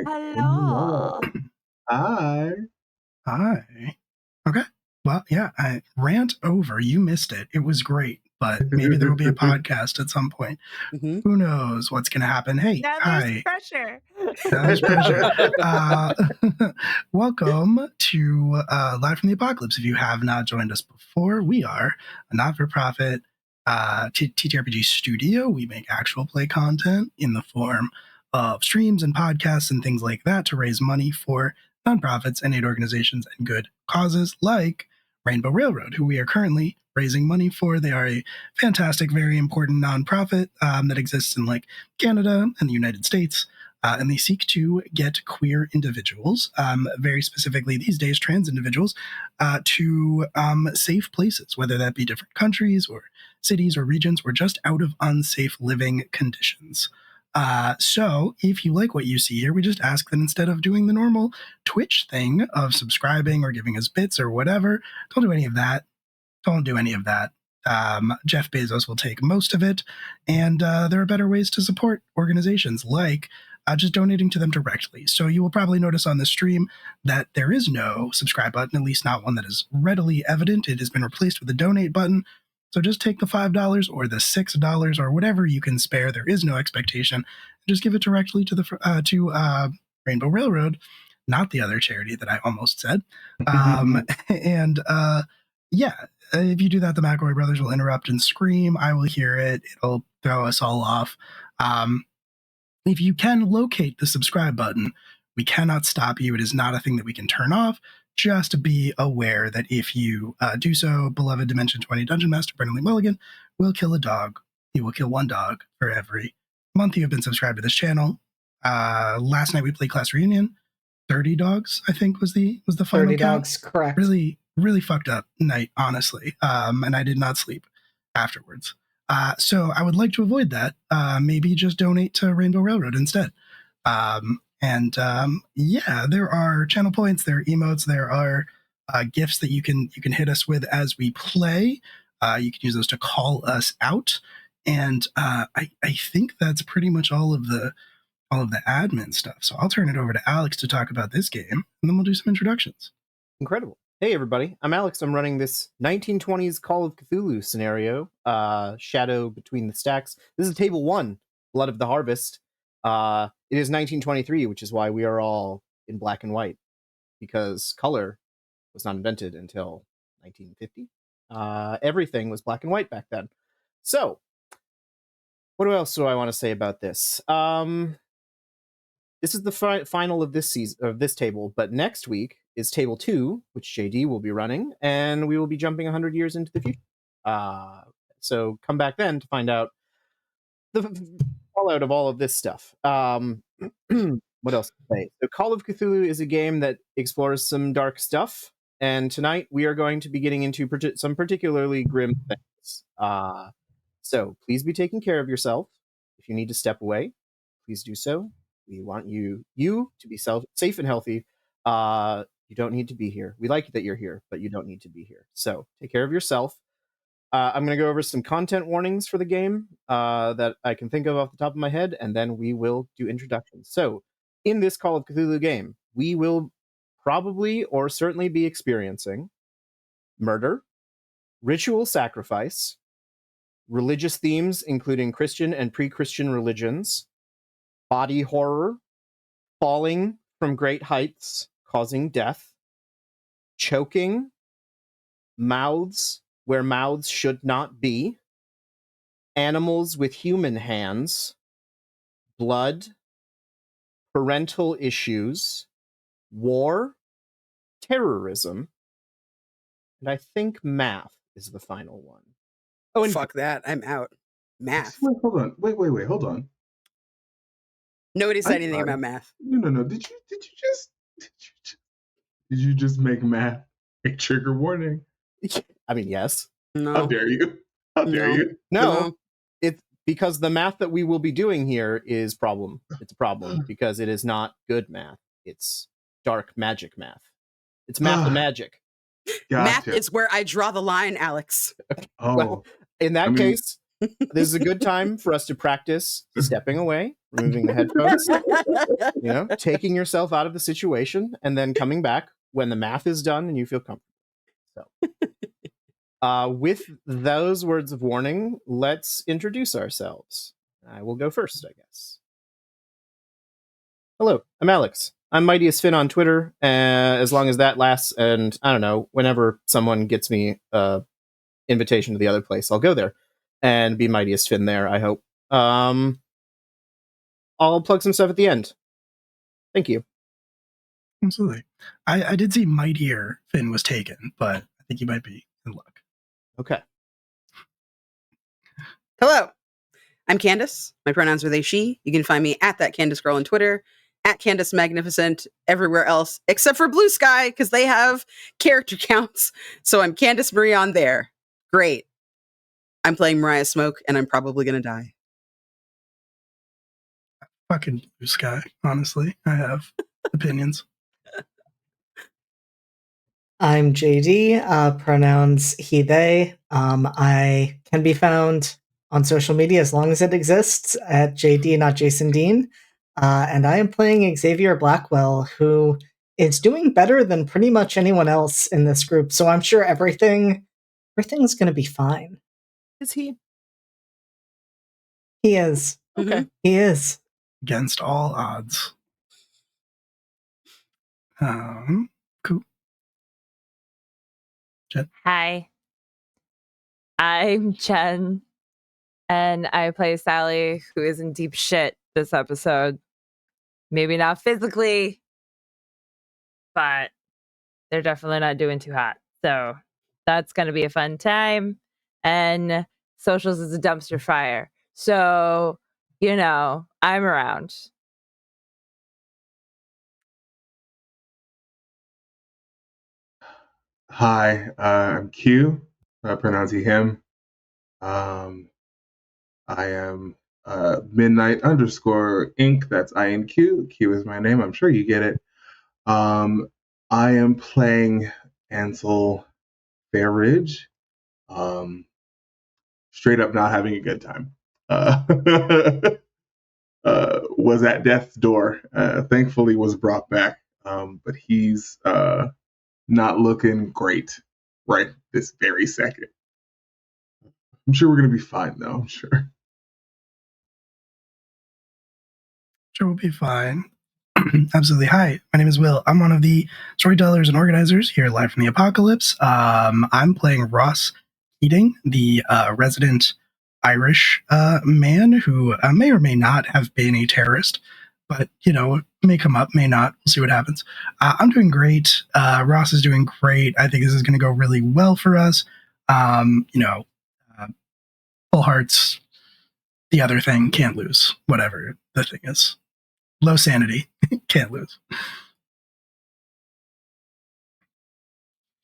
Hello. Hi. Hi. Okay. Well, yeah, I rant over. You missed it. It was great, but maybe there will be a podcast at some point. Mm-hmm. Who knows what's going to happen? Hey, Now hi. there's pressure. Now there's pressure. Welcome to Live from the Apocalypse. If you have not joined us before, we are a not-for-profit TTRPG studio. We make actual play content in the form of streams and podcasts and things like that to raise money for nonprofits and aid organizations and good causes like Rainbow Railroad, who we are currently raising money for. They are a fantastic, very important nonprofit that exists in like Canada and the United States. And they seek to get queer individuals, very specifically these days trans individuals, to safe places, whether that be different countries or cities or regions or just out of unsafe living conditions. So if you like what you see here, we just ask that instead of doing the normal Twitch thing of subscribing or giving us bits or whatever, don't do any of that. Don't do any of that. Jeff Bezos will take most of it. And there are better ways to support organizations like just donating to them directly. So you will probably notice on the stream that there is no subscribe button, at least not one that is readily evident. It has been replaced with a donate button. So just take the $5 or the $6 or whatever you can spare. There is no expectation. Just give it directly to the Rainbow Railroad, not the other charity that I almost said. Yeah, if you do that, the McElroy brothers will interrupt and scream. I will hear it. It'll throw us all off. If you can locate the subscribe button, we cannot stop you. It is not a thing that we can turn off. Just be aware that if you do so, beloved Dimension 20 Dungeon Master Brennan Mulligan will kill a dog. He will kill one dog for every month you have been subscribed to this channel. Last night we played Class Reunion. 30 dogs, I think, was the final 30 count. dogs, correct. Really fucked up night, honestly. And I did not sleep afterwards. So I would like to avoid that. Maybe just donate to Rainbow Railroad instead. Yeah, there are channel points, there are emotes, there are gifts that you can hit us with as we play. You can use those to call us out. And I think that's pretty much all of the admin stuff. So I'll turn it over to Alex to talk about this game, and then we'll do some introductions. Incredible. Hey, everybody. I'm Alex. I'm running this 1920s Call of Cthulhu scenario, Shadow Between the Stacks. This is Table 1, Blood of the Harvest. It is 1923, which is why we are all in black and white, because color was not invented until 1950. Everything was black and white back then. So, what else do I want to say about this? This is the final of this season, of this table, but next week is Table 2, which JD will be running, and we will be jumping 100 years into the future. So come back then to find out the fallout of all of this stuff. What else to say? So Call of Cthulhu is a game that explores some dark stuff, and tonight we are going to be getting into some particularly grim things. So please be taking care of yourself. If you need to step away, please do so. We want you to be safe and healthy. You don't need to be here. We like that you're here, but you don't need to be here. So take care of yourself. I'm going to go over some content warnings for the game that I can think of off the top of my head, and then we will do introductions. So in this Call of Cthulhu game, we will probably or certainly be experiencing murder, ritual sacrifice, religious themes, including Christian and pre-Christian religions, body horror, falling from great heights, causing death, choking, mouths where mouths should not be, animals with human hands, blood, parental issues, war, terrorism, and I think math is the final one. Oh, and fuck that. I'm out. Math. Wait, hold on. Wait, hold on. Nobody said anything about math. No. Did you just make math a trigger warning? I mean, yes. No. How dare you? How dare you? No. It's because the math that we will be doing here is problem. It's a problem because it is not good math. It's dark magic math. It's math magic. Gotcha. Math is where I draw the line, Alex. Oh. Well, in that case, This is a good time for us to practice stepping away, removing the headphones, taking yourself out of the situation, and then coming back when the math is done and you feel comfortable. So, with those words of warning, let's introduce ourselves. I will go first, I guess. Hello, I'm Alex. I'm Mightiest Finn on Twitter, as long as that lasts, and I don't know, whenever someone gets me an invitation to the other place, I'll go there and be Mightiest Finn there, I hope. I'll plug some stuff at the end. Thank you. Absolutely. I did see Mightier Finn was taken, but I think you might be in luck. Okay. Hello, I'm Candace. My pronouns are they, she. You can find me at that Candace Girl on Twitter, at Candace Magnificent, everywhere else, except for Blue Sky, because they have character counts. So I'm Candace Marie on there. Great. I'm playing Mariah Smoke, and I'm probably going to die. Fucking Blue Sky, honestly. I have opinions. I'm JD, pronouns he, they. I can be found on social media as long as it exists at JD, not Jason Dean. And I am playing Xavier Blackwell, who is doing better than pretty much anyone else in this group. So I'm sure everything's going to be fine. Is he? He is. Okay. He is. Against all odds. Cool. Jen. Hi. I'm Jen, and I play Sally, who is in deep shit this episode. Maybe not physically, but they're definitely not doing too hot. So that's going to be a fun time. And socials is a dumpster fire. So, I'm around. Hi, I'm Q. Pronounce he, him. I am Midnight _ Inc. That's INQ. Q is my name. I'm sure you get it. I am playing Ansel Fairridge. Straight up not having a good time. Was at death's door. Thankfully was brought back. But he's not looking great right this very second. I'm sure we're going to be fine, though. I'm sure. Sure, we'll be fine. Absolutely. Hi, my name is Will. I'm one of the storytellers and organizers here live from the Apocalypse. I'm playing Ross Keating, the resident Irish man who may or may not have been a terrorist, but, may come up, may not. We'll see what happens. I'm doing great. Ross is doing great. I think this is going to go really well for us. Full hearts, the other thing, can't lose, whatever the thing is. Low sanity, can't lose.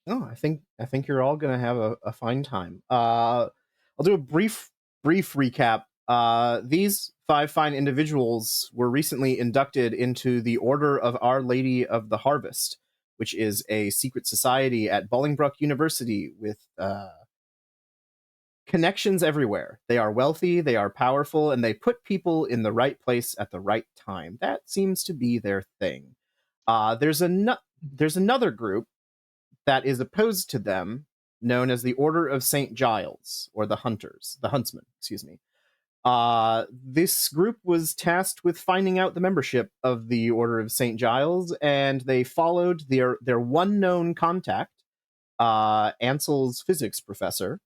Oh, I think you're all gonna have a fine time. I'll do a brief recap. These 5 fine individuals were recently inducted into the Order of Our Lady of the Harvest, which is a secret society at Bolingbroke University with connections everywhere. They are wealthy, they are powerful, and they put people in the right place at the right time. That seems to be their thing. There's another group that is opposed to them, known as the Order of St. Giles, or the Huntsmen, excuse me. This group was tasked with finding out the membership of the Order of St. Giles, and they followed their one known contact, Ansel's physics professor,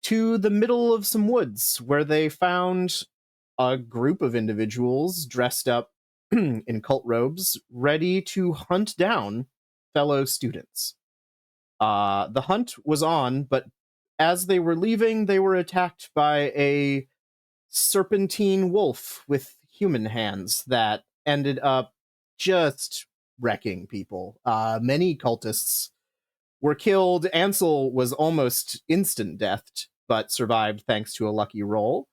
to the middle of some woods, where they found a group of individuals dressed up in cult robes, ready to hunt down fellow students. The hunt was on, but as they were leaving, they were attacked by a serpentine wolf with human hands that ended up just wrecking people. Many cultists were killed. Ansel was almost instant deathed, but survived thanks to a lucky roll.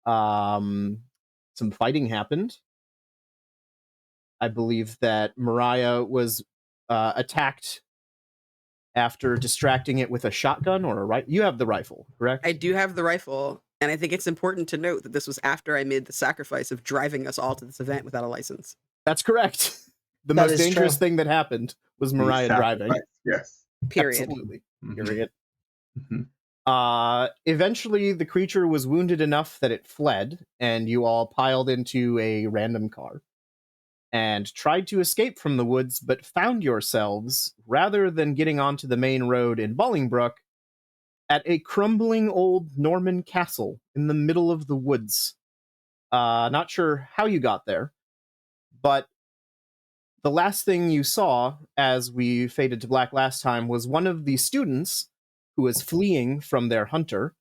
Some fighting happened. I believe that Mariah was attacked after distracting it with a shotgun or a rifle. You have the rifle, correct? I do have the rifle. And I think it's important to note that this was after I made the sacrifice of driving us all to this event without a license. That's correct. The That most is dangerous true. thing that happened was The Mariah driving. sacrifice, yes. Period. Absolutely. Mhm. Period. Mhm. Eventually, the creature was wounded enough that it fled, and you all piled into a random car and tried to escape from the woods, but found yourselves, rather than getting onto the main road in Bolingbrook, at a crumbling old Norman castle in the middle of the woods. Not sure how you got there, but the last thing you saw as we faded to black last time was one of the students who was fleeing from their hunter,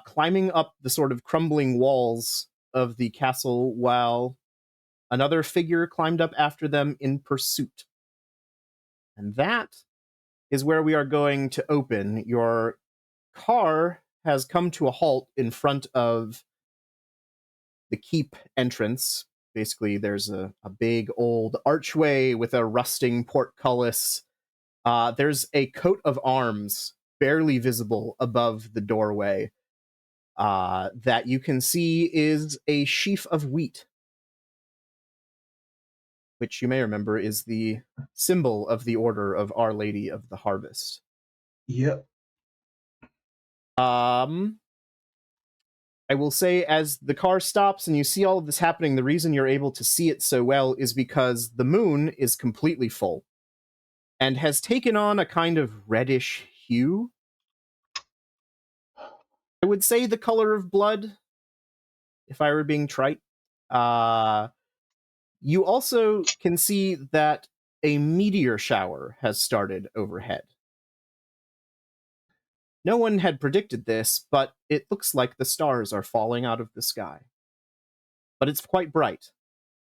climbing up the sort of crumbling walls of the castle while another figure climbed up after them in pursuit. And that is where we are going to open. Your car has come to a halt in front of the keep entrance. Basically, there's a big old archway with a rusting portcullis. There's a coat of arms barely visible above the doorway that you can see is a sheaf of wheat, which you may remember is the symbol of the Order of Our Lady of the Harvest. Yep. I will say, as the car stops and you see all of this happening, the reason you're able to see it so well is because the moon is completely full and has taken on a kind of reddish hue. I would say the color of blood, if I were being trite. You also can see that a meteor shower has started overhead. No one had predicted this, but it looks like the stars are falling out of the sky. But it's quite bright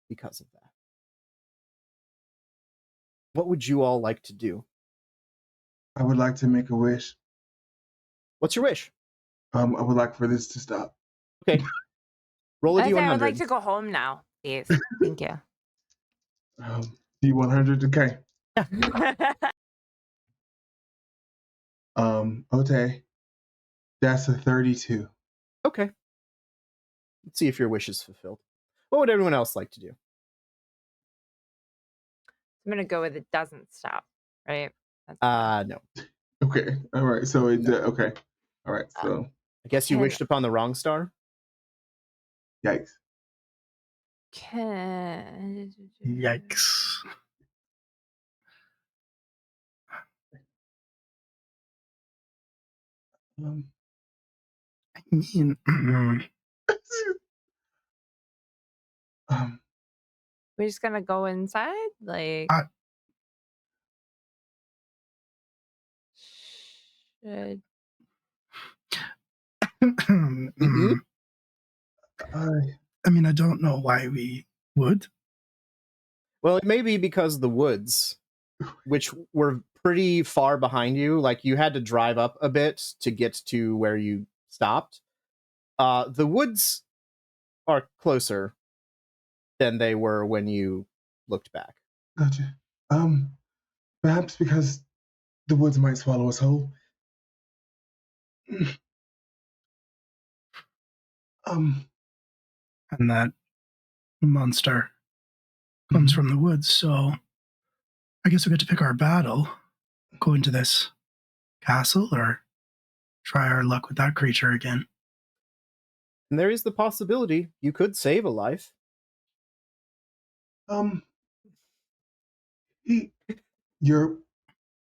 because of that. What would you all like to do? I would like to make a wish. What's your wish? I would like for this to stop. Okay. Roll a I D100. would like to go home now, please. Thank you. D100, okay. Okay. That's a 32. Okay. Let's see if your wish is fulfilled. What would everyone else like to do? I'm gonna go with it doesn't stop, right? No. Okay. All right. So it okay. All right. So I guess you wished upon the wrong star? yikes. Yikes. I mean, We're just gonna go inside, like. Should I mean, I don't know why we would. Well, it may be because the woods, which were pretty far behind you, like you had to drive up a bit to get to where you stopped. The woods are closer than they were when you looked back. Gotcha. Perhaps because the woods might swallow us whole. And that monster comes from the woods, so I guess we get to pick our battle. Go into this castle or try our luck with that creature again. And there is the possibility you could save a life. You're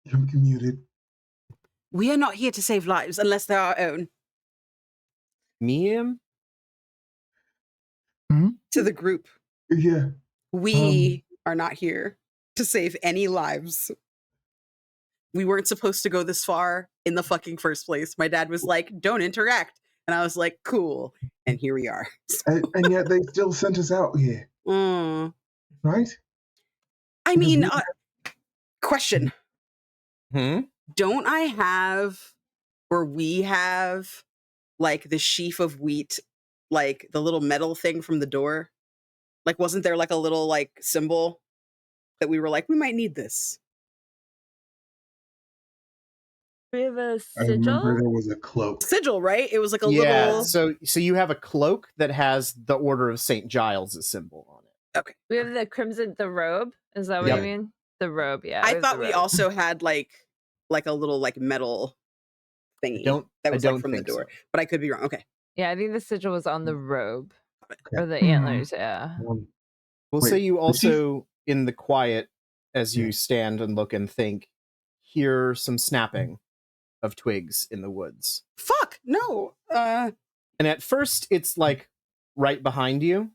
muted. We are not here to save lives unless they're our own. Me, Em? To the group. Yeah. We are not here to save any lives. We weren't supposed to go this far in the fucking first place. My dad was like, don't interact. And I was like, cool. And here we are. And yet they still sent us out here. Right? I mean, question. Don't I have, or we have, like the sheaf of wheat, like the little metal thing from the door? Like, wasn't there like a little like symbol that we were like, we might need this? We have a I remember sigil. there was a cloak. Sigil, right? It was like a Yeah, little. so you have a cloak that has the Order of St. Giles' symbol on it. Okay. We have the robe. Is that what Yep. you mean? The robe, yeah. I have thought the we robe. also had like a little like metal thingy that was like from the door, but I could be wrong. Okay. Yeah, I think the sigil was on the robe. Okay. Or the antlers, yeah. We'll Wait, say you was she- also, in the quiet, as you Yeah. stand and look and think, hear some snapping of twigs in the woods. Fuck no. And at first, it's like right behind you,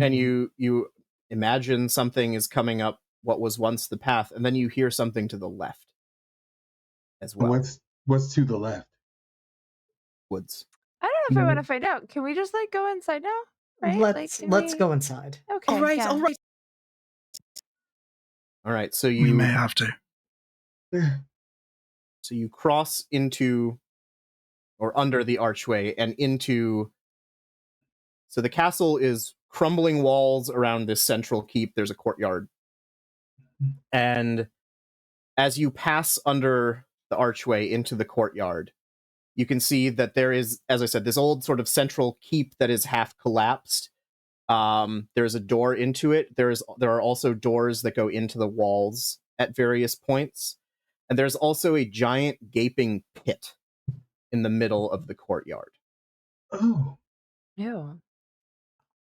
and you imagine something is coming up what was once the path, and then you hear something to the left as well. What's to the left? Woods. I don't know if I want to find out. Can we just like go inside now? Right? Let's Like, let's go inside. Okay. All right. yeah. All right. All right, so We you may have to. so you cross into or under the archway and into. So the castle is crumbling walls around this central keep. There's a courtyard. And as you pass under the archway into the courtyard, you can see that there is, as I said, this old sort of central keep that is half collapsed. There's a door into it. There are also doors that go into the walls at various points. And there's also a giant gaping pit in the middle of the courtyard. Oh. Ew.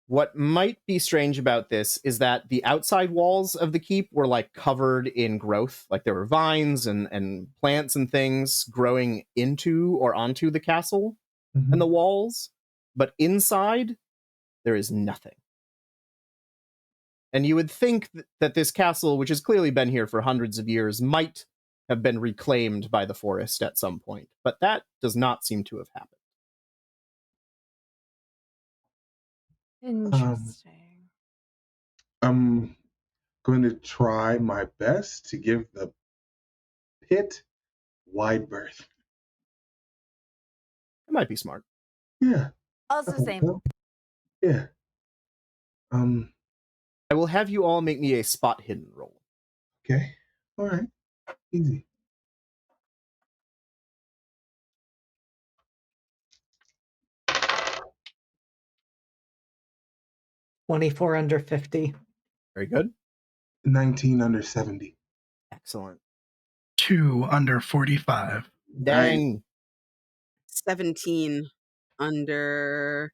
What might be strange about this is that the outside walls of the keep were like covered in growth. Like there were vines and plants and things growing into or onto the castle and the walls. But inside, there is nothing. And you would think that this castle, which has clearly been here for hundreds of years, might have been reclaimed by the forest at some point. But that does not seem to have happened. Interesting. I'm going to try my best to give the pit wide berth. It might be smart. Yeah. Also same. Yeah. I will have you all make me a spot hidden roll. Okay. All right. Easy. $24 under 50. Very good. 19 under 70. Excellent. 2 under 45. Dang. 17 under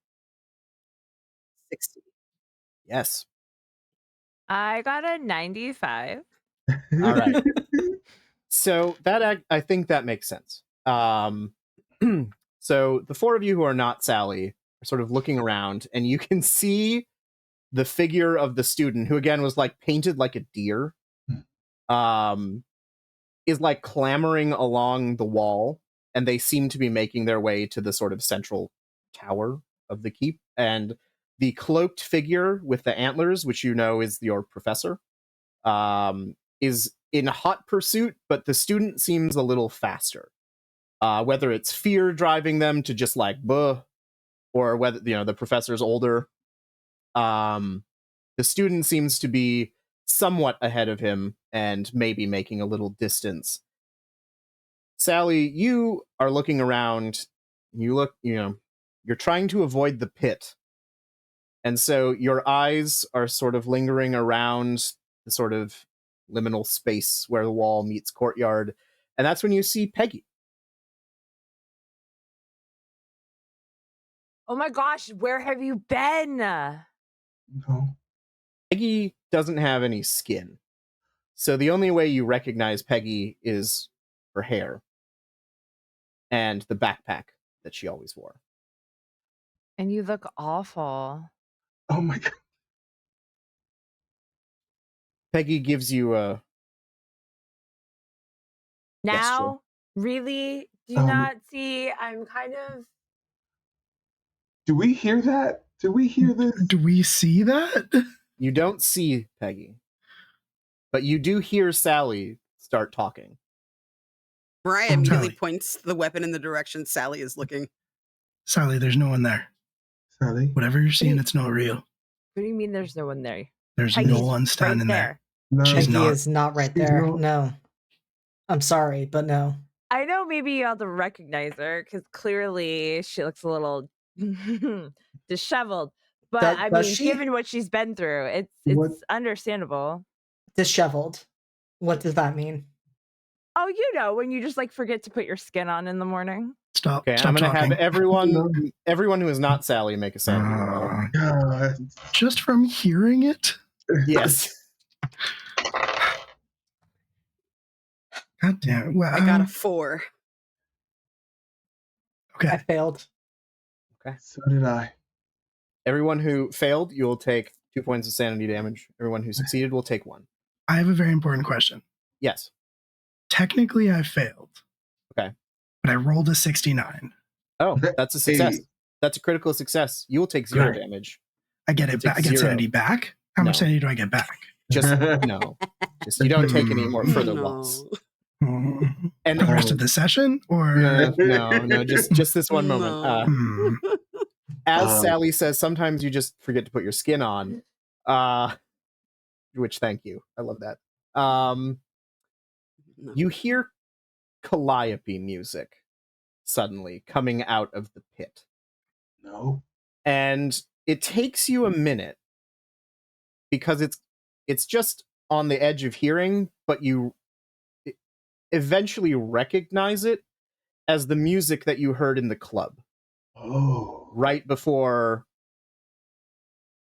60. Yes. I got a 95. All right. So that I think that makes sense. So the four of you who are not Sally are sort of looking around, and you can see the figure of the student, who again was like painted like a deer, is like clambering along the wall, and they seem to be making their way to the sort of central tower of the keep. And the cloaked figure with the antlers, which you know is your professor, is in hot pursuit, but the student seems a little faster. Whether it's fear driving them to just like, buh, or whether, the professor's older. The student seems to be somewhat ahead of him and maybe making a little distance. Sally, you are looking around. You're trying to avoid the pit. And so your eyes are sort of lingering around the sort of liminal space where the wall meets courtyard. And that's when you see Peggy. Oh my gosh, where have you been? No. Peggy doesn't have any skin. So the only way you recognize Peggy is her hair and the backpack that she always wore. And you look awful. Oh my God. Peggy gives you a Now, really? Do you not see? I'm kind of. Do we hear that? Do we hear this? Do we see that? You don't see Peggy, but you do hear Sally start talking. Mariah immediately Sally. points the weapon in the direction Sally is looking. Sally, there's no one there. Sally? Whatever you're seeing, it's not real. What do you mean there's no one there? There's Peggy's no one standing right there. No. She's Peggy not. is not right She's there. not. No. I'm sorry, but no. I know maybe you have to recognize her because clearly she looks a little disheveled. But I Does mean, she? given what she's been through, it's What? understandable. Disheveled. What does that mean? Oh, you know, when you just like forget to put your skin on in the morning. Stop. Okay, Stop I'm gonna talking. have everyone who is not Sally make a sanity roll. God. Just from hearing it. Yes. God damn it. Well, I got a 4. okay. I failed. So did I. Everyone who failed, you will take 2 points of sanity damage. Everyone who succeeded will take 1. I have a very important question. Yes. Technically, I failed. Okay. But I rolled a 69. Oh, that's a success. Hey. That's a critical success. You will take 0 Great. damage. I get You it take back. I get 0. sanity back. How much No. sanity do I get back? Just no. Just you don't take any more further No. loss. Hmm. And For the rest of the session, or no, just this one moment. No. Hmm. As Sally says, sometimes you just forget to put your skin on. Which thank you. I love that. No. You hear calliope music suddenly coming out of the pit. No. And it takes you a minute because it's just on the edge of hearing, but you eventually recognize it as the music that you heard in the club Oh. right before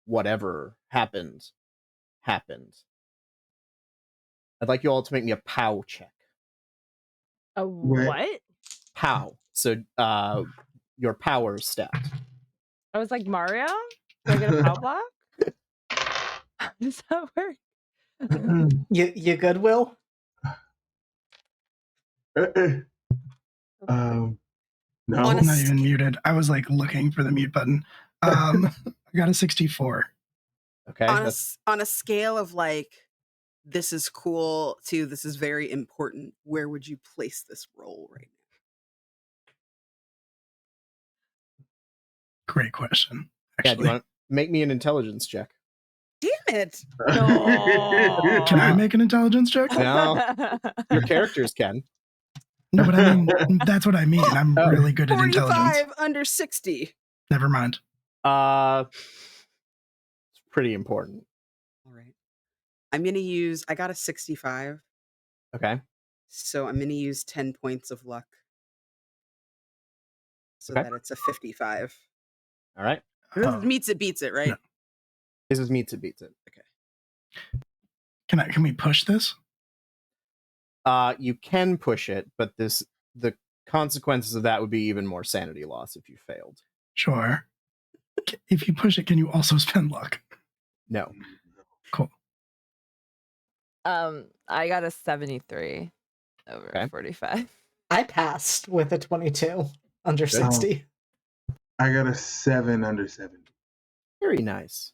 whatever happened. I'd like you all to make me a POW check. A Wait. what? POW. So your power stat. I was like, Mario? Do I get a power block? Does that work? You good, Will? No. I'm not even muted. I was like looking for the mute button. I got a 64. Okay. On a scale of like, this is cool to this is very important, where would you place this role right Great question. Yeah, do Actually, you want to make me an intelligence check? now? Damn it! No. can I make an intelligence check? No. Your characters can. No, but I mean that's what I mean. I'm Oh. really good at intelligence. 45 under 60. Never mind. It's pretty important. All right. I'm gonna use. I got a 65, Okay. so I'm gonna use 10 points of luck, so Okay. that it's a 55. All right. This Oh, meets it, beats it, right? No. This is meets it beats it. can we push this? You can push it, but the consequences of that would be even more sanity loss if you failed. Sure. If you push it, can you also spend luck? No. Cool. I got a 73 over Okay. 45. I passed with a 22 under 60. I got a 7 under 70. Very nice.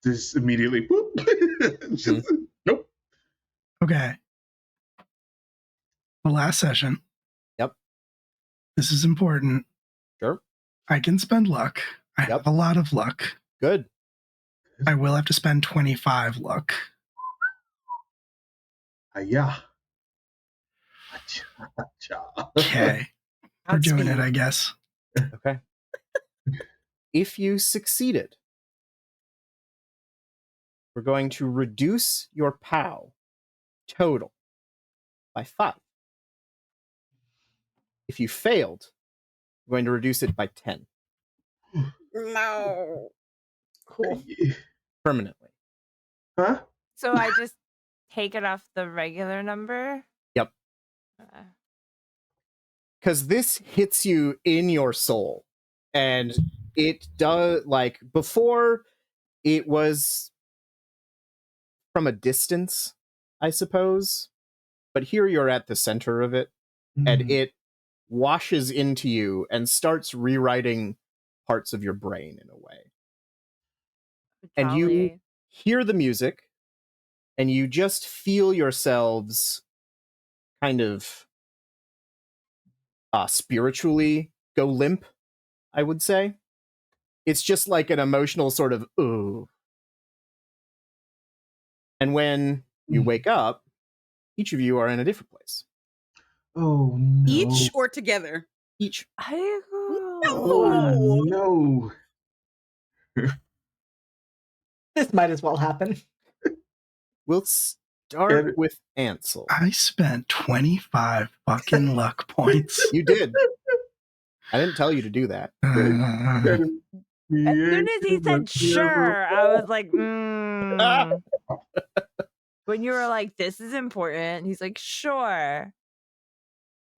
Just immediately, whoop. Just, nope. Okay. The last session. Yep. This is important. Sure. I can spend luck. I Yep. have a lot of luck. Good. I will have to spend 25 luck. Yeah. Okay. We're doing it, I guess. Okay. If you succeeded, we're going to reduce your POW total by 5. If you failed, we're going to reduce it by 10 No. Cool. permanently. Huh? So I just take it off the regular number? Yep. Because this hits you in your soul. And it does, like, before it was from a distance, I suppose. But here you're at the center of it, and it washes into you and starts rewriting parts of your brain in a way. And you Jolly. hear the music, and you just feel yourselves kind of spiritually go limp, I would say. It's just like an emotional sort of, ooh. And when you wake up, each of you are in a different place. Oh no. Each or together? Each. Oh no. This might as well happen. We'll start with Ansel. I spent 25 fucking luck points. You did. I didn't tell you to do that. As soon as he said sure, I was like, When you were like, this is important, he's like, sure.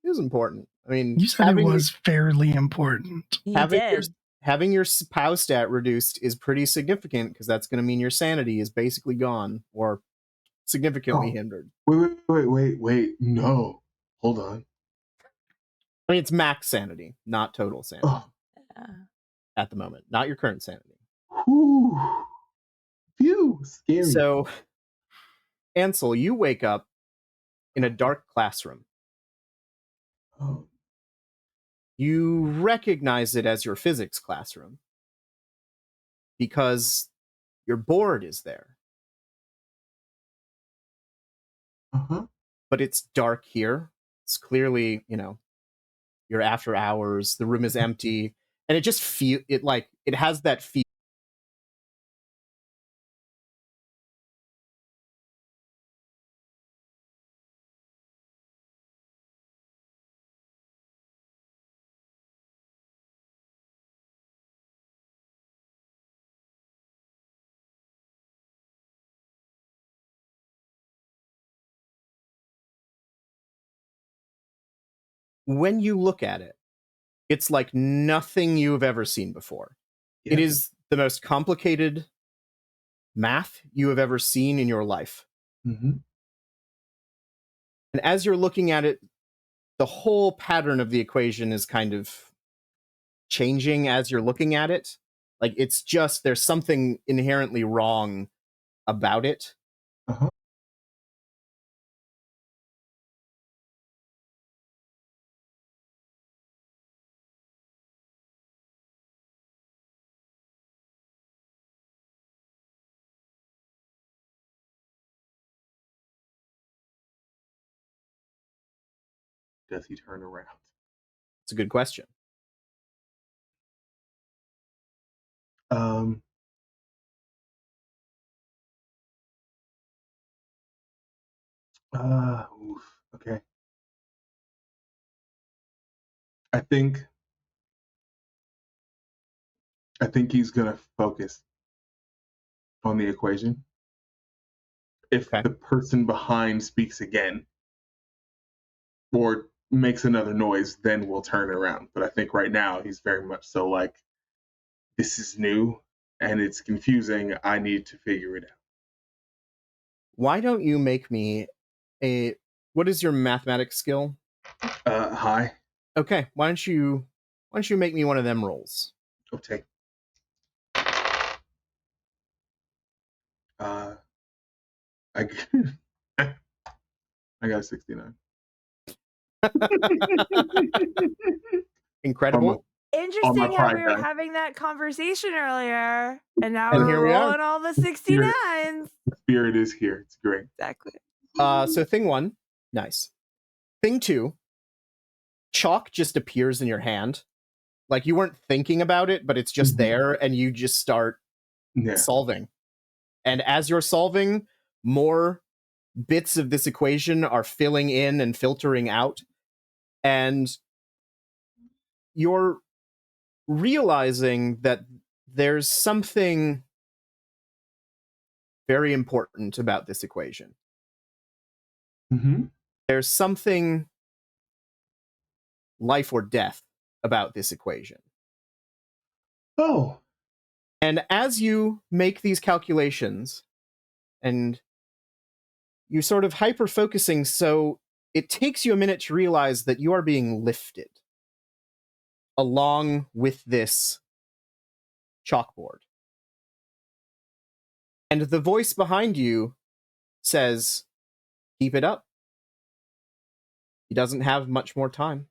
It was important. I mean, You said it was fairly important. He did. Having your POW stat reduced is pretty significant because that's going to mean your sanity is basically gone or significantly hindered. Wait. No. Hold on. I mean, it's max sanity, not total sanity at the moment, not your current sanity. Whew. Phew, scary. So, Ansel, you wake up in a dark classroom. Oh. You recognize it as your physics classroom because your board is there. But it's dark here. It's clearly, you're after hours. The room is empty, and it just it has that feel. When you look at it, it's like nothing you've ever seen before. Yeah. It is the most complicated math you have ever seen in your life. Mm-hmm. And as you're looking at it, the whole pattern of the equation is kind of changing as you're looking at it. Like, it's just, there's something inherently wrong about it. Uh-huh. Does he turn around? It's a good question. Okay. I think he's gonna focus on the equation. If the person behind speaks again or makes another noise, then we'll turn around. But I think right now he's very much so like, this is new and it's confusing. I need to figure it out. Why don't you make me what is your mathematics skill? High. Okay, why don't you make me one of them rolls? Okay. I got 69. Incredible. Interesting how we were having that conversation earlier, and now we're we rolling all the 69s. The spirit is here. It's great. Exactly. So thing 1, nice. Thing 2, chalk just appears in your hand. Like, you weren't thinking about it, but it's just there, and you just start solving. And as you're solving, more bits of this equation are filling in and filtering out. And you're realizing that there's something very important about this equation. Mm-hmm. There's something life or death about this equation. Oh. And as you make these calculations, and you're sort of hyper-focusing, so it takes you a minute to realize that you are being lifted along with this chalkboard. And the voice behind you says, keep it up. He doesn't have much more time.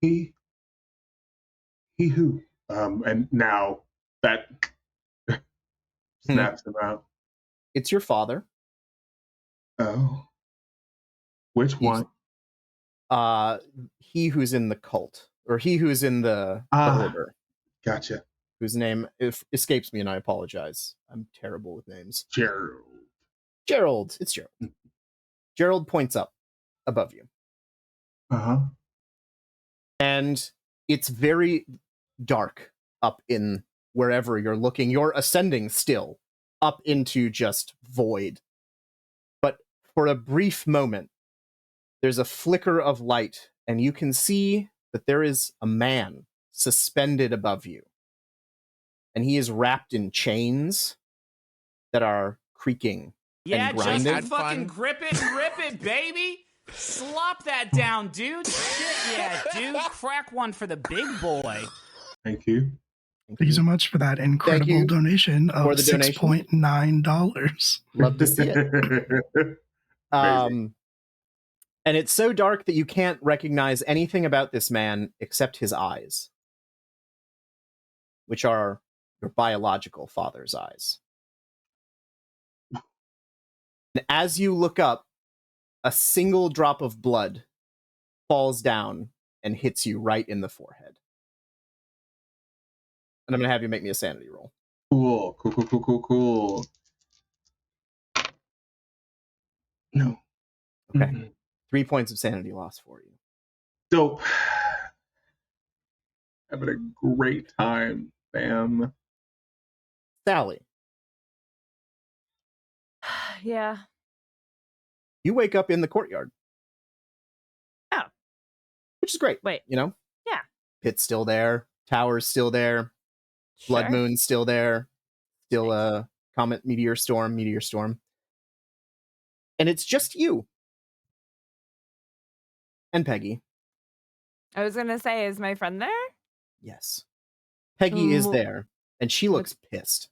He who? And now that Snaps him out. It's your father. Oh. Which He's- one? He who's in the cult, or he who's in the order, Gotcha. whose name escapes me, and I apologize. I'm terrible with names. Gerald. Gerald. It's Gerald. Gerald points up above you. Uh-huh. And it's very dark up in wherever you're looking. You're ascending still up into just void. But for a brief moment, there's a flicker of light, and you can see that there is a man suspended above you. And he is wrapped in chains that are creaking and grinding. just fucking grip it and rip it, baby. Slop that down, dude. Shit, yeah, dude. Crack one for the big boy. Thank you. Thank you so much for that incredible donation of $6.9. Love to see it. And it's so dark that you can't recognize anything about this man except his eyes, which are your biological father's eyes. And as you look up, a single drop of blood falls down and hits you right in the forehead. And I'm going to have you make me a sanity roll. Cool. No. Okay. Mm-mm. 3 points of sanity loss for you. Dope. Having a great time, fam. Sally, Yeah. you wake up in the courtyard. Oh. Which is great. Wait. You know? Yeah. Pit's still there. Tower's still there. Blood Sure. Moon's still there. Still a comet meteor storm. And it's just you. And Peggy. I was gonna say, is my friend there? Yes. Peggy is there. And she looks pissed.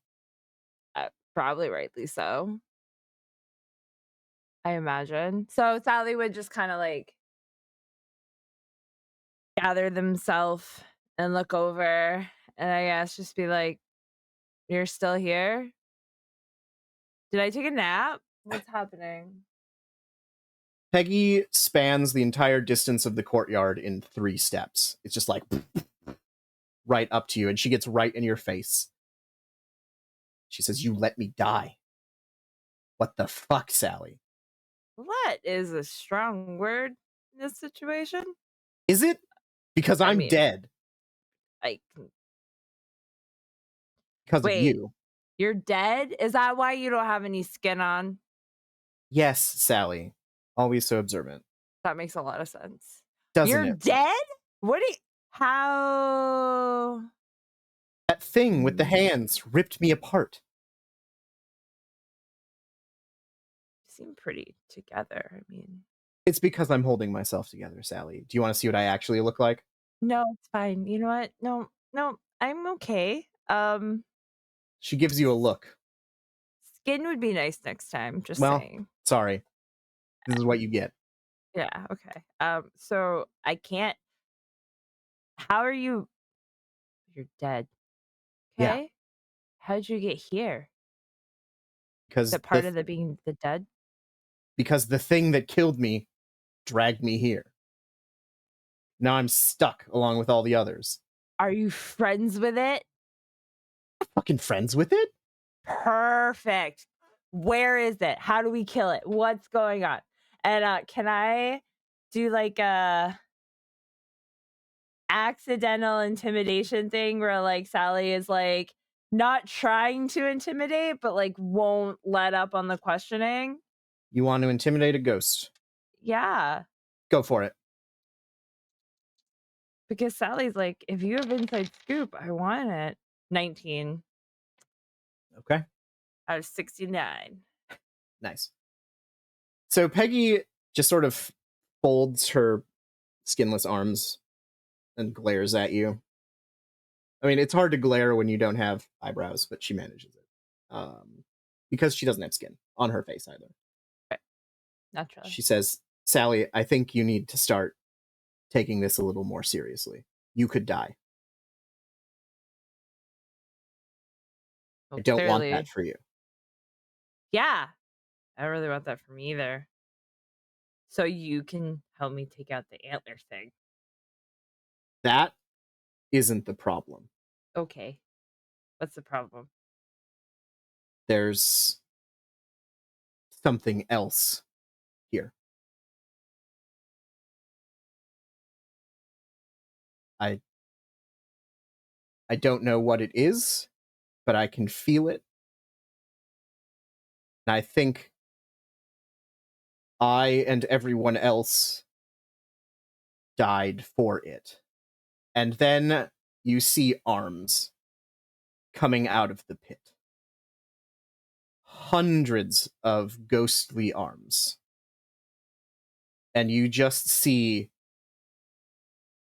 Probably rightly so. I imagine. So Sally would just kind of like gather themselves and look over, and I guess just be like, "You're still here? Did I take a nap? What's happening?" Peggy spans the entire distance of the courtyard in 3 steps. It's just like right up to you, and she gets right in your face. She says, "You let me die." What the fuck, Sally? What is a strong word in this situation? Is it? Because I'm dead. Like, Because of you. You're dead? Is that why you don't have any skin on? Yes, Sally. Always so observant. That makes a lot of sense. Doesn't You're it? dead? What do you... How... That thing with the hands ripped me apart. You seem pretty together. I mean... It's because I'm holding myself together, Sally. Do you want to see what I actually look like? No, it's fine. You know what? No, I'm okay. She gives you a look. Skin would be nice next time, just Well, saying. sorry. This is what you get. Yeah, okay. So I can't... How are you... You're dead. Yeah. Okay? How'd you get here? Because Is that part of the being the dead? Because the thing that killed me dragged me here. Now I'm stuck along with all the others. Are you friends with it? Fucking friends with it? Perfect. Where is it? How do we kill it? What's going on? And can I do like a accidental intimidation thing where like Sally is like not trying to intimidate, but like won't let up on the questioning? You want to intimidate a ghost? Yeah. Go for it. Because Sally's like, if you have inside scoop, I want it. 19. Okay. Out of 69. Nice. So Peggy just sort of folds her skinless arms and glares at you. I mean, it's hard to glare when you don't have eyebrows, but she manages it. Because she doesn't have skin on her face either. Right. Naturally. She says, "Sally, I think you need to start taking this a little more seriously. You could die." Well, I don't want clearly. that for you. Yeah, I don't really want that for me either. So you can help me take out the antler thing. That isn't the problem. Okay. What's the problem? There's something else here. I don't know what it is, but I can feel it. And I think I and everyone else died for it. And then you see arms coming out of the pit. Hundreds of ghostly arms. And you just see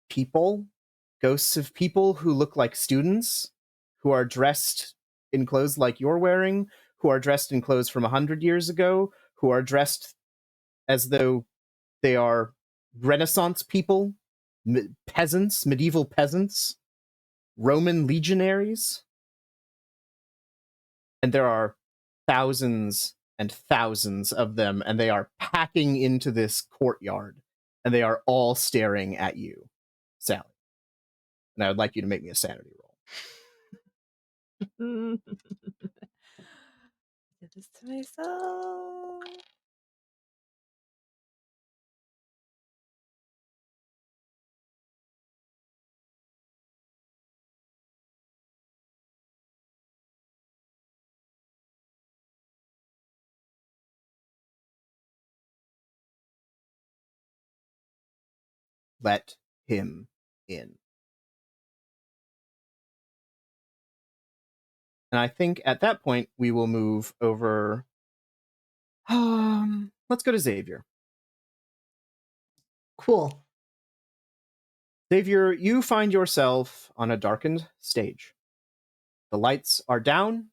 people, ghosts of people who look like students, who are dressed in clothes like you're wearing, who are dressed in clothes from 100 years ago, who are dressed as though they are Renaissance people, peasants, medieval peasants, Roman legionaries. And there are thousands and thousands of them, and they are packing into this courtyard, and they are all staring at you, Sally. And I would like you to make me a sanity roll. Did this to myself. Let him in. And I think at that point we will move over. Let's go to Xavier. Cool. Xavier, you find yourself on a darkened stage. The lights are down.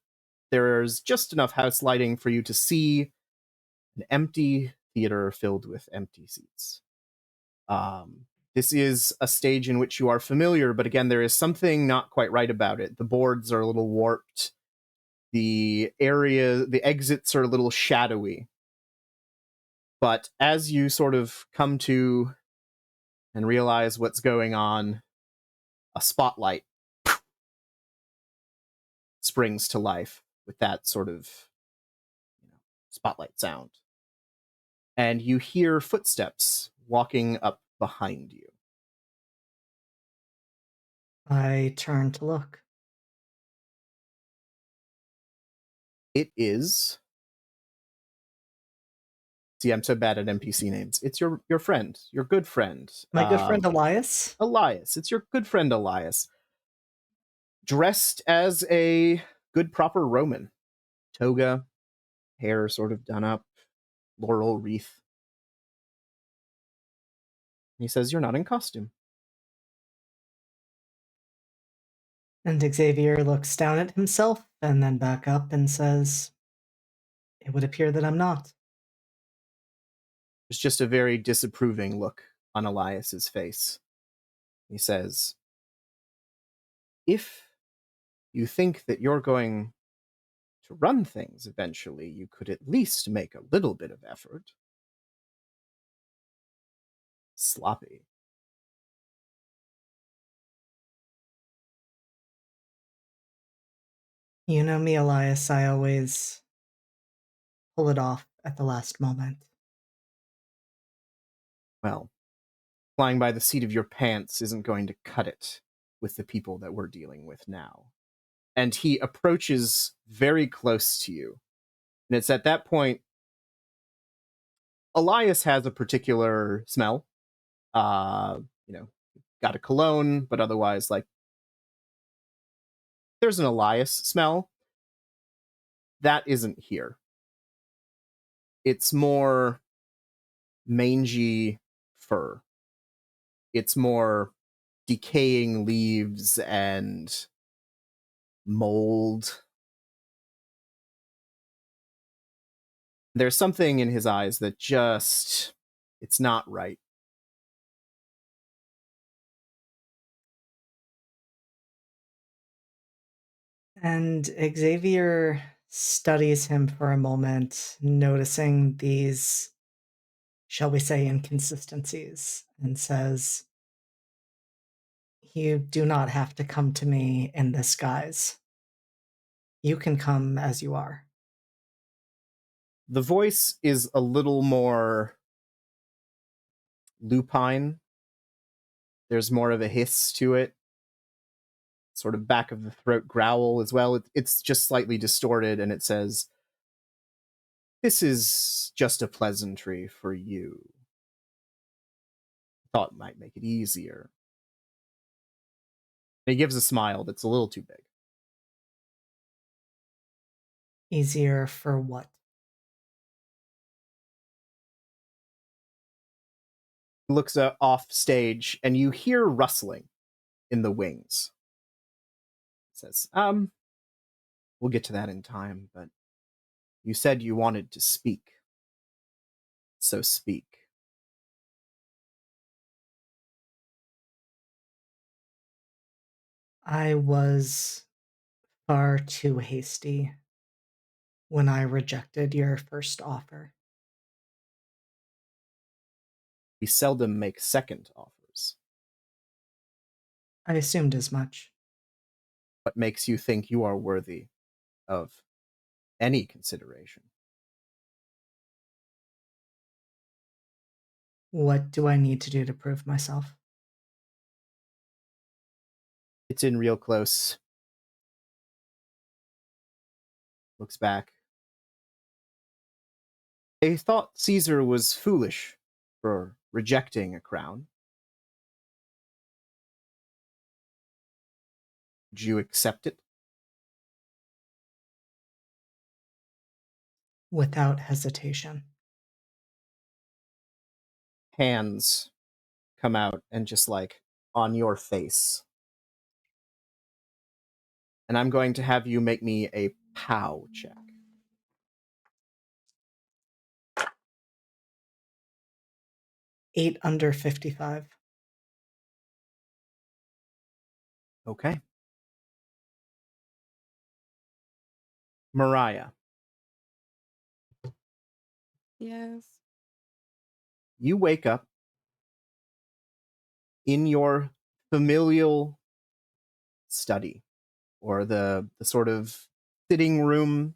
There's just enough house lighting for you to see an empty theater filled with empty seats. This is a stage in which you are familiar, but again, there is something not quite right about it. The boards are a little warped. The exits are a little shadowy. But as you sort of come to and realize what's going on, a spotlight springs to life with that sort of spotlight sound. And you hear footsteps walking up behind you. I turn to look. It is... See, I'm so bad at NPC names. It's your friend, your good friend. My good friend Elias. Elias. It's your good friend Elias. Dressed as a good proper Roman. Toga, hair sort of done up, laurel wreath. He says, "You're not in costume." And Xavier looks down at himself and then back up and says, "It would appear that I'm not." There's just a very disapproving look on Elias's face. He says, "If you think that you're going to run things eventually, you could at least make a little bit of effort." Sloppy. You know me, Elias, I always pull it off at the last moment. Well, flying by the seat of your pants isn't going to cut it with the people that we're dealing with now. And he approaches very close to you. And it's at that point, Elias has a particular smell. Got a cologne, but otherwise, like, there's an Elias smell. That isn't here. It's more mangy fur. It's more decaying leaves and mold. There's something in his eyes that just, it's not right. And Xavier studies him for a moment, noticing these, shall we say, inconsistencies, and says, "You do not have to come to me in this guise. You can come as you are." The voice is a little more lupine. There's more of a hiss to it. Sort of back of the throat growl as well. It's just slightly distorted, and it says, "This is just a pleasantry for you. Thought it might make it easier." And he gives a smile that's a little too big. Easier for what? He looks off stage, and you hear rustling in the wings. He says, we'll get to that in time, but you said you wanted to speak. So speak. I was far too hasty when I rejected your first offer. We seldom make second offers. I assumed as much. What makes you think you are worthy of any consideration? What do I need to do to prove myself? It's in real close. Looks back. They thought Caesar was foolish for rejecting a crown. Would you accept it? Without hesitation. Hands come out and just like on your face. And I'm going to have you make me a POW check. Eight under 55. Okay. Mariah, Yes. you wake up in your familial study, or the sort of sitting room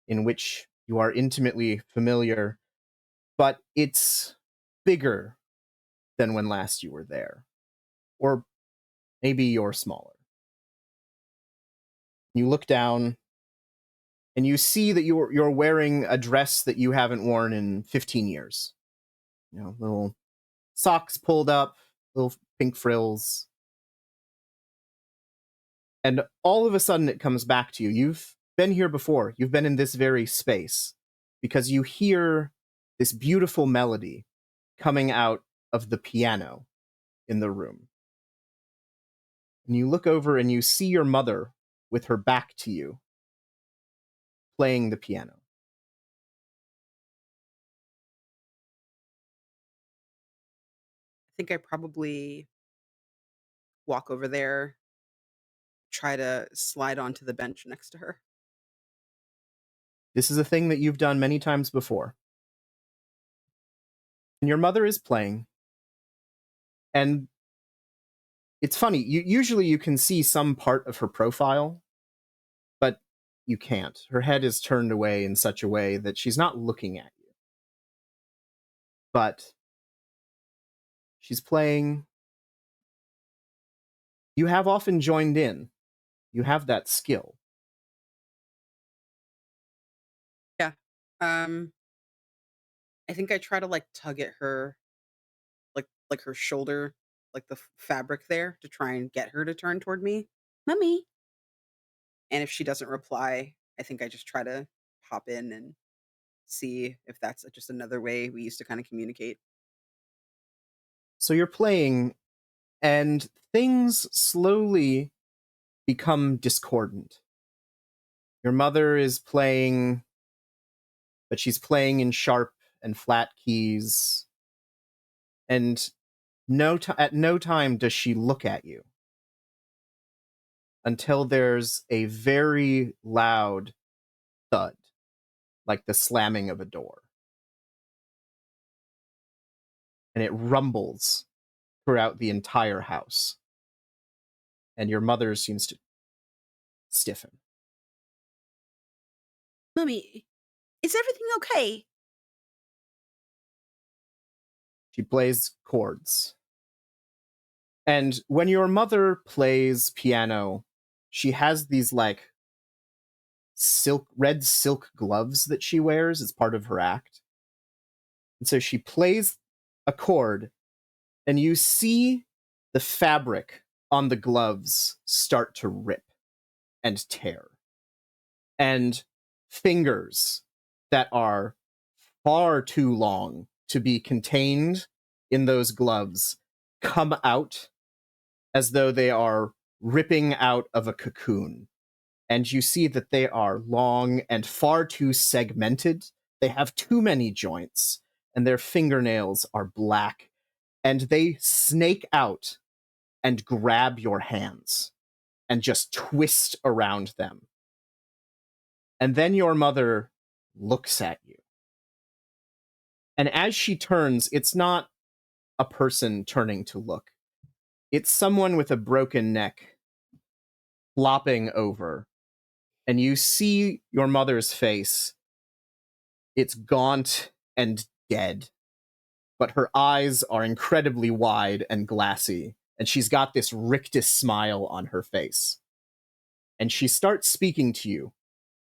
in which you are intimately familiar, but it's bigger than when last you were there. Or maybe you're smaller. You look down and you see that you're wearing a dress that you haven't worn in 15 years. You know, little socks pulled up, little pink frills. And all of a sudden it comes back to you. You've been here before. You've been in this very space because you hear this beautiful melody coming out of the piano in the room. And you look over and you see your mother with her back to you playing the piano. I think I probably walk over there, try to slide onto the bench next to her. This is a thing that you've done many times before. And your mother is playing. And it's funny, usually you can see some part of her profile, but you can't. Her head is turned away in such a way that she's not looking at you. But she's playing. You have often joined in. You have that skill. Yeah. I think I try to like tug at her, like her shoulder, like the fabric there, to try and get her to turn toward me, Mummy. And if she doesn't reply, I think I just try to hop in and see if that's just another way we used to kind of communicate. So you're playing, and things slowly become discordant. Your mother is playing, but she's playing in sharp and flat keys. And at no time does she look at you. until there's a very loud thud, like the slamming of a door. And it rumbles throughout the entire house. And your mother seems to stiffen. Mummy, is everything okay? She plays chords. And when your mother plays piano, she has these like red silk gloves that she wears as part of her act. And so she plays a chord, and you see the fabric on the gloves start to rip and tear. And fingers that are far too long to be contained in those gloves come out as though they are ripping out of a cocoon. And you see that they are long and far too segmented. They have too many joints, and their fingernails are black, and they snake out and grab your hands and just twist around them. And then your mother looks at you. And as she turns, it's not a person turning to look. It's someone with a broken neck flopping over. And you see your mother's face. It's gaunt and dead. But her eyes are incredibly wide and glassy. And she's got this rictus smile on her face. And she starts speaking to you.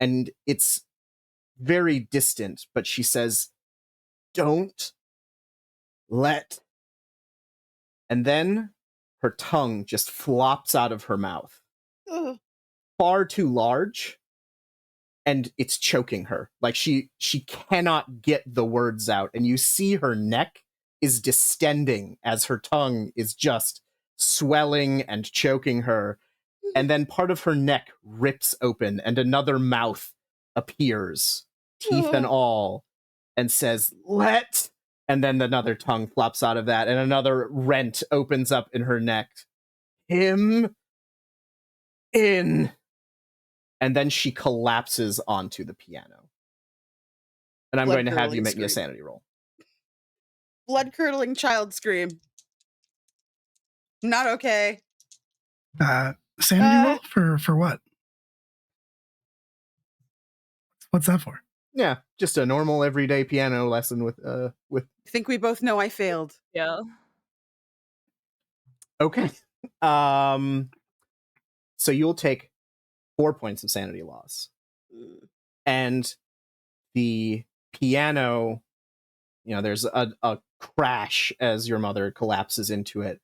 And it's very distant, but she says, "Don't let..." And then her tongue just flops out of her mouth. Ugh. Far too large, and it's choking her. Like she cannot get the words out, and you see her neck is distending as her tongue is just swelling and choking her. And then part of her neck rips open, and another mouth appears, teeth and all, and says, "Let..." And then another tongue flops out of that, and another rent opens up in her neck. "Him in." And then she collapses onto the piano. And I'm going to have you make me a sanity roll. Blood-curdling child scream. Not okay. Sanity roll for what? What's that for? Yeah, just a normal everyday piano lesson with I think we both know I failed. Yeah. Okay. So you'll take 4 points of sanity loss. And the piano, there's a crash as your mother collapses into it.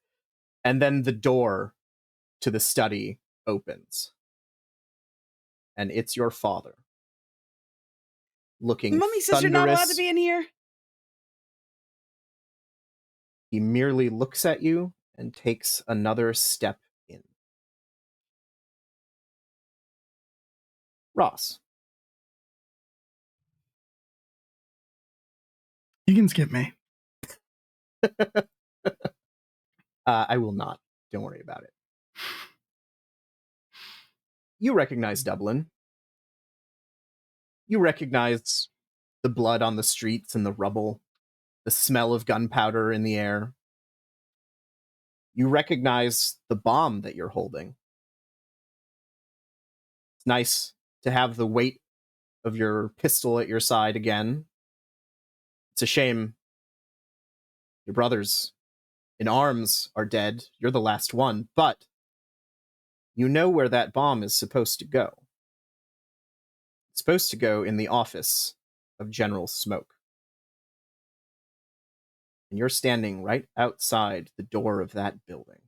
And then the door to the study opens. And it's your father. Looking Mummy says you're not allowed to be in here. He merely looks at you and takes another step in. Ross. You can skip me. I will not. Don't worry about it. You recognize Dublin. You recognize the blood on the streets and the rubble, the smell of gunpowder in the air. You recognize the bomb that you're holding. It's nice to have the weight of your pistol at your side again. It's a shame your brothers in arms are dead. You're the last one, but you know where that bomb is supposed to go. It's supposed to go in the office of General Smoke. And you're standing right outside the door of that building.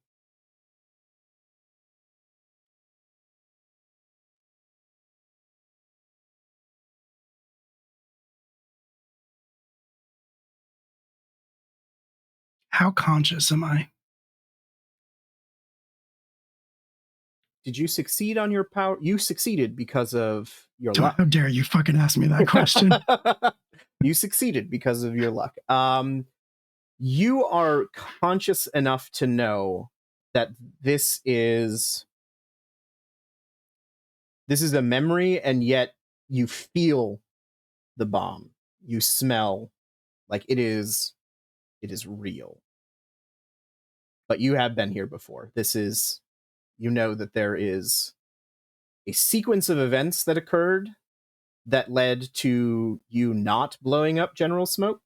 How conscious am I? Did you succeed on your power? You succeeded because of your luck. How dare you fucking ask me that question? You succeeded because of your luck. You are conscious enough to know that this is This is a memory, and yet you feel the bomb. You smell like it is real. But you have been here before. This is, you know that there is a sequence of events that occurred that led to you not blowing up General Smoke.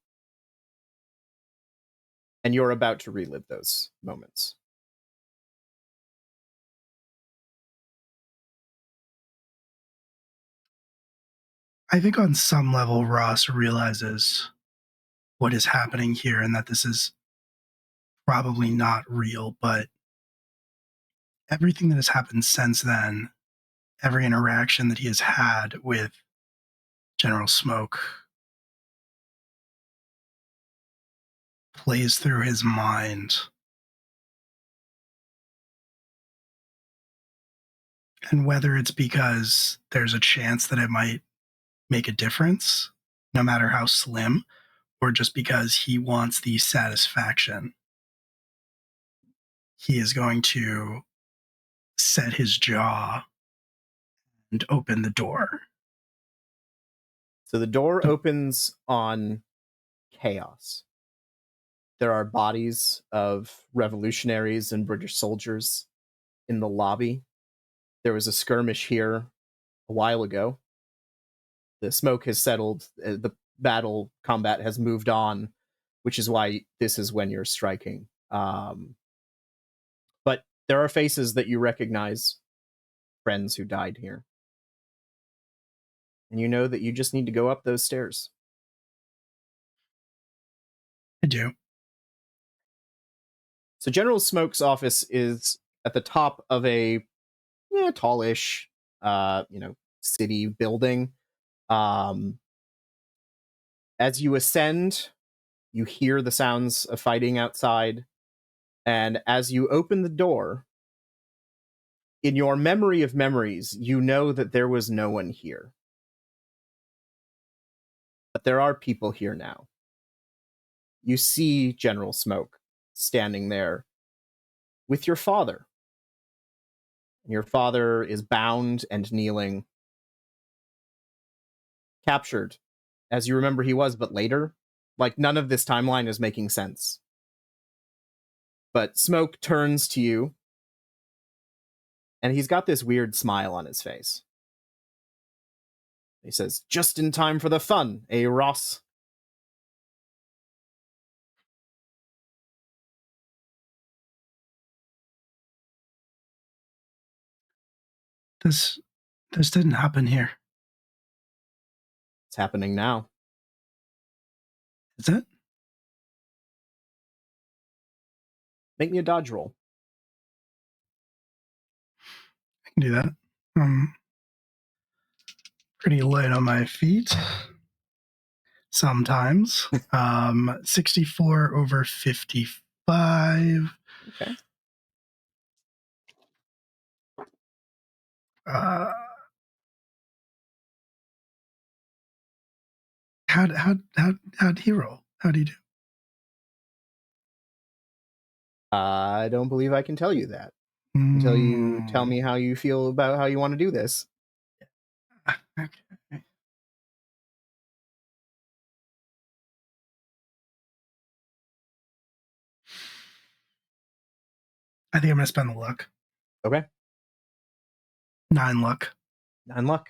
And you're about to relive those moments. I think on some level, Ross realizes what is happening here and that this is probably not real, but everything that has happened since then, every interaction that he has had with General Smoke plays through his mind. And whether it's because there's a chance that it might make a difference, no matter how slim, or just because he wants the satisfaction, he is going to set his jaw and open the door. So the door opens on chaos. There are bodies of revolutionaries and British soldiers in the lobby. There was a skirmish here a while ago. The smoke has settled. The battle combat has moved on, which is why this is when you're striking. But there are faces that you recognize, friends who died here. And you know that you just need to go up those stairs. I do. So General Smoke's office is at the top of a tallish, city building. As you ascend, you hear the sounds of fighting outside, and as you open the door, in your memory of memories, you know that there was no one here. But there are people here now. You see General Smoke standing there with your father. Your father is bound and kneeling, captured, as you remember he was, but later. Like, none of this timeline is making sense. But Smoke turns to you, and he's got this weird smile on his face. He says, "Just in time for the fun, eh, Ross?" This didn't happen here. It's happening now. Is it? Make me a dodge roll. I can do that. Pretty light on my feet. Sometimes. 64 over 55. Okay. How'd he roll? How'd he do? I don't believe I can tell you that until you tell me how you feel about how you want to do this. Okay. I think I'm gonna spend the luck. Okay. 9 luck. 9 luck.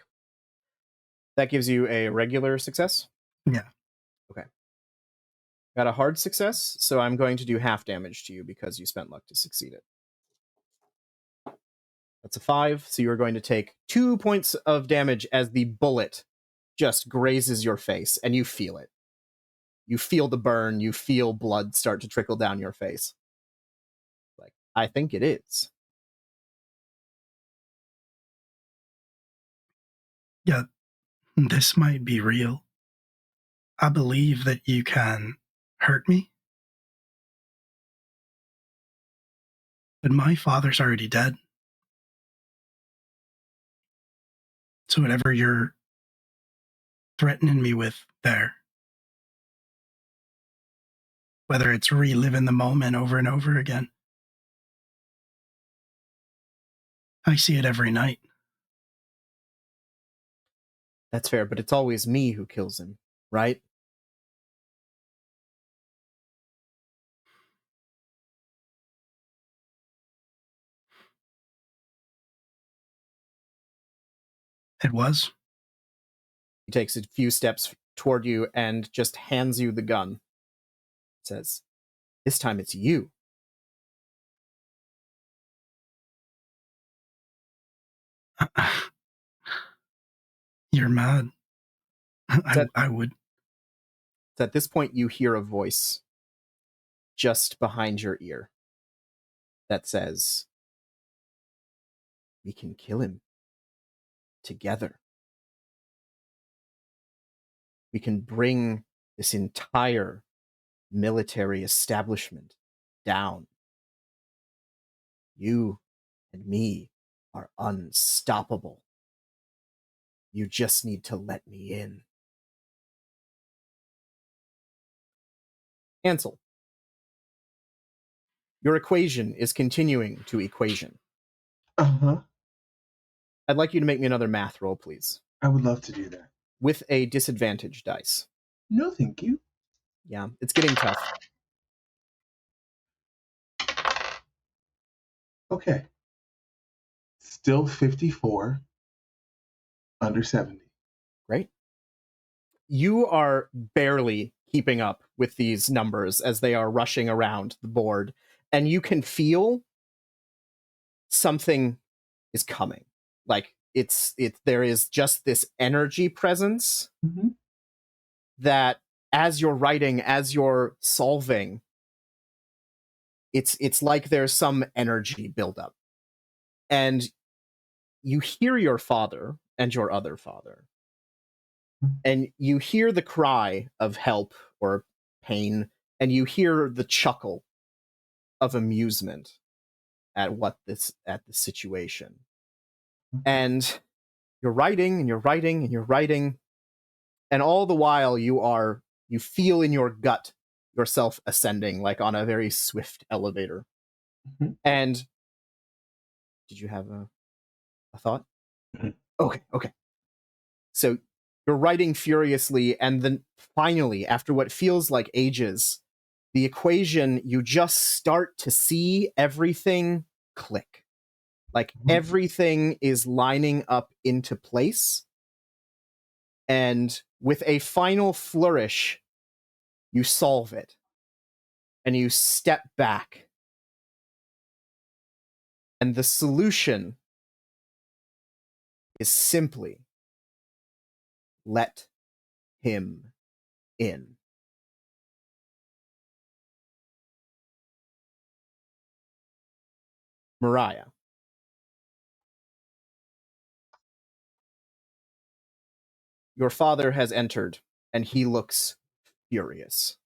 That gives you a regular success? Yeah. Okay. Got a hard success, so I'm going to do half damage to you because you spent luck to succeed it. That's a 5, so you're going to take 2 points of damage as the bullet just grazes your face, and you feel it. You feel the burn, you feel blood start to trickle down your face. Like, I think it is. Yeah, this might be real. I believe that you can hurt me. But my father's already dead. So whatever you're threatening me with there, whether it's reliving the moment over and over again, I see it every night. That's fair, but it's always me who kills him, right? It was. He takes a few steps toward you and just hands you the gun. Says, "This time it's you." You're mad. I would. It's at this point you hear a voice just behind your ear that says, "We can kill him together. We can bring this entire military establishment down. You and me are unstoppable. You just need to let me in." Ansel, your equation is continuing to equation. Uh-huh. I'd like you to make me another math roll, please, I would love to do that. with a disadvantage dice. No, thank you. Yeah, it's getting tough. Okay. Still 54, under 70. Great. You are barely keeping up with these numbers as they are rushing around the board, and you can feel something is coming. Like there is just this energy presence Mm-hmm. that as you're writing, as you're solving, it's like there's some energy buildup. And you hear your father and your other father. And you hear the cry of help or pain, and you hear the chuckle of amusement at the situation. And you're writing and you're writing and you're writing, and all the while you feel in your gut yourself ascending like on a very swift elevator. Mm-hmm. And did you have a thought? Mm-hmm. Okay. So you're writing furiously, and then finally, after what feels like ages, the equation, you just start to see everything click. Like everything is lining up into place. And with a final flourish, you solve it. And you step back. And the solution is simply let him in. Mariah. Your father has entered, and he looks furious.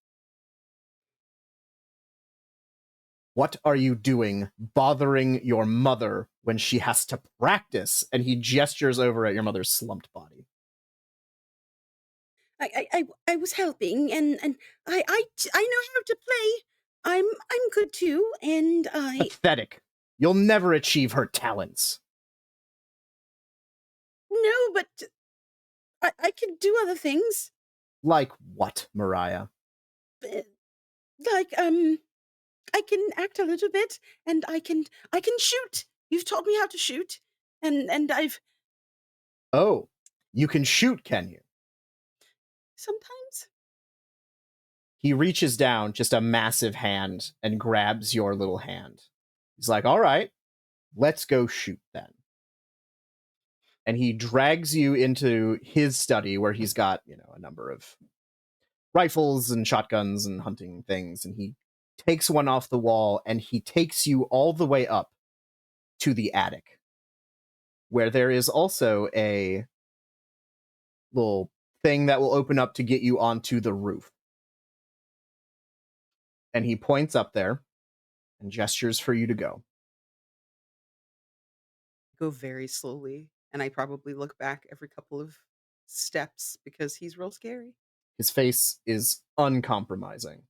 What are you doing bothering your mother when she has to practice? And he gestures over at your mother's slumped body. I was helping, and I know how to play. I'm good too, and I Pathetic. You'll never achieve her talents. no, but I can do other things. Like what, Mariah? Like I can act a little bit, and I can shoot. You've taught me how to shoot, and I've Oh, you can shoot, can you? sometimes. He reaches down, just a massive hand, and grabs your little hand. He's like, all right, let's go shoot then. And he drags you into his study where he's got, a number of rifles and shotguns and hunting things. And he takes one off the wall and he takes you all the way up to the attic, where there is also a little thing that will open up to get you onto the roof. And he points up there and gestures for you to go. Go very slowly, and I probably look back every couple of steps because he's real scary. His face is uncompromising.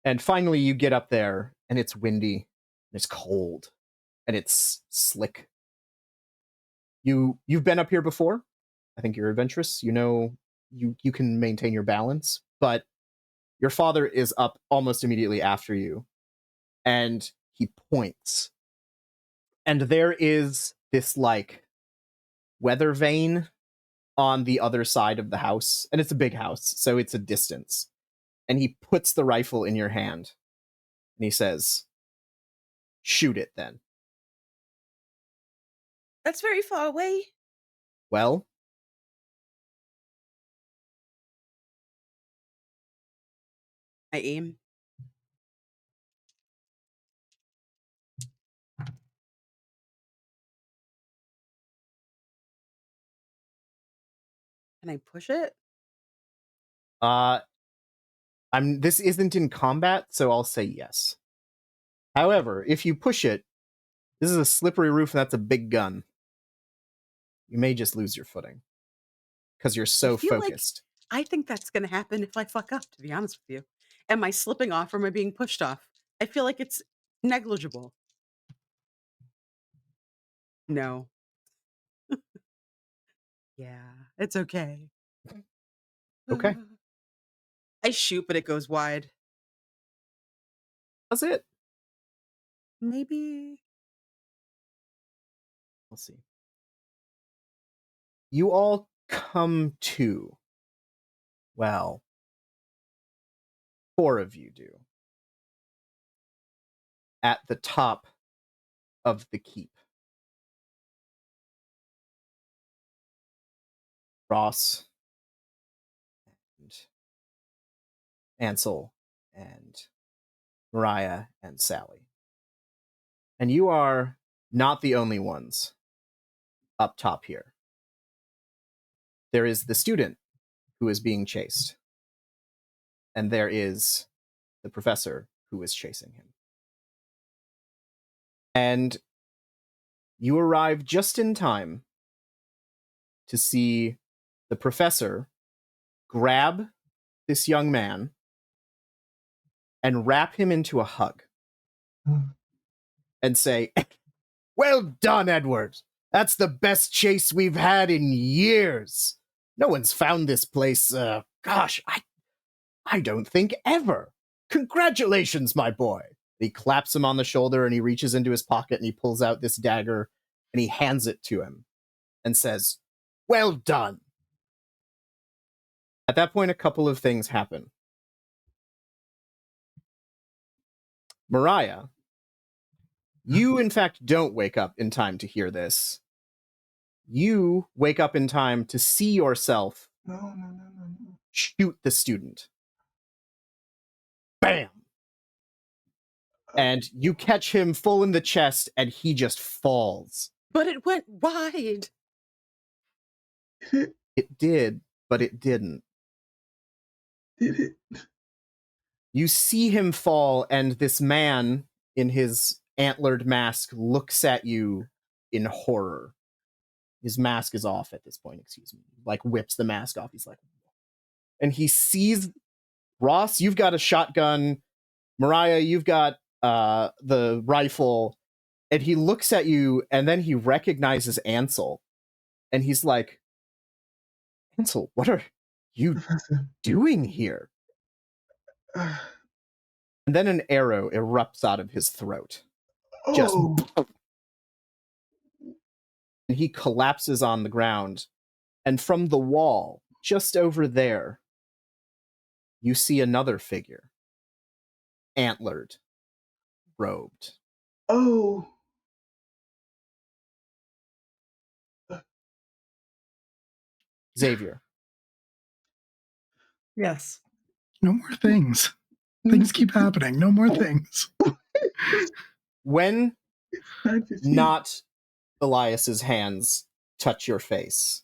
And finally you get up there, and it's windy, and it's cold, and it's slick. You've been up here before. I think you're adventurous. You know you can maintain your balance, but your father is up almost immediately after you, and he points. And there is this like weather vane on the other side of the house, and it's a big house, so it's a distance. And he puts the rifle in your hand, and he says, "Shoot it then." That's very far away. Well, I aim. Can I push it? this isn't in combat, so I'll say yes. However, if you push it, this is a slippery roof and that's a big gun. You may just lose your footing because you're so feel like- focused. I think that's going to happen if I fuck up, to be honest with you. Am I slipping off or am I being pushed off? I feel like it's negligible. No. Yeah, it's okay. Okay. I shoot, but it goes wide. That's it. Maybe. Let's see. You all come to. Well, 4 of you do. At the top of the keep. Ross and Ansel and Mariah and Sally. And you are not the only ones up top here. There is the student who is being chased. And there is the professor who is chasing him. And you arrive just in time to see the professor grab this young man and wrap him into a hug and say, "Well done, Edward. That's the best chase we've had in years. No one's found this place, I don't think ever. Congratulations, my boy." He claps him on the shoulder and he reaches into his pocket and he pulls out this dagger and he hands it to him and says, "Well done." At that point, a couple of things happen. Mariah, you in fact don't wake up in time to hear this. You wake up in time to see yourself No. shoot the student. Bam! And you catch him full in the chest and he just falls. But it went wide. It did, but it didn't. Did it? You see him fall, and this man in his antlered mask looks at you in horror. His mask is off at this point, excuse me. Like, whips the mask off. He's like, and he sees Ross, you've got a shotgun. Mariah, you've got the rifle. And he looks at you, and then he recognizes Ansel. And he's like, "Ansel, what are you Professor. doing here?" And then an arrow erupts out of his throat. Just Oh. and he collapses on the ground. And from the wall, just over there, you see another figure. Antlered. Robed. Oh. Xavier. Yes. No more things. Things keep happening. No more things. When 9:15. not Elias's hands touch your face,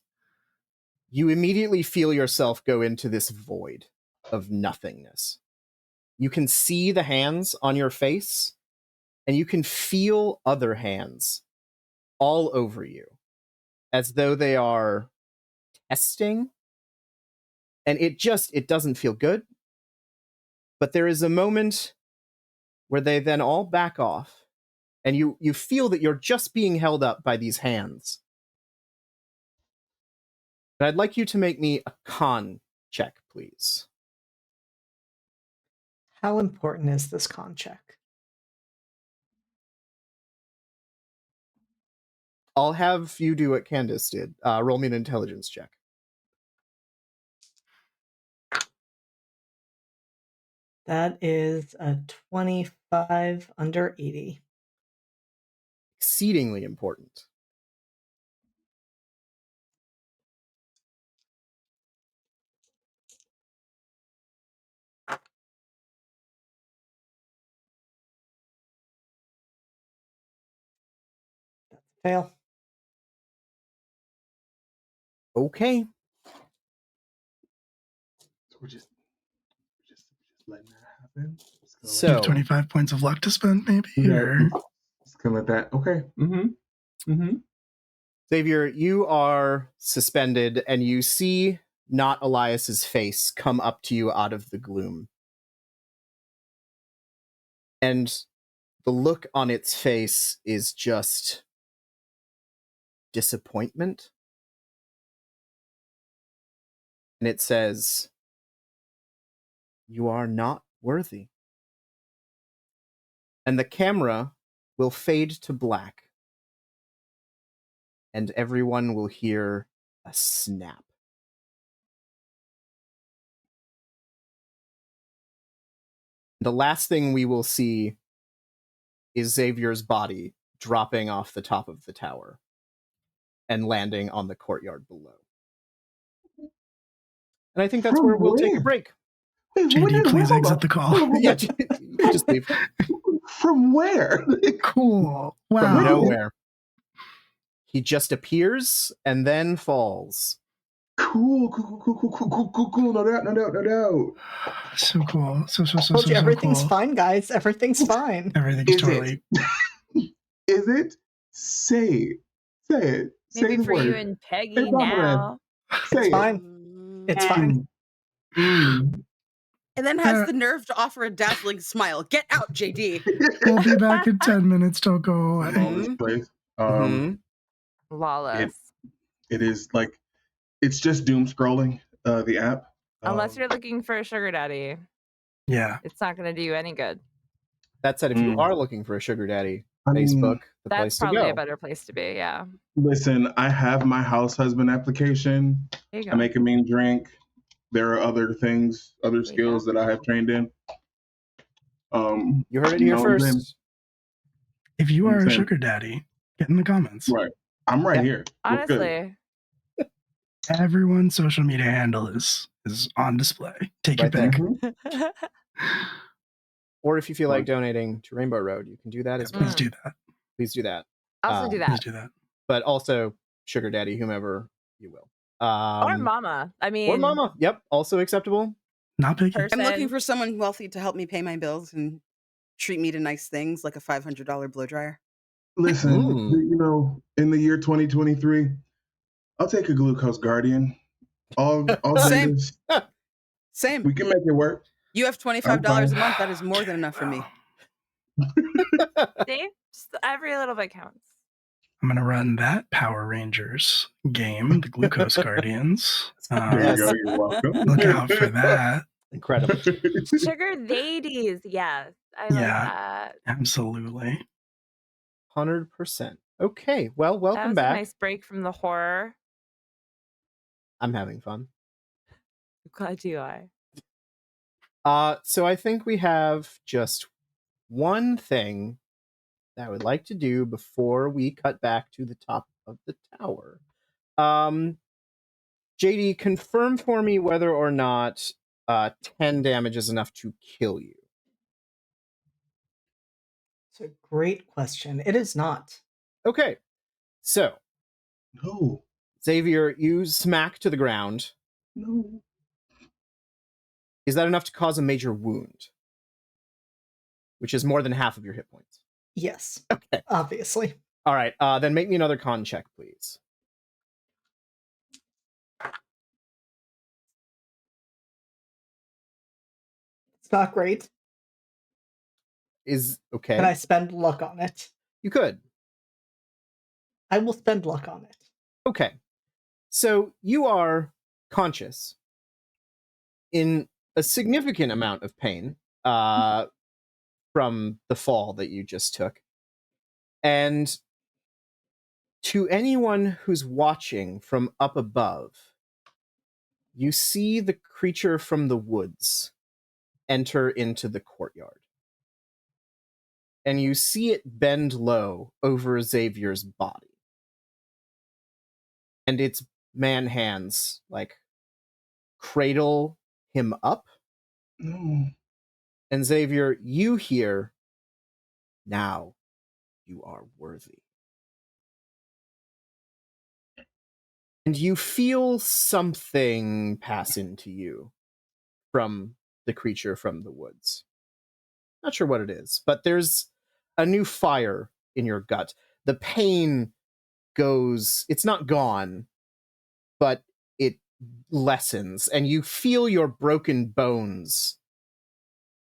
you immediately feel yourself go into this void of nothingness. You can see the hands on your face, and you can feel other hands all over you, as though they are testing. And it doesn't feel good. But there is a moment where they then all back off, and you feel that you're just being held up by these hands. But I'd like you to make me a con check, please. How important is this con check? I'll have you do what Candace did. Roll me an intelligence check. That is a 25 under 80. Exceedingly important. Fail. Okay. So we're just letting that happen. You So- have 25 points of luck to spend, maybe? Or... Just gonna let that. Okay. Xavier, you are suspended, and you see not Elias's face come up to you out of the gloom. And the look on its face is just disappointment. And it says, "You are not worthy." And the camera will fade to black. And everyone will hear a snap. The last thing we will see is Xavier's body dropping off the top of the tower and landing on the courtyard below. And I think that's From where we'll take a where? break. Wait, JD, please hold exit on. the call. Hold on. Yeah, you can just leave. From where? Cool. From Wow. Nowhere. He just appears and then falls. Cool. No doubt. So cool. So Told you everything's cool. fine, guys. Everything's fine. Everything's Is totally... Is it? Say it. Say Maybe the for you word. and Peggy Hey, Barbara. now. Say It's it. fine. It's fine. And then has the nerve to offer a dazzling smile. Get out, JD. We'll be back in 10 minutes. Don't go away. All this place. Lawless. It is like it's just doom scrolling. The app. Unless you're looking for a sugar daddy, Yeah. it's not going to do you any good. That said, if you are looking for a sugar daddy, I mean, Facebook, the That's place to probably go. a better place to be. Yeah. Listen, I have my house husband application. There you go. I make a mean drink. There are other things, other There you skills go. that I have trained in. You heard it here then- first. If you are a Same. sugar daddy, get in the comments. Right. I'm right Yeah. here. We're good. Honestly, Everyone's social media handle is on display. Take Right your pick. Mhm. Or if you feel like donating to Rainbow Road, you can do that as well. Please do that. Please do that. also do Please that. do that. But also, sugar daddy, whomever you will. Or mama. I mean, Or mama. Yep, also acceptable. Not picky. person. I'm looking for someone wealthy to help me pay my bills and treat me to nice things like a $500 blow dryer. Listen, Mm. in the year 2023, I'll take a glucose guardian. All Same. genders. Same. We can make it work. You have $25 a month. That is more than enough for me. See? Just every little bit counts. I'm going to run that Power Rangers game, the Glucose Guardians. There you go. You're welcome. Look out for that. Incredible. Sugar ladies. Yes. I like Yeah. that. Absolutely. 100%. Okay, well, That welcome was back. a nice break from the horror. I'm having fun. I'm glad you are. So I think we have just one thing that I would like to do before we cut back to the top of the tower. JD, confirm for me whether or not 10 damage is enough to kill you. It's a great question. It is not. Okay, so No. Xavier, you smack to the ground. No. Is that enough to cause a major wound? Which is more than half of your hit points. Yes. Okay. Obviously. All right, then make me another con check, please. It's not great. Is okay. Can I spend luck on it? You could. I will spend luck on it. Okay. So you are conscious in a significant amount of pain from the fall that you just took. And to anyone who's watching from up above, you see the creature from the woods enter into the courtyard. And you see it bend low over Xavier's body. And its man hands, like, cradle him up. No. And Xavier, you hear, now you are worthy. And you feel something pass into you from the creature from the woods. Not sure what it is, but there's a new fire in your gut. The pain goes, it's not gone, but it lessens, and you feel your broken bones.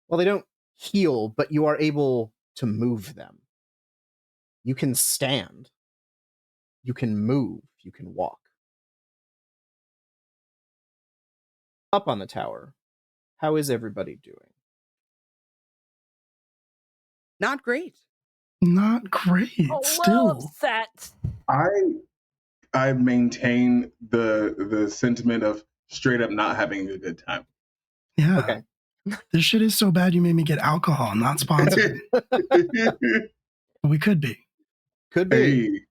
Well, they don't heal, but you are able to move them. You can stand. You can move. You can walk. Up on the tower, how is everybody doing? Not great. Not great. A little Still. upset. I maintain the sentiment of straight up not having a good time. Yeah. Okay. This shit is so bad you made me get alcohol. Not sponsored. We could be. Could be.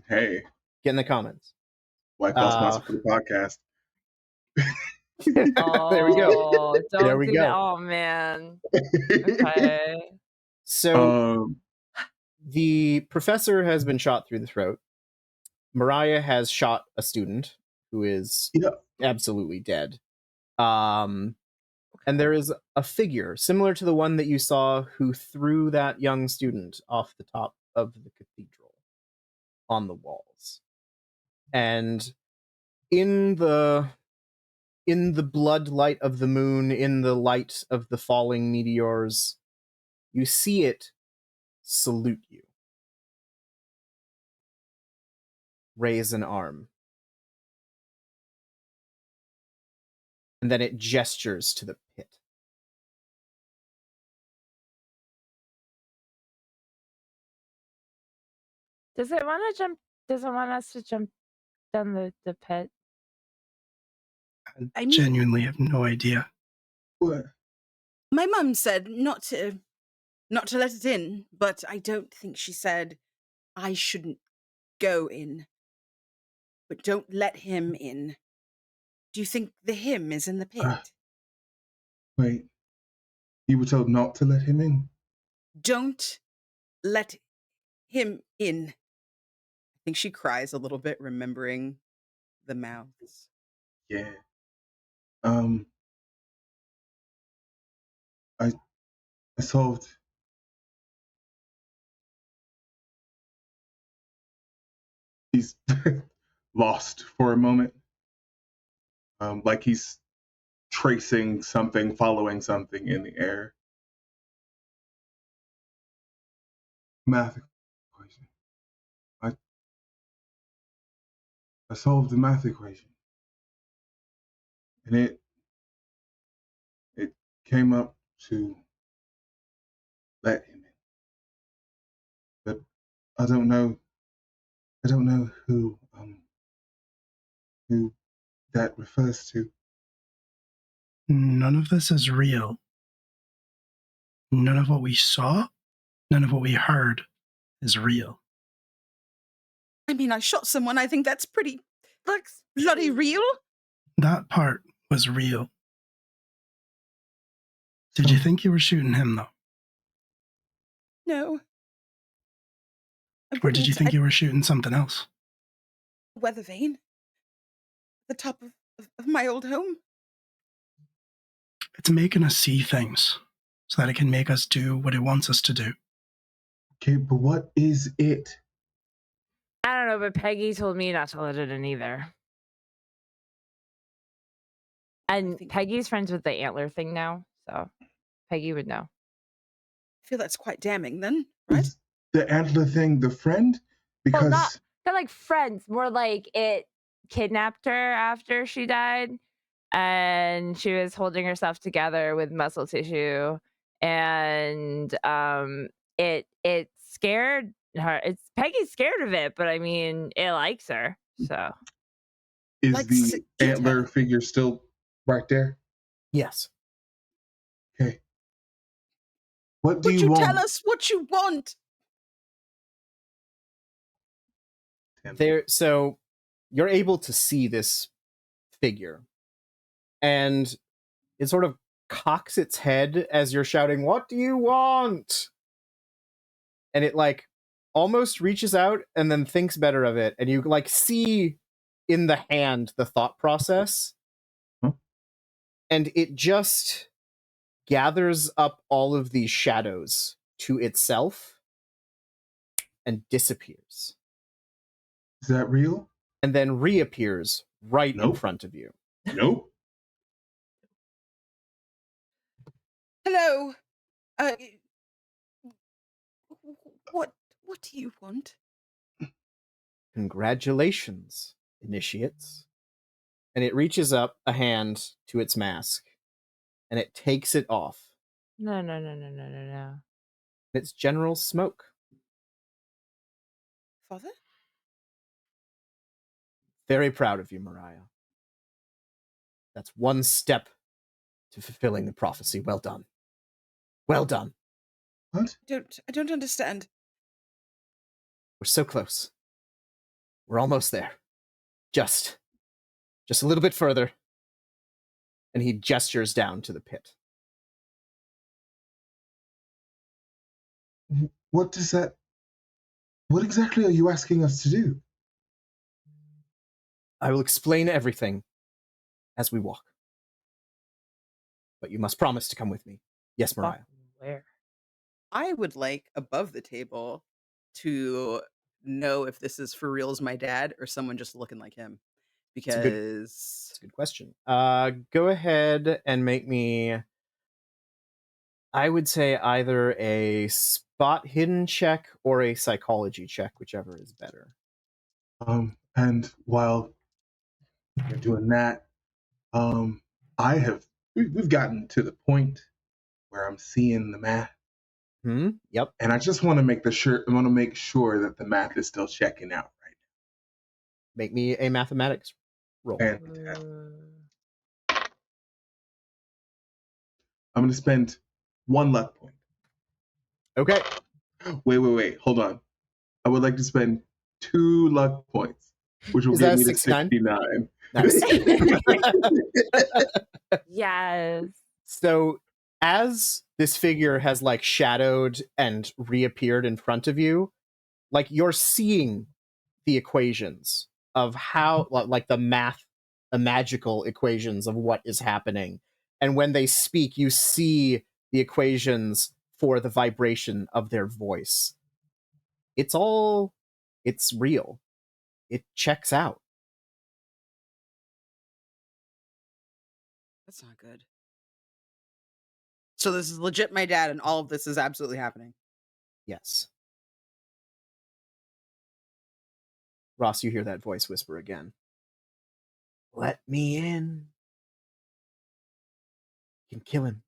Hey, Get in the comments. White Claw sponsor for the podcast. There we go. Oh, don't There we do go. that. Oh, man. Okay. So the professor has been shot through the throat. Mariah has shot a student who is absolutely dead. And there is a figure similar to the one that you saw who threw that young student off the top of the cathedral on the walls. And in the blood light of the moon, in the light of the falling meteors, you see it salute you. Raise an arm. And then it gestures to the pit. Does it want to jump? Does it want us to jump down the pit? I genuinely have no idea. What? My mum said not to let it in, but I don't think she said I shouldn't go in. But don't let him in. Do you think the him is in the pit? Wait. You were told not to let him in? Don't let him in. I think she cries a little bit, remembering the mouths. Yeah. I solved. He's lost for a moment. Like he's tracing something, following something in the air. Math equation. I solved the math equation. And it came up to let him in. But I don't know who that refers to. None of this is real. None of what we saw, none of what we heard is real. I mean, I shot someone. I think that's pretty, bloody real. That part was real. Did you think you were shooting him, though? No. Or did you think you were shooting something else? Weather vane? The top of my old home? It's making us see things so that it can make us do what it wants us to do. Okay, but what is it? I don't know, but Peggy told me not to let it in either. And Peggy's friends with the antler thing now, so Peggy would know. I feel that's quite damning then, right? Is the antler thing the friend? Because Well, not like friends, more like it kidnapped her after she died, and she was holding herself together with muscle tissue, and it scared her. It's Peggy's scared of it, but I mean, it likes her. So Is Like the to eat antler her. figure still right there? Yes. Okay. What do Would you you want? tell us what you want? So you're able to see this figure, and it sort of cocks its head as you're shouting, "What do you want?" And it like almost reaches out and then thinks better of it, and you like see in the hand the thought process. Huh? And it just gathers up all of these shadows to itself and disappears, Is that real? and then reappears right in Nope. front of you. Nope. Hello. Uh, what do you want? Congratulations, initiates. And it reaches up a hand to its mask, and it takes it off. no. It's General Smoke. Father? Very proud of you, Mariah. That's one step to fulfilling the prophecy. Well done. Well done. What? I don't understand. We're so close. We're almost there. Just a little bit further. And he gestures down to the pit. What does that? What exactly are you asking us to do? I will explain everything as we walk. But you must promise to come with me. Yes, Mariah. Where? I would like above the table to know if this is for real as my dad or someone just looking like him. It's a Because good question. Go ahead and make me, I would say, either a spot hidden check or a psychology check, whichever is better. And while you're doing that, we've gotten to the point where I'm seeing the math, Yep. and I just want to make sure that the math is still checking out right Make me a mathematics roll. now. And I'm going to spend 1 luck point. Okay. Wait. Hold on. I would like to spend 2 luck points, which will Is give that me a to 69? 69. Nice. Yes. So as this figure has like shadowed and reappeared in front of you, like you're seeing the equations of how like the magical equations of what is happening. And when they speak, you see the equations for the vibration of their voice. It's real. It checks out. that's not good. So this is legit my dad, and all of this is absolutely happening. Yes. Ross, you hear that voice whisper again. Let me in. You can kill him.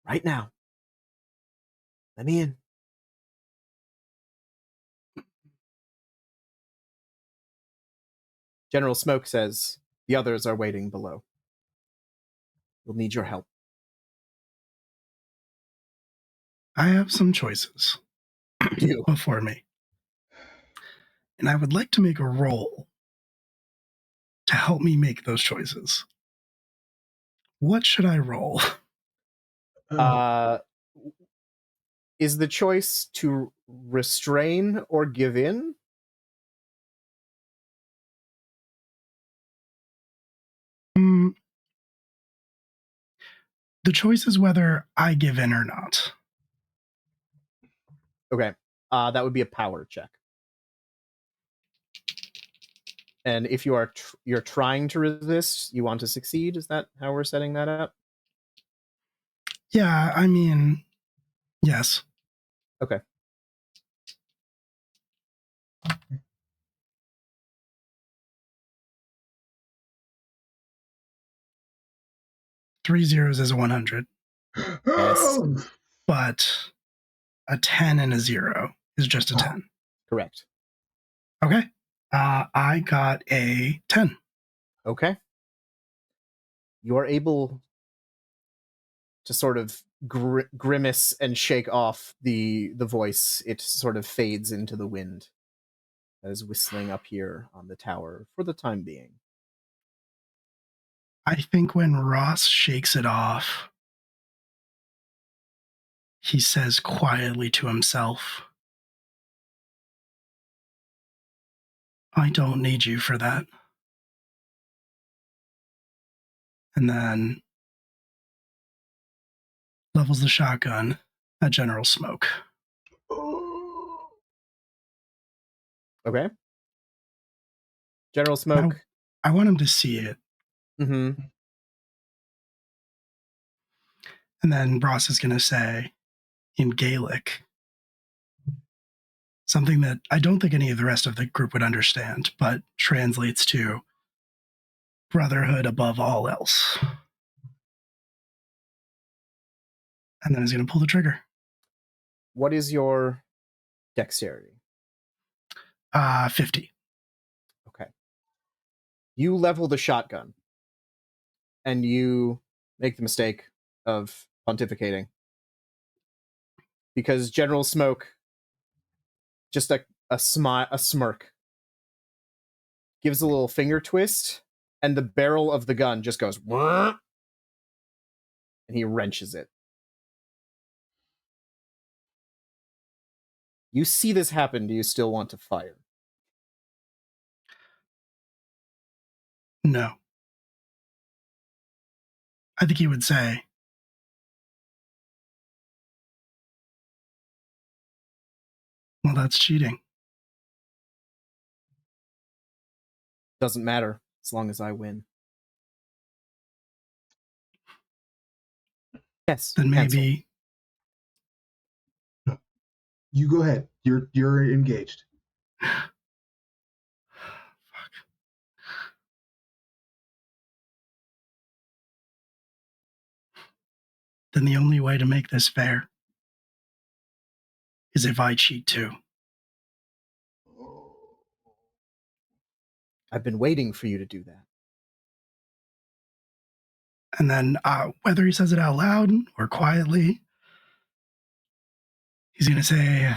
Right now. Let me in. General Smoke says, the others are waiting below. We'll need your help. I have some choices before me. And I would like to make a roll to help me make those choices. What should I roll? Is the choice to restrain or give in? The choice is whether I give in or not. Okay. That would be a power check. And if you are you're trying to resist, you want to succeed. Is that how we're setting that up? Yeah, I mean, yes. Okay. 3 zeros is a 100, Yes. but a 10 and a 0 is just a 10. Correct. Okay. I got a 10. Okay. You're able to sort of grimace and shake off the voice. It sort of fades into the wind that is whistling up here on the tower for the time being. I think when Ross shakes it off, he says quietly to himself, I don't need you for that. And then levels the shotgun at General Smoke. Okay. General Smoke. I want him to see it. Mm-hmm. And then Ross is going to say in Gaelic something that I don't think any of the rest of the group would understand, but translates to brotherhood above all else. And then he's going to pull the trigger. What is your dexterity? 50. Okay. You level the shotgun, and you make the mistake of pontificating. Because General Smoke, just a smirk, gives a little finger twist, and the barrel of the gun just goes, and he wrenches it. You see this happen, do you still want to fire? No. I think he would say, well, that's cheating. Doesn't matter, as long as I win. Yes. Then maybe No. You go ahead. You're engaged. Fuck. Then the only way to make this fair is if I cheat too. I've been waiting for you to do that. And then whether he says it out loud or quietly, he's going to say,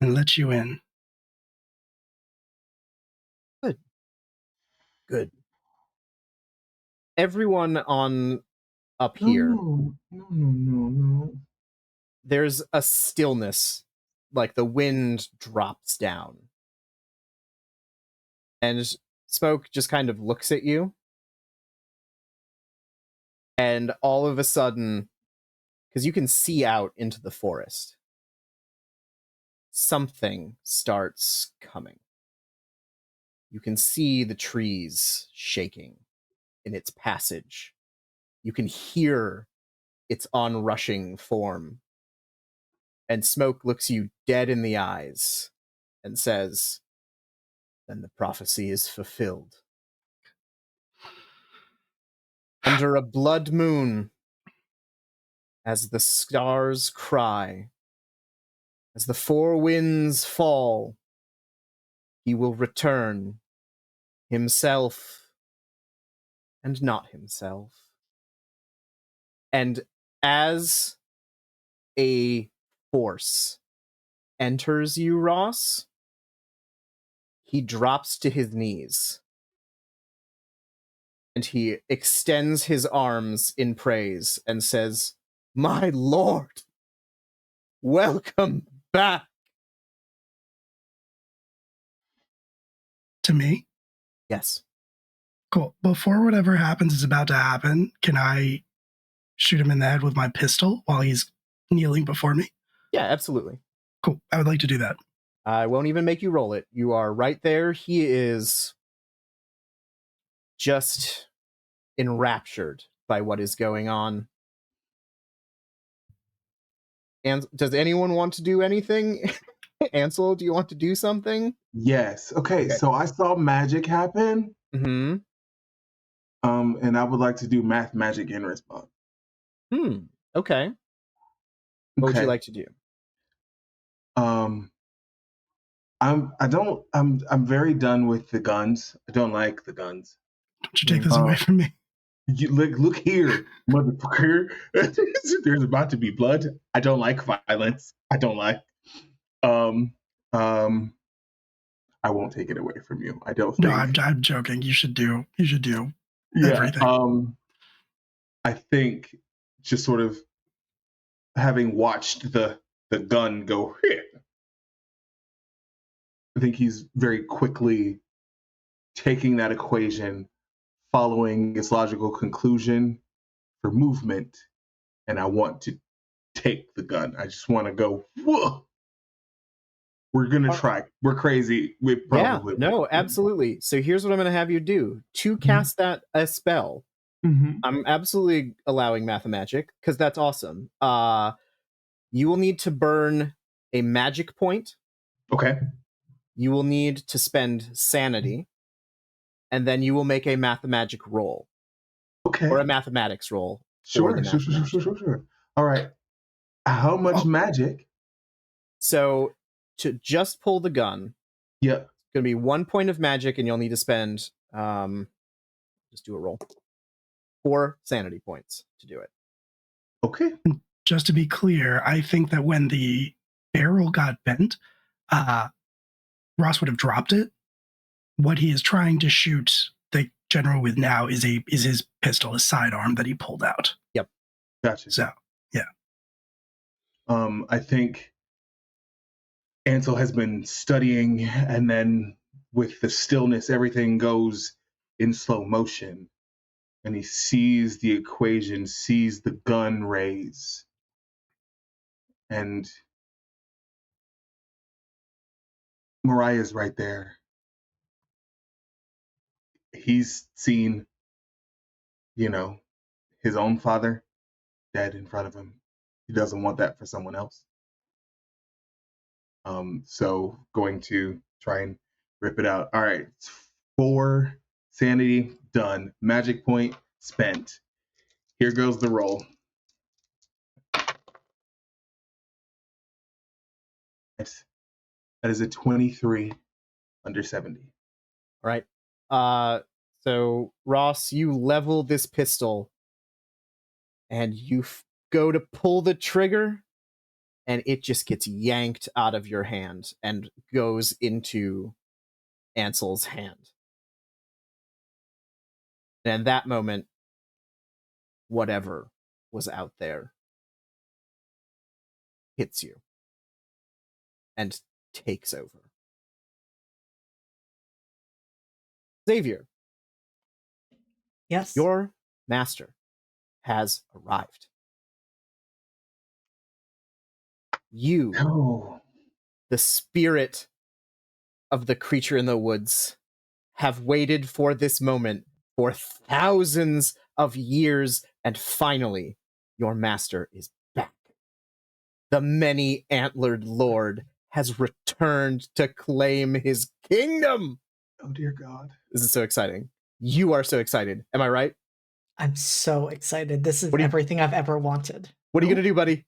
and let you in. Good. Everyone on up here, No. there's a stillness, like the wind drops down. And Smoke just kind of looks at you. And all of a sudden, because you can see out into the forest, something starts coming. You can see the trees shaking in its passage. You can hear its onrushing form. And Smoke looks you dead in the eyes and says, then the prophecy is fulfilled. Under a blood moon, as the stars cry, as the four winds fall, he will return, himself and not himself. And as a force enters you, Ross, he drops to his knees. And he extends his arms in praise and says, my lord, welcome back. To me? Yes. Cool. Before whatever happens is about to happen, can I shoot him in the head with my pistol while he's kneeling before me? Yeah, absolutely. Cool. I would like to do that. I won't even make you roll it. You are right there. He is just enraptured by what is going on. And does anyone want to do anything? Ansel, do you want to do something? Yes. Okay, so I saw magic happen. Mm-hmm. And I would like to do math, magic, and response. Okay. What would you like to do? I'm very done with the guns. I don't like the guns. Don't you take this away from me? You look here, motherfucker. There's about to be blood. I don't like violence. I don't like. I won't take it away from you. I don't think. No, I'm joking. You should do everything. I think just sort of having watched the gun go hit, I think he's very quickly taking that equation, following its logical conclusion for movement, and I want to take the gun. I just want to go, whoa. We're gonna try. We're crazy. We probably no, absolutely. So here's what I'm gonna have you do. To cast that a spell, I'm absolutely allowing Mathemagic because that's awesome. You will need to burn a magic point. Okay. You will need to spend sanity, and then you will make a Mathemagic roll. Okay. Or a mathematics roll. Sure. All right. How much magic? So to just pull the gun, it's going to be 1 point of magic, and you'll need to spend, just do a roll, 4 sanity points to do it. Okay. Just to be clear, I think that when the barrel got bent, Ross would have dropped it. What he is trying to shoot the general with now is his pistol, his sidearm that he pulled out. Yep. Gotcha. So, yeah. I think Ansel has been studying, and then with the stillness, everything goes in slow motion. And he sees the equation, sees the gun raise. And Mariah's right there. He's seen, his own father dead in front of him. He doesn't want that for someone else. So going to try and rip it out. All right, 4 sanity done. Magic point spent. Here goes the roll. That is a 23 under 70. All right. So Ross, you level this pistol, and you go to pull the trigger, and it just gets yanked out of your hand and goes into Ansel's hand. And in that moment, whatever was out there hits you and takes over. Xavier. Yes. Your master has arrived. You, the spirit of the creature in the woods, have waited for this moment for thousands of years, and finally, your master is back. The many-antlered lord has returned to claim his kingdom. Oh, dear God. This is so exciting. You are so excited. Am I right? I'm so excited. This is everything I've ever wanted. What are you going to do, buddy?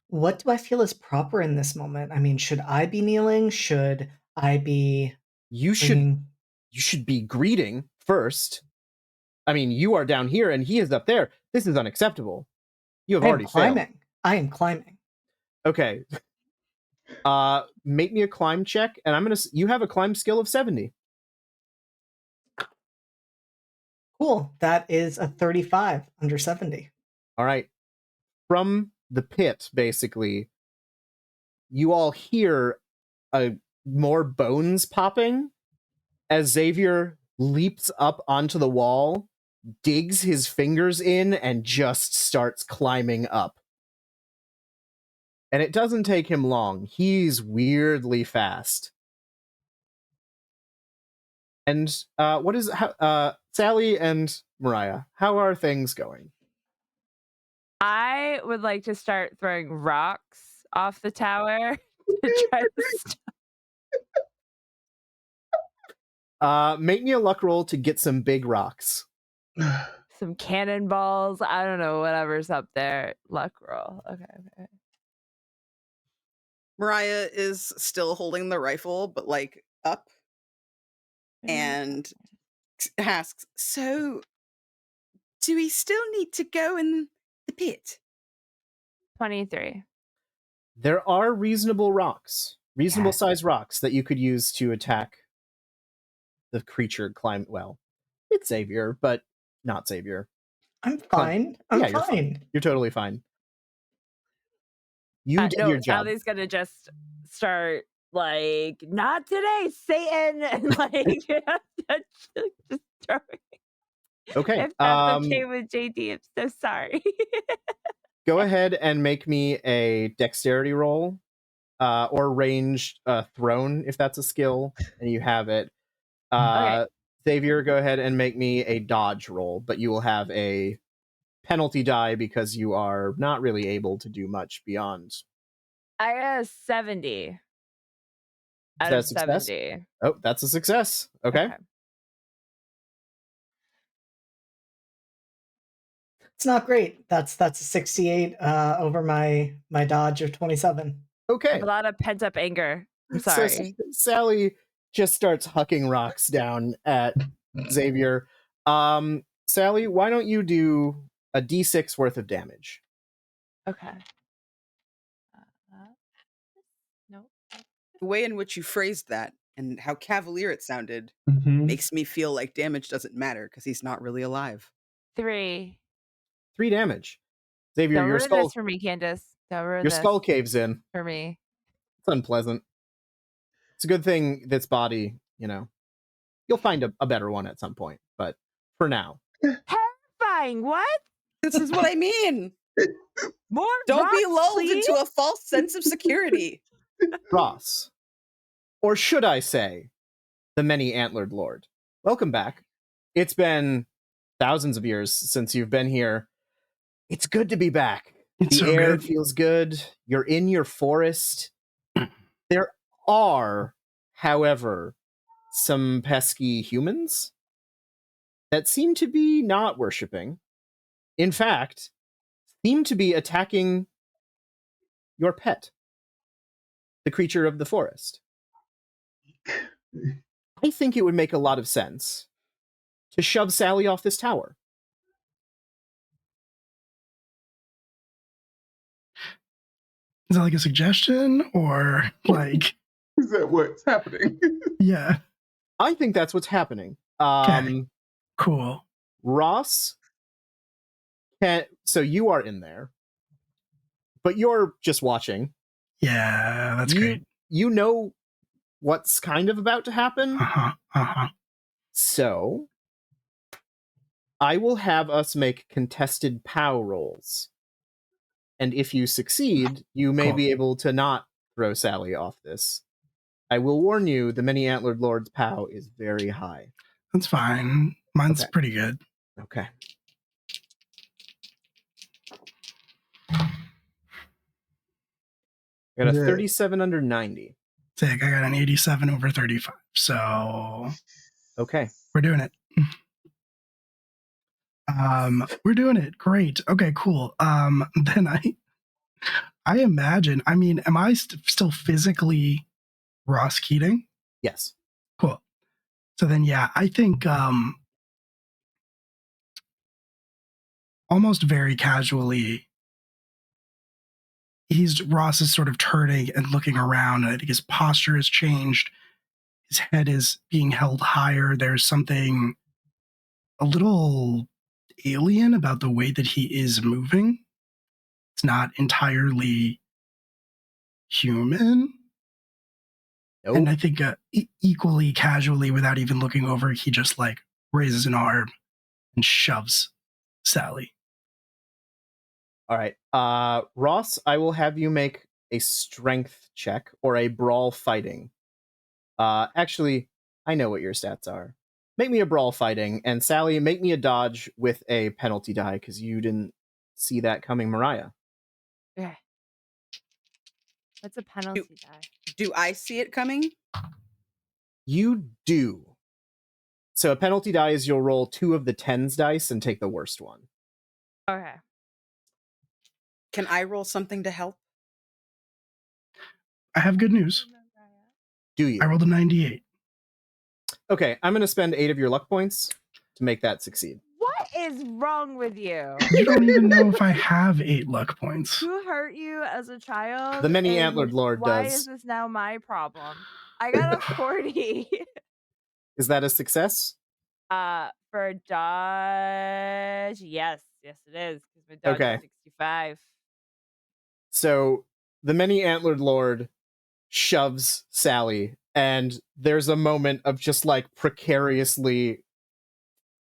What do I feel is proper in this moment? I mean, should I be kneeling? Should I be... You should be greeting first. I mean, you are down here and he is up there. This is unacceptable. You have already failed. I am climbing. Okay. Make me a climb check, and you have a climb skill of 70. Cool. That is a 35 under 70. All right. From the pit, basically, you all hear more bones popping as Xavier leaps up onto the wall, digs his fingers in, and just starts climbing up. And it doesn't take him long. He's weirdly fast. And Sally and Mariah, how are things going? I would like to start throwing rocks off the tower to try to stop. Make me a luck roll to get some big rocks. Some cannonballs. I don't know, whatever's up there. Luck roll. Okay. Mariah is still holding the rifle, but like up, and asks, "So, do we still need to go in the pit?" 23. There are reasonable Yeah. sized rocks that you could use to attack the creature. It's Xavier, but not Xavier. I'm fine. I'm Yeah, you're fine. fine. You're totally fine. You did No, your job. Sally's gonna just start like, not today, Satan, and like just throwing. Okay. If that's okay with JD, I'm so sorry. Go ahead and make me a dexterity roll, or ranged thrown if that's a skill and you have it. Okay. Xavier, go ahead and make me a dodge roll, but you will have a penalty die because you are not really able to do much beyond. I got a 70 out that a of success? 70. Oh, that's a success. Okay. It's not great. That's a 68 over my dodge of 27. I Okay. have a lot of pent up anger. I'm So sorry. Sally just starts hucking rocks down at Xavier. Sally, why don't you do a d6 worth of damage? Okay. No. The way in which you phrased that and how cavalier it sounded makes me feel like damage doesn't matter because he's not really alive. 3. 3 damage. Xavier, Don't your ruin skull this for me, Candace. Don't ruin your this skull caves in. for me. It's unpleasant. It's a good thing this body, you'll find a better one at some point, but for now. Terrifying. What? This is what I mean. More Don't be rocks, lulled please? into a false sense of security. Ross, or should I say, the many-antlered lord. Welcome back. It's been thousands of years since you've been here. It's good to be back. It's The so air good. feels good. You're in your forest. There are, however, some pesky humans that seem to be not worshipping. In fact, seem to be attacking your pet, the creature of the forest. I think it would make a lot of sense to shove Sally off this tower. Is that like a suggestion or like? Is that what's happening? Yeah. I think that's what's happening. Okay. Cool. Ross, so you are in there, but you're just watching. Yeah, that's great. You know what's kind of about to happen. Uh-huh. So I will have us make contested POW rolls. And if you succeed, you may Cool. be able to not throw Sally off this. I will warn you, the many-antlered lord's POW is very high. That's fine. Mine's Okay. pretty good. Okay. I got a 37 under 90. Sick. I got an 87 over 35. So Okay. we're doing it. We're doing it. Great. Okay, cool. Then I imagine, am I still physically Ross Keating? Yes. Cool. So then, yeah, I think almost very casually, Ross is sort of turning and looking around, and I think his posture has changed. His head is being held higher. There's something a little alien about the way that he is moving. It's not entirely human. Nope. And I think equally casually, without even looking over, he just like raises an arm and shoves Sally. All right. Ross, I will have you make a strength check or a brawl fighting. Actually, I know what your stats are. Make me a brawl fighting, and Sally, make me a dodge with a penalty die because you didn't see that coming, Mariah. Okay. What's a penalty die? Do I see it coming? You do. So a penalty die is you'll roll 2 of the 10s dice and take the worst one. Okay. Can I roll something to help? I have good news. Do you? I rolled a 98. Okay, I'm going to spend 8 of your luck points to make that succeed. What is wrong with you? You don't even know if I have 8 luck points. Who hurt you as a child? The many and antlered lord why does. is this now my problem? I got a 40. Is that a success? For dodge, yes, it is. Because my dodge Okay. is 65. So the many antlered lord shoves Sally, and there's a moment of just like precariously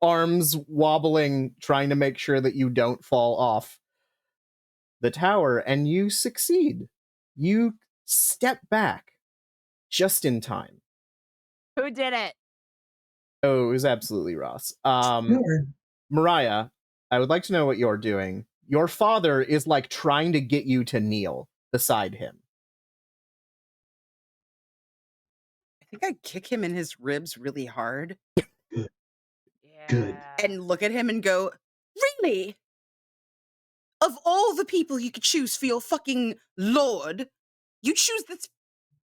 arms wobbling, trying to make sure that you don't fall off the tower, and you succeed. You step back just in time. Who did it? Oh, it was absolutely Ross. Sure. Mariah, I would like to know what you're doing. Your father is like trying to get you to kneel beside him. I think I'd kick him in his ribs really hard Yeah. Good. and look at him and go, really? Of all the people you could choose for your fucking lord, you choose this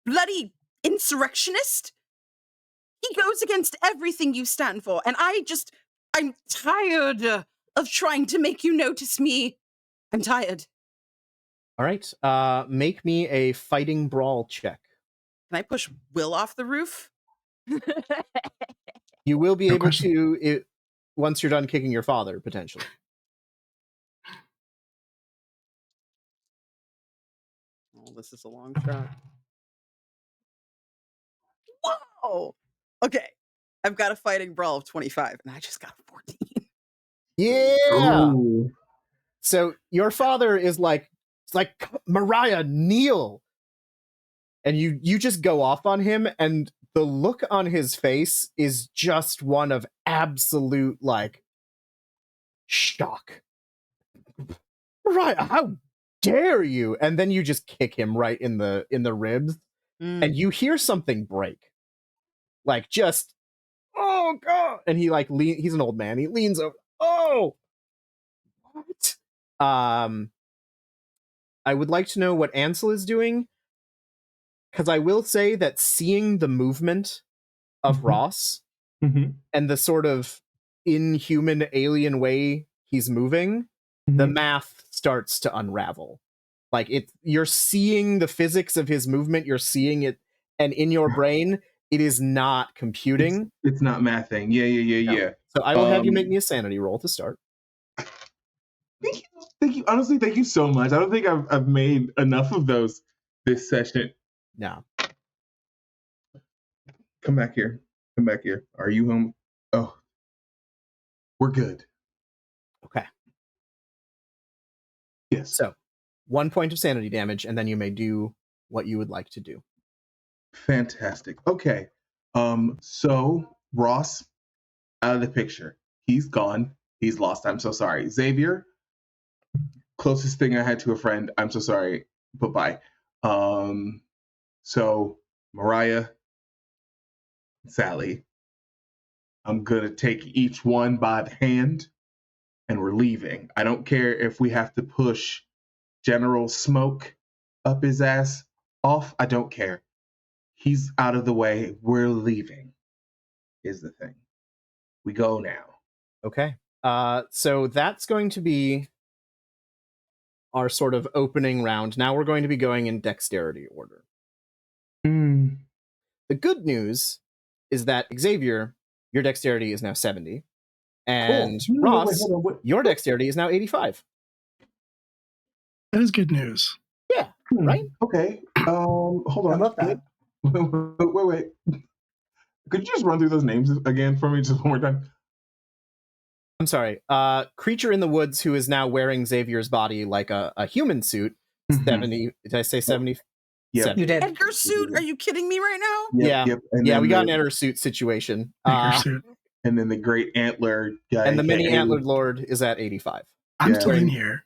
bloody insurrectionist? He goes against everything you stand for, and I'm tired of trying to make you notice me. I'm tired. All right. Make me a fighting brawl check. Can I push Will off the roof? You will be No able question. to once you're done kicking your father, potentially. Oh, this is a long shot. Whoa! Okay. I've got a fighting brawl of 25, and I just got 14. Yeah. Ooh. So your father is like, it's like, Mariah, kneel. And you just go off on him, and the look on his face is just one of absolute like shock. Mariah, how dare you? And then you just kick him right in the ribs, and you hear something break. Like just, oh god. And he like he's an old man. He leans over. Oh, what? I would like to know what Ansel is doing, because I will say that seeing the movement of Mhm. Ross Mhm. and the sort of inhuman alien way he's moving, the Mhm. math starts to unravel. Like you're seeing the physics of his movement, you're seeing it, and in your brain, it is not computing. It's not mathing. Yeah. So I will have you make me a sanity roll to start. Thank you. Honestly, thank you so much. I don't think I've made enough of those this session. No. Come back here. Are you home? Oh, we're good. Okay. Yes. So 1 point of sanity damage, and then you may do what you would like to do. Fantastic. Okay. So Ross out of the picture. He's gone. He's lost. I'm so sorry. Xavier, closest thing I had to a friend. I'm so sorry. Bye-bye. So Mariah, Sally, I'm gonna take each one by the hand and we're leaving. I don't care if we have to push General Smoke up his ass off. I don't care. He's out of the way. We're leaving. Is the thing. We go now. Okay. So that's going to be our sort of opening round. Now we're going to be going in dexterity order. The good news is that Xavier, your dexterity is now 70. And Cool. Ross, Hold on. your dexterity is now 85. That is good news. Yeah, right? Okay. Hold on. I love that. Wait. Could you just run through those names again for me just one more time? I'm sorry. Creature in the woods who is now wearing Xavier's body like a human suit. 70. Did I say 70? Yep. 70. You did. Edgar suit? Are you kidding me right now? Yeah. And Yeah, then we got an Eder suit situation. Suit. And then the great antler guy. And the mini aka antlered lord is at 85. I'm Yeah. still in here.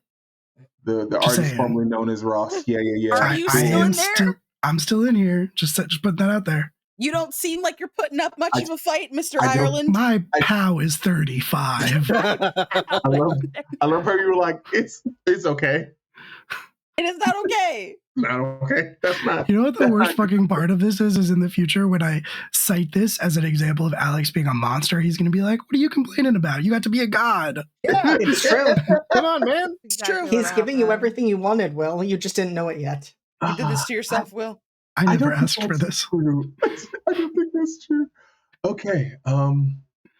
The Just artist saying. formerly known as Ross. Yeah. Are you still in there? I'm still in here. Just put that out there. You don't seem like you're putting up much of a fight, Mr. I don't- Ireland. My POW is 35. I love how you were like, it's okay. It is not okay. Not okay. That's not. You know what the that's worst not- fucking part of this is in the future when I cite this as an example of Alex being a monster, he's going to be like, what are you complaining about? You got to be a god. Yeah, It's true. come on, man. It's true. He's giving you everything you wanted, Will. You just didn't know it yet. You did this to yourself, Will. I never don't think asked for that's this. True. I don't think that's true. Okay.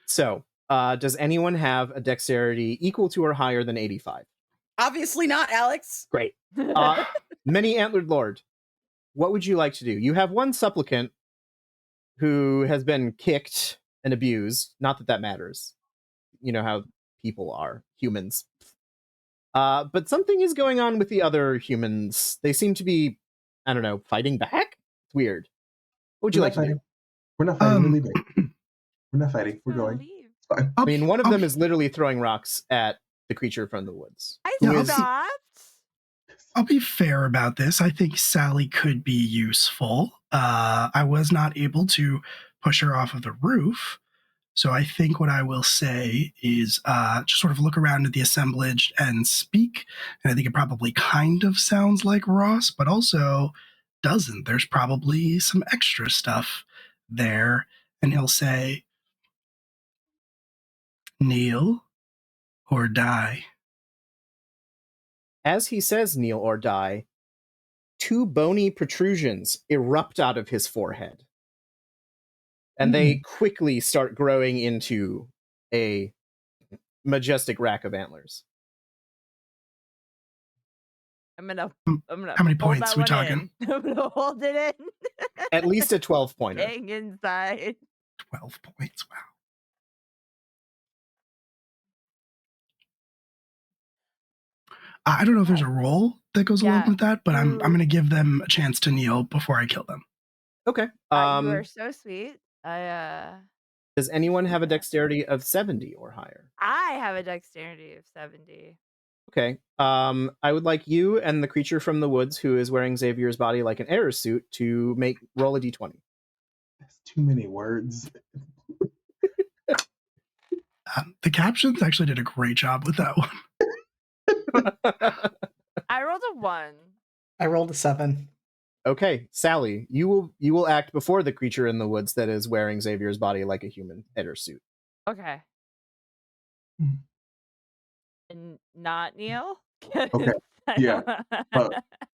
So, does anyone have a dexterity equal to or higher than 85? Obviously not, Alex. Great. Many Antlered Lord, what would you like to do? You have one supplicant who has been kicked and abused. Not that that matters. You know how people are, humans. But something is going on with the other humans. They seem to be, I don't know, fighting back? It's weird. What would you We're like not to do? fighting. We're not fighting. We're Um, leaving. We're not fighting. We're going. Leave. It's fine. I mean, one of I'll them be- is literally throwing rocks at the creature from the woods. I Yeah, I'll stopped. I'll be fair about this. I think Sally could be useful. I was not able to push her off of the roof. So I think what I will say is just sort of look around at the assemblage and speak. And I think it probably kind of sounds like Ross, but also doesn't. There's probably some extra stuff there. And he'll say, kneel or die. As he says kneel or die, two bony protrusions erupt out of his forehead. And they quickly start growing into a majestic rack of antlers. I'm gonna How many hold points that we one talking? in. I'm gonna hold it in. At least a 12-pointer. Hang inside. 12 points. Wow. I don't know if there's a roll that goes along Yeah. with that, but I'm You- going to give them a chance to kneel before I kill them. Okay. You are so sweet. Does anyone have a dexterity of 70 or higher? I have a dexterity of 70. Okay. I would like you and the creature from the woods who is wearing Xavier's body like an error suit to roll a d20. That's too many words. The captions actually did a great job with that one. I rolled a 1. I rolled a 7. Okay, Sally, you will act before the creature in the woods that is wearing Xavier's body like a human error suit. Okay. Hmm. And not Neil? Okay, yeah,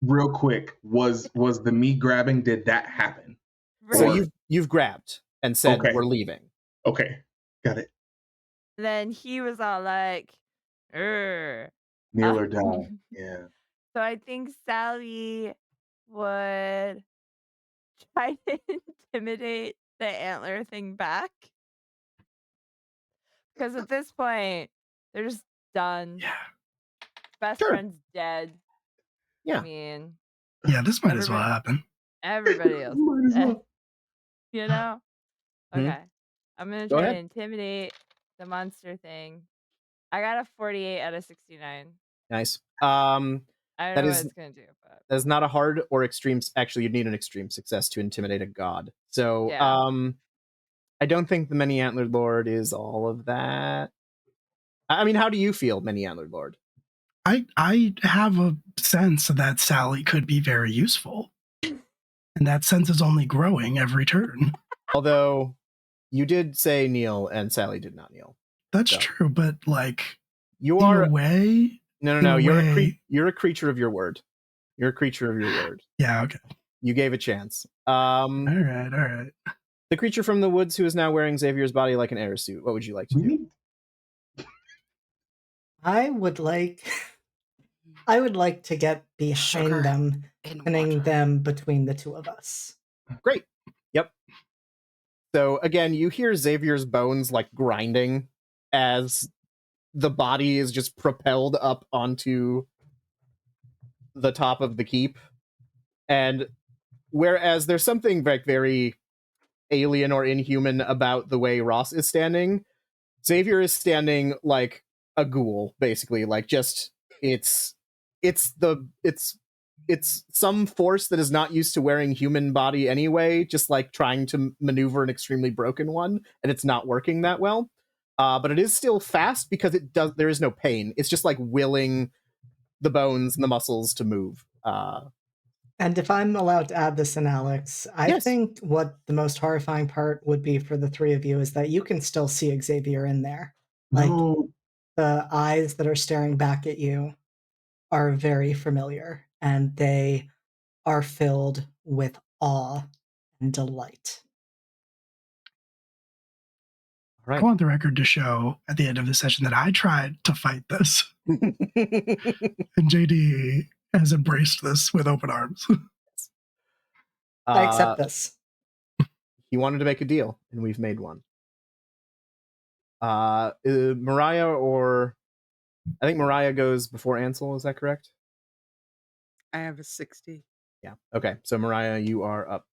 real quick, was the me grabbing? Did that happen? So Or- you've grabbed and said Okay. we're leaving. Okay, got it. Then he was all like, "Urgh." Kneel or die. Yeah. So I think Sally would try to intimidate the antler thing back. Because at this point, they're just done. Yeah. Best Sure. friend's dead. Yeah. I mean, Yeah, this might as well Everybody- happen. everybody else Might is as dead. well. You know? Mhm. Okay. I'm going to Go try to ahead. intimidate the monster thing. I got a 48 out of 69. Nice. I don't That know is- what it's going to do, but That is not a hard or extreme. Actually, you'd need an extreme success to intimidate a god. So, Yeah. I don't think the Many Antlered Lord is all of that. I mean, how do you feel, Many Antlered Lord? I have a sense that Sally could be very useful. And that sense is only growing every turn. Although you did say kneel and Sally did not kneel. That's Yeah. true, but like You in are a way, no. in a You're way- you're a creature of your word. You're a creature of your word. yeah, okay. You gave a chance. All right. The creature from the woods who is now wearing Xavier's body like an air suit. What would you like to We do? need I would like to get behind Sugar them, and pinning water. them between the two of us. Great. Yep. So again, you hear Xavier's bones like grinding as the body is just propelled up onto the top of the keep. And whereas there's something like very alien or inhuman about the way Ross is standing, Xavier is standing like a ghoul, basically. Like just it's it's some force that is not used to wearing human body anyway, just like trying to maneuver an extremely broken one, and it's not working that well. But it is still fast because there is no pain. It's just like willing the bones and the muscles to move. And if I'm allowed to add this in, Alex, I Yes. think what the most horrifying part would be for the three of you is that you can still see Xavier in there. Like, No. the eyes that are staring back at you are very familiar, and they are filled with awe and delight. Right. I want the record to show at the end of the session that I tried to fight this, and JD has embraced this with open arms. I accept this. He wanted to make a deal, and we've made one. Mariah, or I think Mariah goes before Ansel. Is that correct? I have a 60. Yeah. Okay. So Mariah, you are up.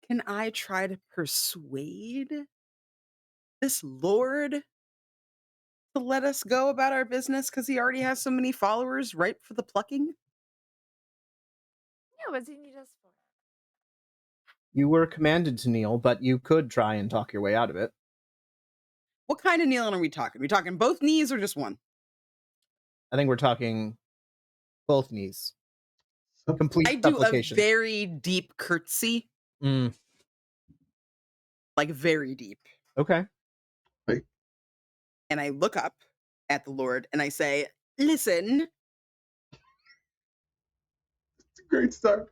Can I try to persuade this lord to let us go about our business because he already has so many followers ripe for the plucking? Yeah, what's he need us for? You were commanded to kneel, but you could try and talk your way out of it. What kind of kneeling are we talking? Are we talking both knees or just one? I think we're talking both knees. Complete I do a supplication. very deep curtsy, Mm, like very deep. okay. And I look up at the Lord and I say, listen, It's a great start.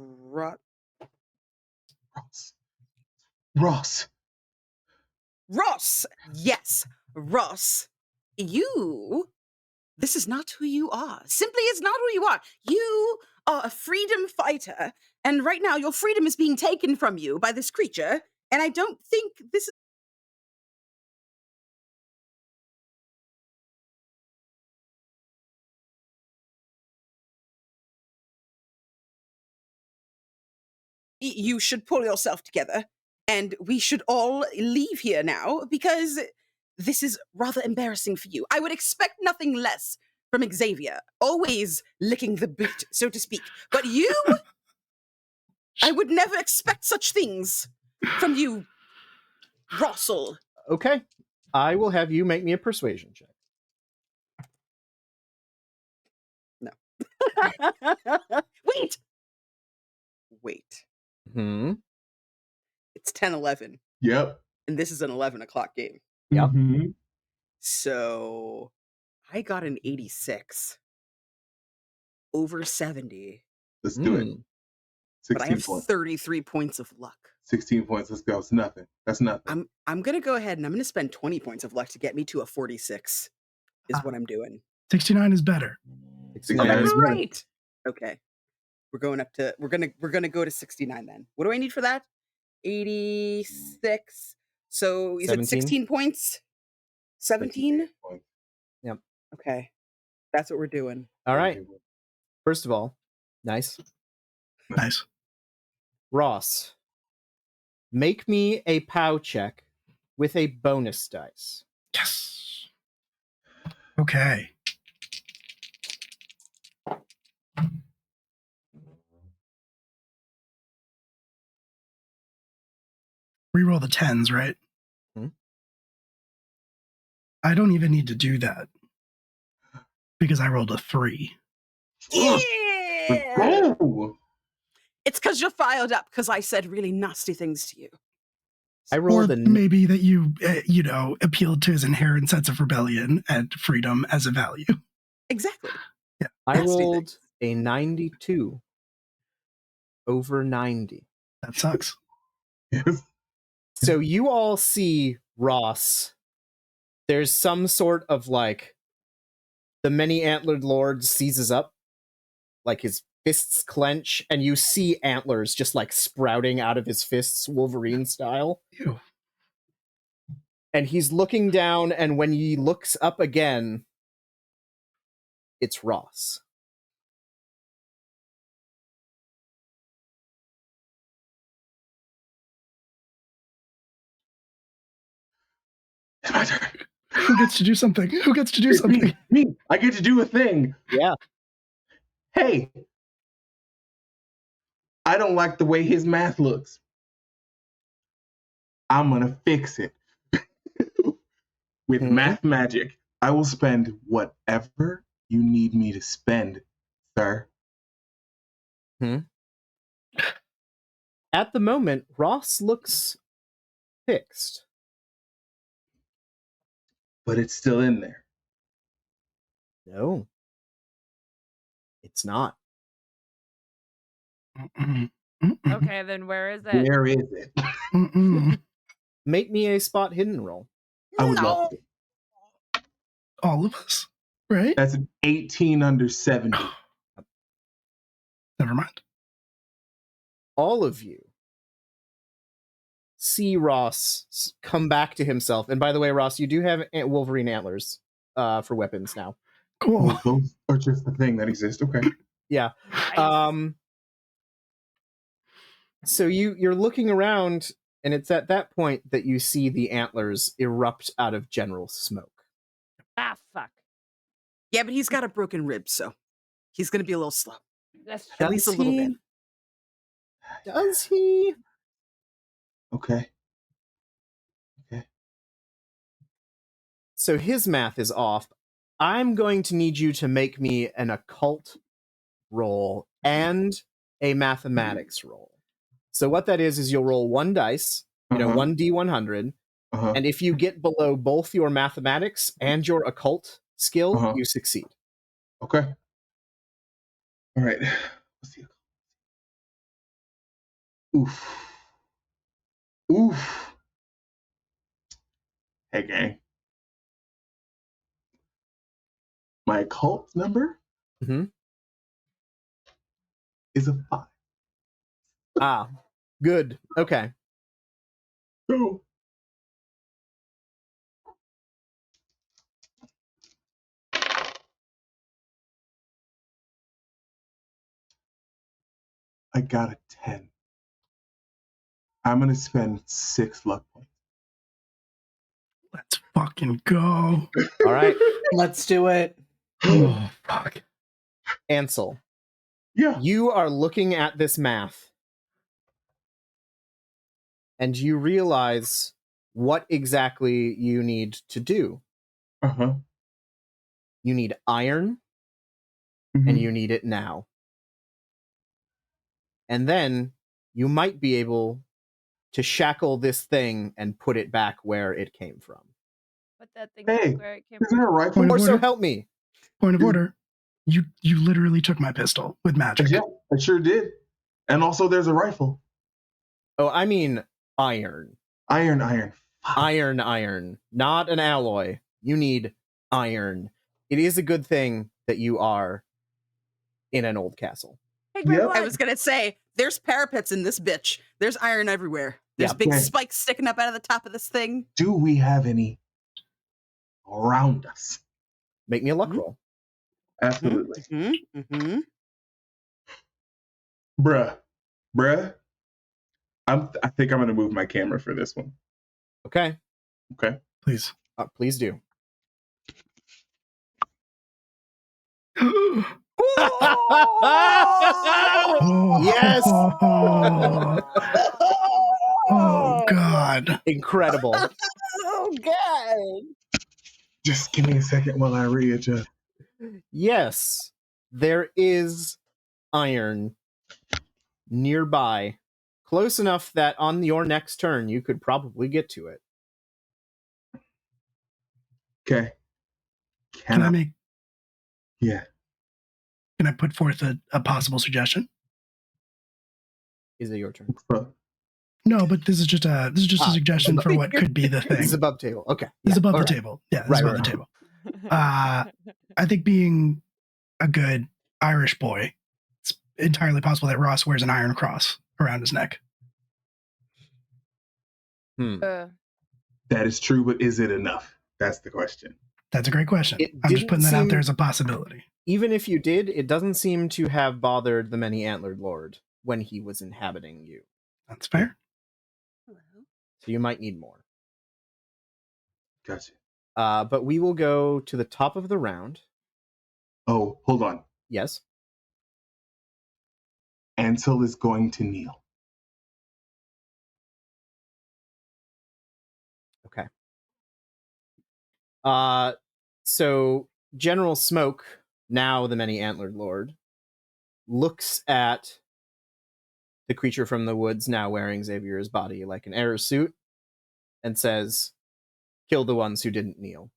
Ro- Ross. Ross, yes, Ross, this is not who you are. Simply, it's not who you are. You are a freedom fighter, and right now your freedom is being taken from you by this creature, and I don't think this is... You should pull yourself together, and we should all leave here now, because this is rather embarrassing for you. I would expect nothing less from Xavier, always licking the boot, so to speak. But you, I would never expect such things from you, Russell. Okay. I will have you make me a persuasion check. No. Wait. Hmm. It's 10:11, Yep. and this is an 11 o'clock game. Yep. Mm-hmm. So I got an 86 over 70, Let's do it. Mm. but I 16 have points. 33 points of luck. 16 points. Let's go. It's nothing. That's nothing. I'm gonna go ahead and I'm gonna spend 20 points of luck to get me to a 46. Is what I'm doing. 69 is better. 69 Yeah, is it's good. Right. Okay. We're gonna go to 69 then. What do I need for that? 86. So you said 17? 16 points? 17? points. Yep. Okay. That's what we're doing. All right. First of all, nice. Nice. Ross, make me a POW check with a bonus dice. Yes. Okay. Reroll the 10s, right? Hmm. I don't even need to do that because I rolled a 3. Yeah! Go. It's because you're fired up because I said really nasty things to you. I Or rolled a maybe that you, appealed to his inherent sense of rebellion and freedom as a value. Exactly. I nasty rolled things. a 92 over 90. That sucks. Yes. So you all see Ross. There's some sort of like the many antlered lord seizes up, like his fists clench, and you see antlers just like sprouting out of his fists, Wolverine style. Ew. And he's looking down, and when he looks up again, it's Ross. my turn. Who gets to do something? Who gets to do It's something? me. I get to do a thing. Yeah. Hey, I don't like the way his math looks. I'm gonna fix it. With math magic, I will spend whatever you need me to spend, sir. At the moment, Ross looks fixed. But it's still in there. No. It's not. Mm-mm. Mm-mm. Okay, then where is it? Where is it? Mm-mm. Make me a spot hidden roll. I would love to. All of us, right? That's an 18 under 70. Never mind. All of you see Ross come back to himself. And by the way, Ross, you do have Wolverine antlers for weapons now. Cool. Oh, those are just the thing that exists. Okay. Yeah. Nice. So you're looking around, and it's at that point that you see the antlers erupt out of general smoke. Ah, fuck. Yeah, but he's got a broken rib, so he's going to be a little slow. That's At least a little bit. Does he? Okay. So his math is off. I'm going to need you to make me an occult roll and a mathematics roll. So what that is you'll roll one dice, one D100, and if you get below both your mathematics and your occult skill, you succeed. Okay. All right. Let's see. Oof. Oof. Hey, gang. My occult number is a 5. Ah, good. Okay. So, I got a 10. I'm going to spend 6 luck points. Let's fucking go. All right. Let's do it. Oh, fuck. Ansel, Yeah. you are looking at this math, and you realize what exactly you need to do. You need iron, and you need it now. And then you might be able to shackle this thing and put it back where it came from. Put that thing Hey, back where it came isn't there a from. rifle? Point of Or so order. help me. Point of order. You literally took my pistol with magic. Yeah, I sure did. And also, there's a rifle. Oh, I mean iron. Iron. Iron. Not an alloy. You need iron. It is a good thing that you are in an old castle. Hey, Yep. I was going to say, there's parapets in this bitch. There's iron everywhere. There's Yeah. big Okay. spikes sticking up out of the top of this thing. Do we have any around us? Make me a luck roll. Absolutely. Mm-hmm. Bruh. I think I'm going to move my camera for this one. Okay. Okay. Please. Please do. Yes! Oh, God. Incredible. Oh, God. Just give me a second while I readjust. Yes, there is iron nearby, close enough that on your next turn you could probably get to it. Okay. Can I make? Yeah. Can I put forth a possible suggestion? Is it your turn? No, but this is just a suggestion for what could be the thing. This is above table. Okay. This is above the All right. table. Yeah, this is above the table. I think being a good Irish boy, it's entirely possible that Ross wears an iron cross around his neck. That is true, but is it enough? That's the question. That's a great question. It I'm just didn't putting that out seem- there as a possibility. Even if you did, it doesn't seem to have bothered the many antlered lord when he was inhabiting you. That's fair. So you might need more. Gotcha. But we will go to the top of the round. Oh, hold on. Yes. Ansel is going to kneel. Okay. So General Smoke, now the many antlered lord, looks at the creature from the woods, now wearing Xavier's body like an error suit, and says, "Kill the ones who didn't kneel."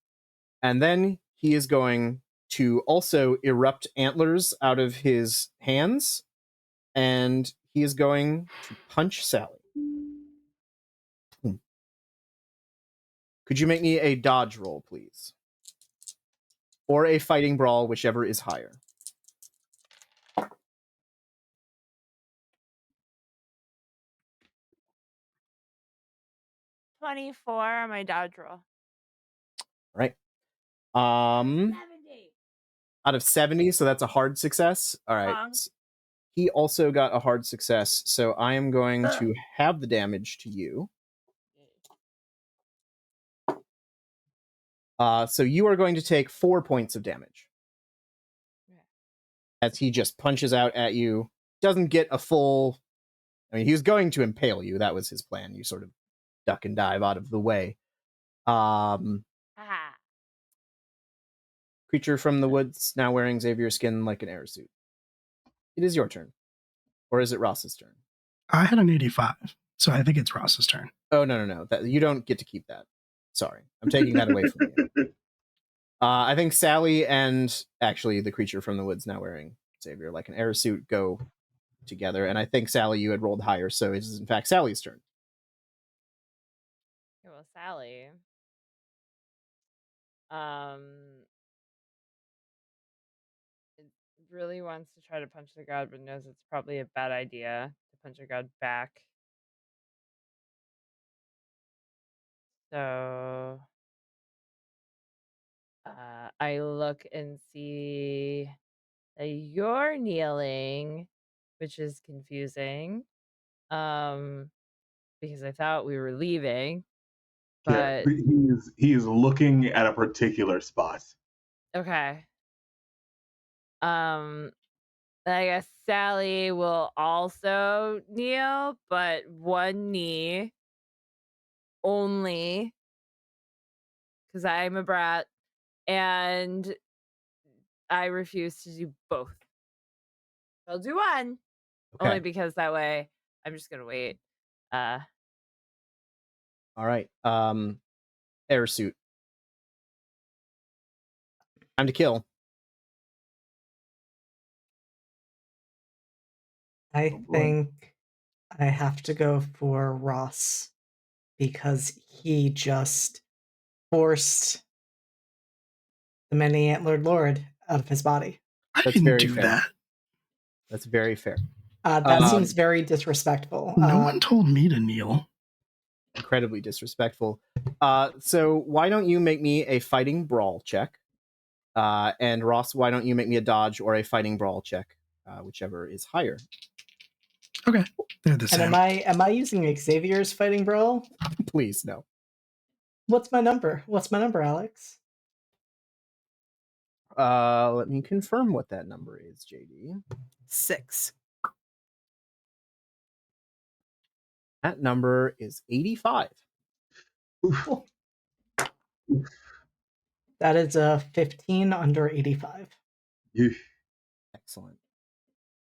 And then he is going to also erupt antlers out of his hands, and he is going to punch Sally. Could you make me a dodge roll, please? Or a fighting brawl, whichever is higher. 24 on my dodge roll. Right. 70. Out of 70, so that's a hard success. All right. He also got a hard success, so I am going to have the damage to you. So you are going to take 4 points of damage. As he just punches out at you. Doesn't get a full... I mean, he was going to impale you. That was his plan. You sort of duck and dive out of the way. Creature from the woods, now wearing Xavier's skin like an air suit. It is your turn. Or is it Ross's turn? I had an 85, so I think it's Ross's turn. Oh, no. You don't get to keep that. Sorry. I'm taking that away from you. I think Sally and actually the creature from the woods now wearing Xavier like an air suit go together. And I think, Sally, you had rolled higher, so it is in fact Sally's turn. Okay, well, Sally. It really wants to try to punch the god, but knows it's probably a bad idea to punch a god back. So I look and see that you're kneeling, which is confusing. Because I thought we were leaving. Yeah, But he is looking at a particular spot. okay. I guess Sally will also kneel, but one knee only, because I'm a brat, and I refuse to do both. I'll do one, Okay. only because that way I'm just gonna wait. All right. Air suit. Time to kill. I think I have to go for Ross because he just forced the many antlered lord out of his body. I That's didn't very do fair. that. That's very fair. That seems very disrespectful. No one told me to kneel. Incredibly disrespectful. So why don't you make me a fighting brawl check? And Ross, why don't you make me a dodge or a fighting brawl check, whichever is higher. Okay, they're the same. And am I using Xavier's fighting brawl? Please, no. What's my number? What's my number, Alex? Let me confirm what that number is, JD. 6. That number is 85. Cool. That is a 15 under 85. Excellent.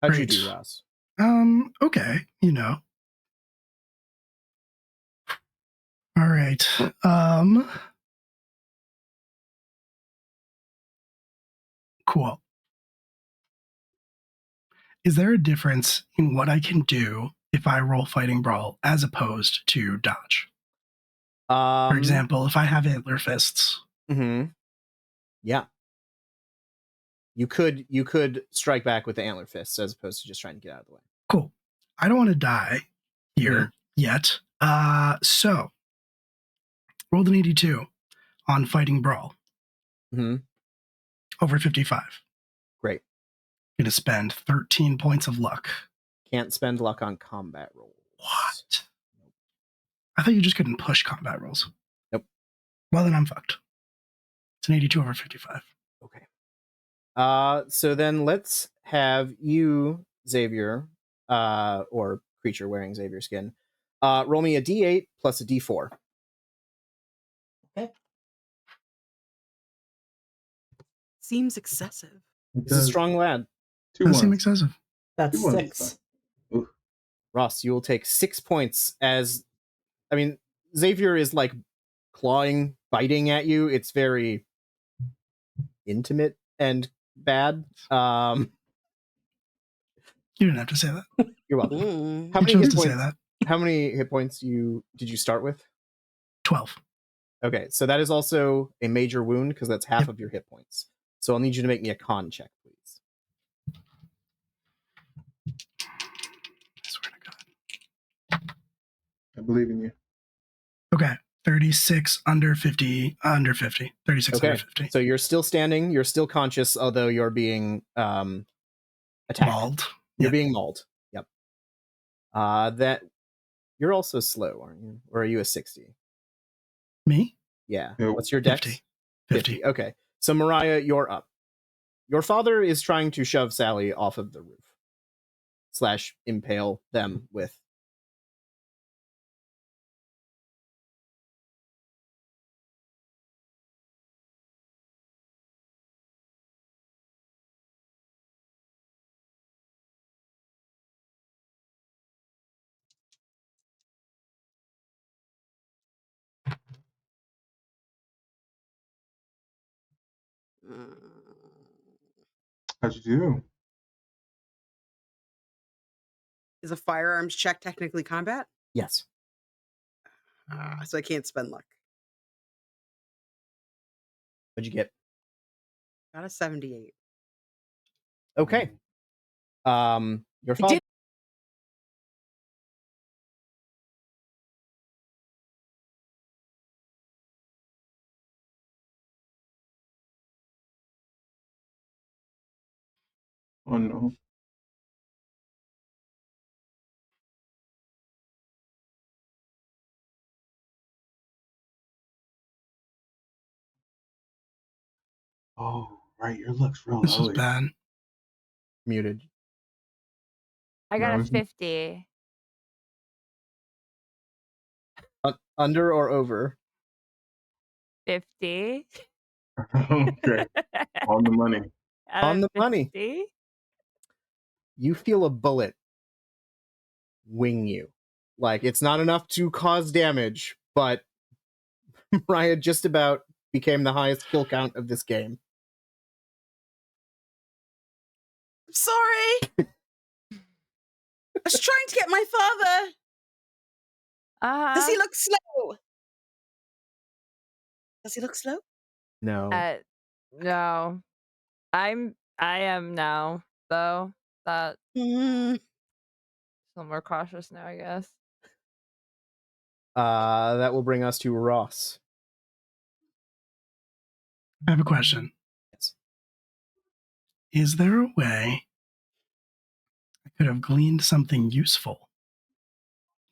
How'd you Great. do, Ross? Okay, All right. Cool. Is there a difference in what I can do if I roll fighting brawl as opposed to dodge? For example, if I have antler fists. Yeah. You could strike back with the antler fists as opposed to just trying to get out of the way. Cool. I don't want to die here yet. So rolled an 82 on fighting brawl. Over 55. Great. Gonna spend 13 points of luck. Can't spend luck on combat rolls. What? I thought you just couldn't push combat rolls. Nope. Well, then I'm fucked. It's an 82 over 55. Okay. So then let's have you, Xavier, or creature wearing Xavier skin, roll me a d8 plus a d4. Okay. Seems excessive. This is a strong lad. Two Does seem ones. excessive. That's Two ones is 6. fine. Oof. Ross, you will take 6 points as, I mean, Xavier is like clawing, biting at you. It's very intimate and bad. You didn't have to say that. You're welcome. Mm. How You many chose hit to say points? that. How many hit points did you start with? 12. Okay, so that is also a major wound because that's half Yep. of your hit points. So I'll need you to make me a con check, please. I swear to God. I believe in you. Okay. 36 under 50. Under 50. 36 Okay, under 50. so you're still standing. You're still conscious, although you're being attacked. Mauled. You're Yep. being mauled. Yep. That you're also slow, aren't you? Or are you a 60? Me? Yeah. Nope. What's your dex? 50. 50. Okay. So Mariah, you're up. Your father is trying to shove Sally off of the roof. / impale them with. How'd you do? Is a firearms check technically combat? Yes. So I can't spend luck. What'd you get? Got a 78. Okay. Your father. did- Oh no. Oh, right. Your look's real This is low. bad. Muted. I got No, a it's- 50. Under or over? 50. Okay. On the money. Out On of the money. 50? You feel a bullet wing you. Like, it's not enough to cause damage, but Mariah just about became the highest kill count of this game. I'm sorry. I was trying to get my father. Does he look slow? Does he look slow? No. No. I am now, though. That Mm. a little more cautious now, I guess. That will bring us to Ross. I have a question. Yes. Is there a way I could have gleaned something useful,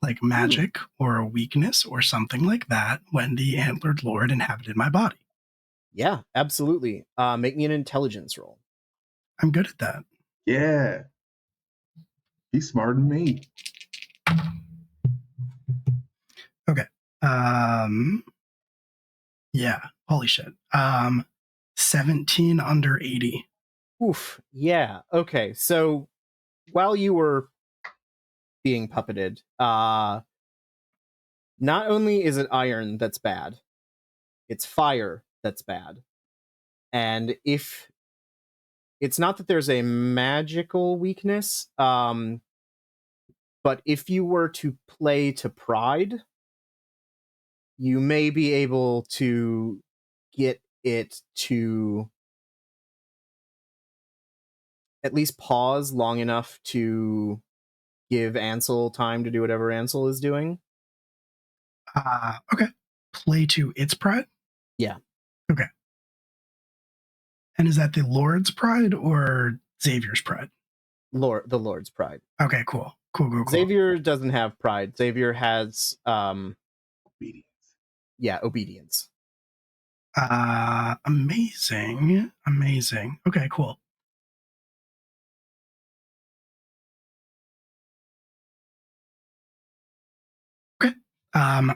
like magic or a weakness or something like that, when the antlered lord inhabited my body? Yeah, absolutely. Make me an intelligence roll. I'm good at that. Yeah. He's smarter than me. Okay. Yeah. Holy shit. 17 under 80. Oof. Yeah. Okay. So while you were being puppeted, not only is it iron that's bad, it's fire that's bad. And if it's not that there's a magical weakness, but if you were to play to pride, you may be able to get it to at least pause long enough to give Ansel time to do whatever Ansel is doing. Okay. Play to its pride? Yeah. Okay. And is that the Lord's pride or Xavier's pride? The Lord's pride. Okay, cool. Cool. Xavier doesn't have pride. Xavier has Obedience. yeah, obedience. Amazing. Okay, cool. Okay.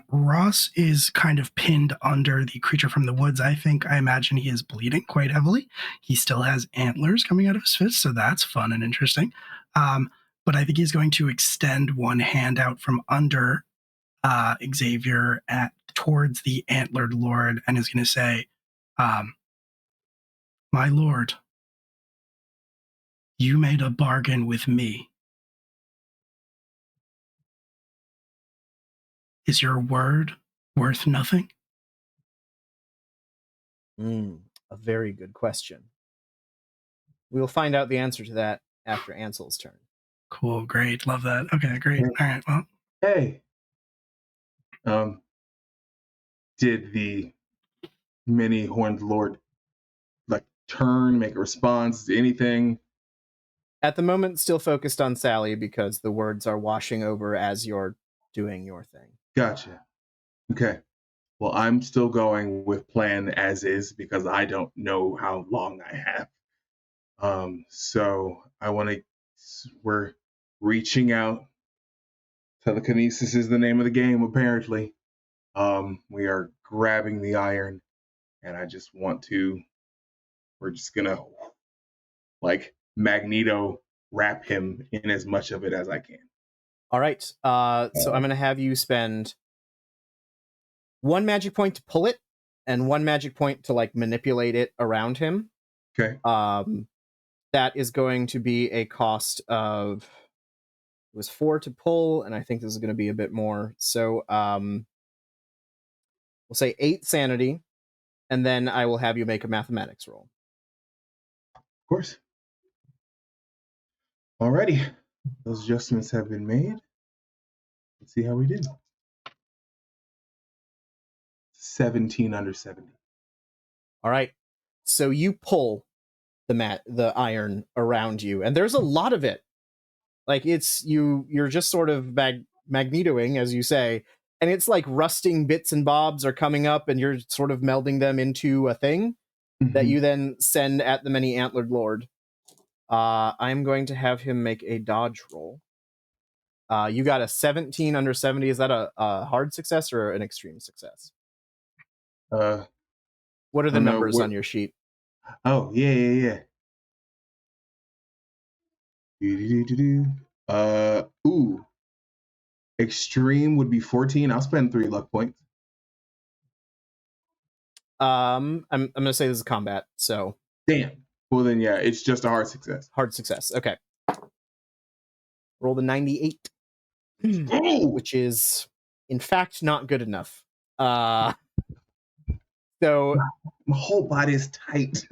Ross is kind of pinned under the creature from the woods. I imagine he is bleeding quite heavily. He still has antlers coming out of his fist, so that's fun and interesting. But I think he's going to extend one hand out from under Xavier towards the antlered lord and is going to say, my lord, you made a bargain with me. Is your word worth nothing? A very good question. We'll find out the answer to that after Ansel's turn. Cool, great, love that. Okay, great. All right, well. Hey. Did the many horned lord like turn, make a response, anything? At the moment, still focused on Sally because the words are washing over as you're doing your thing. Gotcha. Okay. Well, I'm still going with plan as is because I don't know how long I have. So we're reaching out. Telekinesis is the name of the game, apparently. We are grabbing the iron, and we're just gonna like Magneto wrap him in as much of it as I can. All right. So I'm going to have you spend 1 magic point to pull it and 1 magic point to like manipulate it around him. Okay. That is going to be a cost of, it was 4 to pull, and I think this is going to be a bit more. So we'll say 8 sanity, and then I will have you make a mathematics roll. Of course. Alrighty. Those adjustments have been made. Let's see how we did. 17 under 70. All right. So you pull the iron around you, and there's a lot of it. Like you're just sort of magnetoing, as you say, and it's like rusting bits and bobs are coming up, and you're sort of melding them into a thing that you then send at the many antlered lord. I'm going to have him make a dodge roll. You got a 17 under 70. Is that a hard success or an extreme success? What are the numbers on your sheet? Oh, yeah. Extreme would be 14. I'll spend 3 luck points. I'm gonna say this is combat, so damn. Well then, yeah, it's just a hard success. Hard success. Okay. Roll the 98, which is in fact not good enough. So my whole body is tight.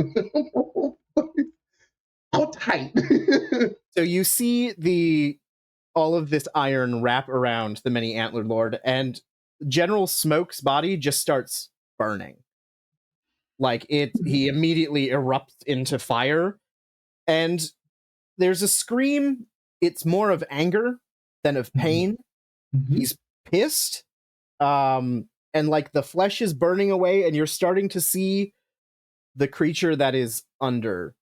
How tight? So you see all of this iron wrap around the many antlered lord, and General Smoke's body just starts burning. Like he immediately erupts into fire, and there's a scream. It's more of anger than of pain. He's pissed, and like the flesh is burning away, and you're starting to see the creature that is under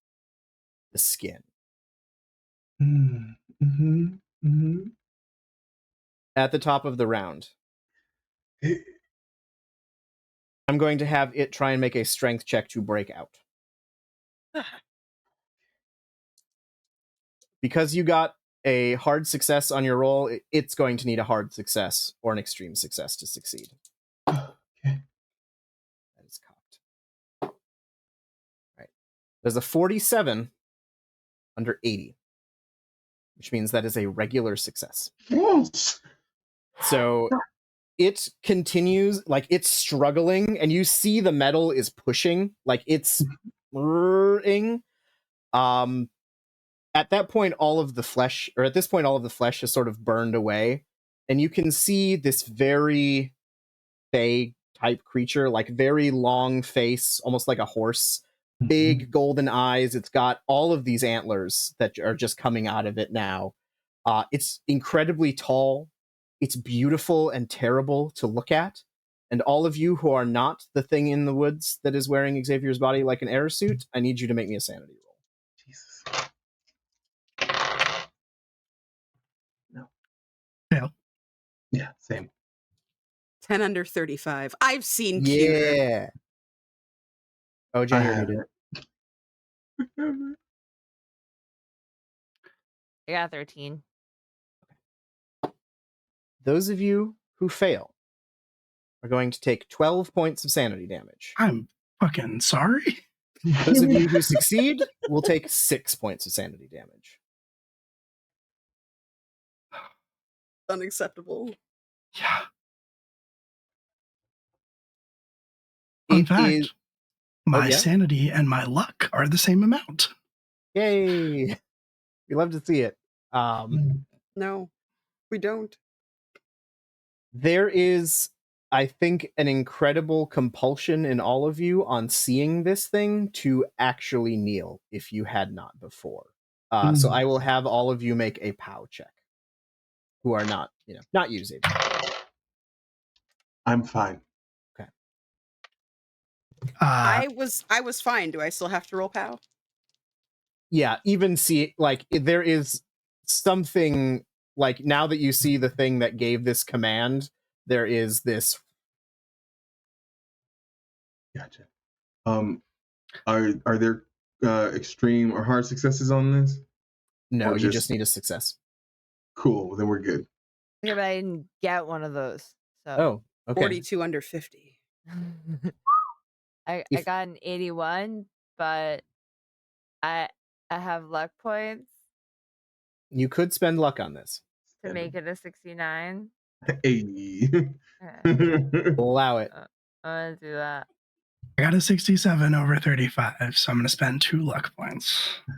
the skin. At the top of the round, I'm going to have it try and make a strength check to break out. Because you got a hard success on your roll, it's going to need a hard success or an extreme success to succeed. Okay. That is cocked. All right. There's a 47 under 80, which means that is a regular success. Yes. So it continues, like it's struggling, and you see the metal is pushing, like it's ing. At that point, all of the flesh has sort of burned away, and you can see this very fey type creature, like very long face, almost like a horse, big golden eyes. It's got all of these antlers that are just coming out of it now. It's incredibly tall. It's beautiful and terrible to look at. And all of you who are not the thing in the woods that is wearing Xavier's body like an air suit, I need you to make me a sanity roll. Jesus. Fail. Yeah, same. 10 under 35. I've seen cuter. Yeah. Oh, I Jen, you're muted. haven't. I got 13. Those of you who fail are going to take 12 points of sanity damage. I'm fucking sorry. Those of you who succeed will take 6 points of sanity damage. Unacceptable. Yeah. Fun It fact, is- my yeah? sanity and my luck are the same amount. Yay! We love to see it. No, we don't. There is, I think, an incredible compulsion in all of you on seeing this thing to actually kneel if you had not before. So I will have all of you make a POW check. Who are not, not using. I'm fine. I was fine. Do I still have to roll POW? Yeah, even see, like, there is something, like, now that you see the thing that gave this command, there is this. Gotcha. Are there extreme or hard successes on this? No, Or you just- just need a success. Cool. Well, then we're good. Yeah, but I didn't get one of those. So Oh, okay. 42 under 50. I If- got an 81, but I have luck points You could spend luck on this. to make it a 69. Hey. Okay, We'll allow it. I'm gonna do that. I got a 67 over 35, so I'm going to spend 2 luck points. You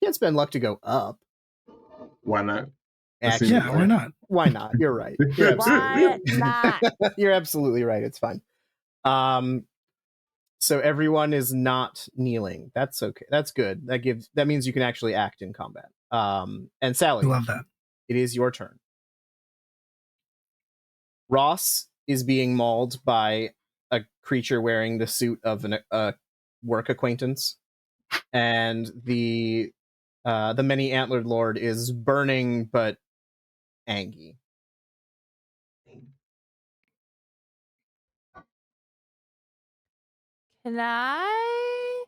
can't spend luck to go up. Why not? Actually, Yeah, why not? Why not? You're right. You're Why absolutely, not? you're absolutely right. It's fine. So everyone is not kneeling. That's okay. That's good. That means you can actually act in combat. And I Sally, love that. it is your turn. Ross is being mauled by a creature wearing the suit of a work acquaintance, and the many antlered lord is burning but angry. Can I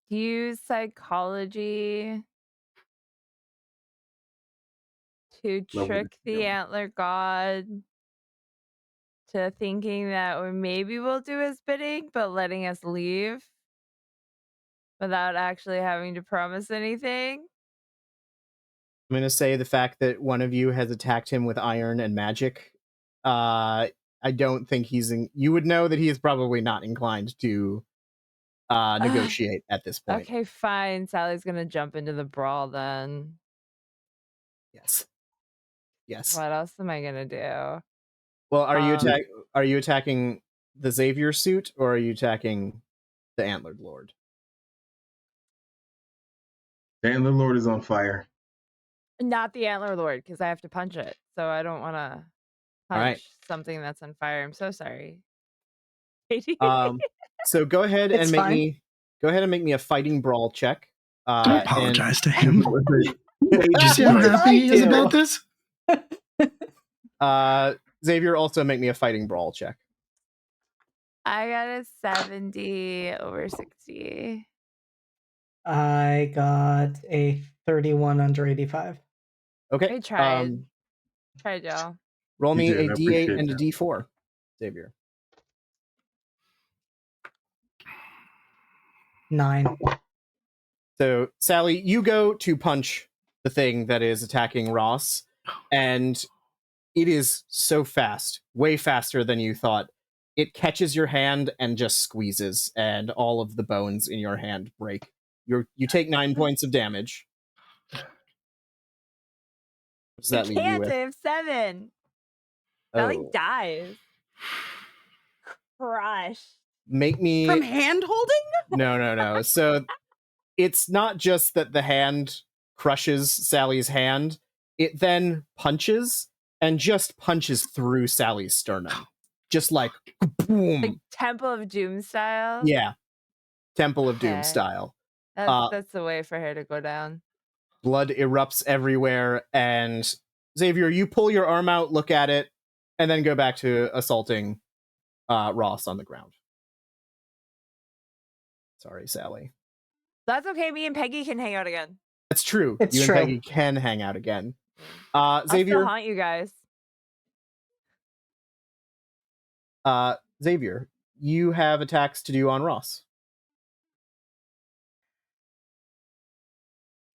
use psychology to Love what trick it's the doing. antler god to thinking that maybe we'll do his bidding, but letting us leave without actually having to promise anything? I'm going to say the fact that one of you has attacked him with iron and magic. I don't think you would know that he is probably not inclined to negotiate at this point. Okay, fine. Sally's gonna jump into the brawl then. Yes. What else am I gonna do? Well, are you attacking the Xavier suit, or are you attacking the antlered lord? The Antler Lord is on fire. Not the antler lord, because I have to punch it. So I don't want to punch right. something that's on fire. I'm so sorry. So go ahead It's and make fine. me a fighting brawl check. Don't apologize to him. Hey, Did you see how happy he is about this? Xavier, also make me a fighting brawl check. I got a 70 over 60. I got a 31 under 85. Okay. I tried. Tried, y'all. Roll You me did, a I D8 appreciate and a that. D4, Xavier. 9. So, Sally, you go to punch the thing that is attacking Ross, and it is so fast, way faster than you thought. It catches your hand and just squeezes, and all of the bones in your hand break. You take 9 points of damage. What does that leave you Can't. with? I have 7. Sally Oh. dies. Crushed. Make me... From hand holding? No. So it's not just that the hand crushes Sally's hand. it then punches and just punches through Sally's sternum. Just like boom. Like Temple of Doom style. Yeah. Temple of Doom Okay. style. That's the way for her to go down. Blood erupts everywhere, and Xavier, you pull your arm out, look at it, and then go back to assaulting Ross on the ground. Sorry, Sally. That's okay. Me and Peggy can hang out again. That's true. It's you true. and Peggy can hang out again. I'll still Xavier, haunt you guys. Xavier, you have attacks to do on Ross.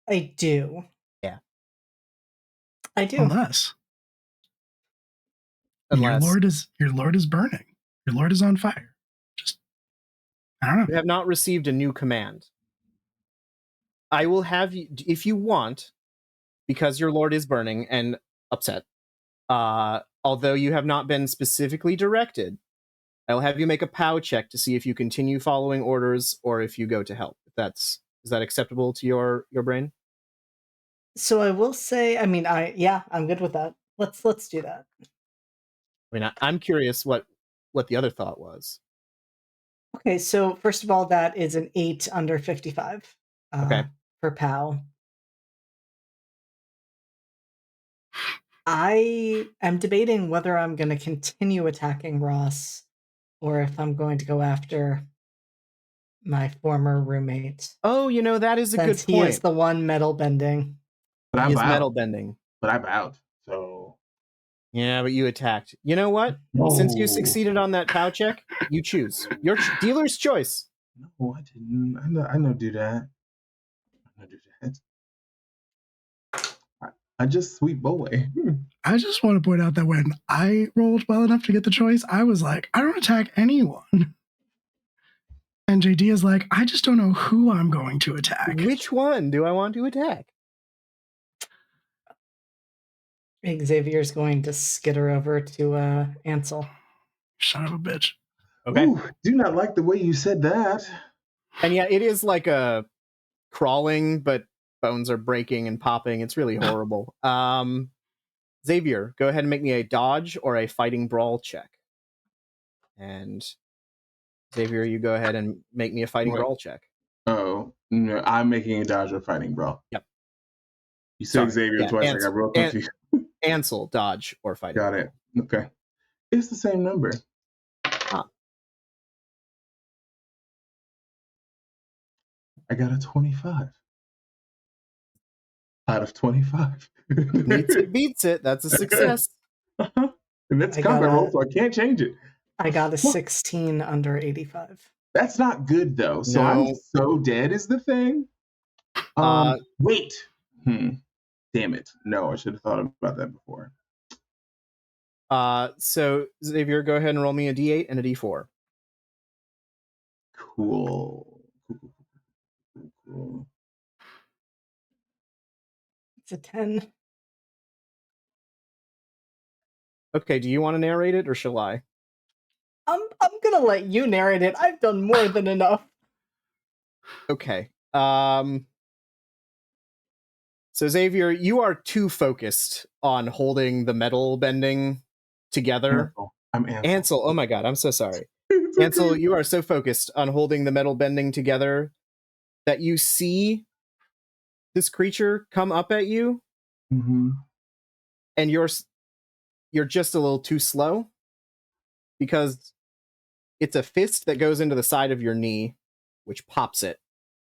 I do. Yeah. I do. Unless Unless your lord is burning. Your lord is on fire. Just I don't know. you have not received a new command. I will have you, if you want, because your lord is burning and upset, although you have not been specifically directed, I will have you make a POW check to see if you continue following orders or if you go to help. Is that acceptable to your brain? So I will say, I'm good with that. Let's do that. I mean, I'm curious what the other thought was. Okay, so first of all, that is an 8 under 55. Okay. For POW. I am debating whether I'm going to continue attacking Ross or if I'm going to go after my former roommate. Oh, that is a good Since he point. is the one metal bending. But He I is metal bowed. bending. But I bowed. So Yeah, but you attacked. You know what? Since you succeeded on that POW check, you choose. Your dealer's choice. No, I didn't. I know do that. I know do that. I just sweep boy. I just want to point out that when I rolled well enough to get the choice, I was like, I don't attack anyone. And JD is like, I just don't know who I'm going to attack. Which one do I want to attack? Xavier's going to skitter over to Ansel. Son of a bitch. Okay. Ooh, do not like the way you said that. And yeah, it is like a crawling, but bones are breaking and popping. It's really horrible. Xavier, go ahead and make me a dodge or a fighting brawl check. And Xavier, you go ahead and make me a fighting brawl check. Oh, no, I'm making a dodge or fighting brawl. Yep. You said Sorry. Xavier twice. I got real confused. Ansel, dodge or fighting Got brawl. it. Okay. It's the same number. I got a 25 out of 25. Meets it, beats it. That's a success. And that's I combat got roll, a- so I can't change it. I got a 16 under 85. That's not good though. So No. I'm so dead is the thing. Wait. Damn it. No, I should have thought about that before. So Xavier, go ahead and roll me a D8 and a D4. Cool. It's a 10. Okay, do you want to narrate it or shall I? I'm gonna let you narrate it. I've done more than enough. Okay. So Xavier, you are too focused on holding the metal bending together. I'm Ansel. Ansel, oh my god, I'm so sorry. Ansel, you are so focused on holding the metal bending together that you see this creature come up at you, and you're just a little too slow because it's a fist that goes into the side of your knee, which pops it,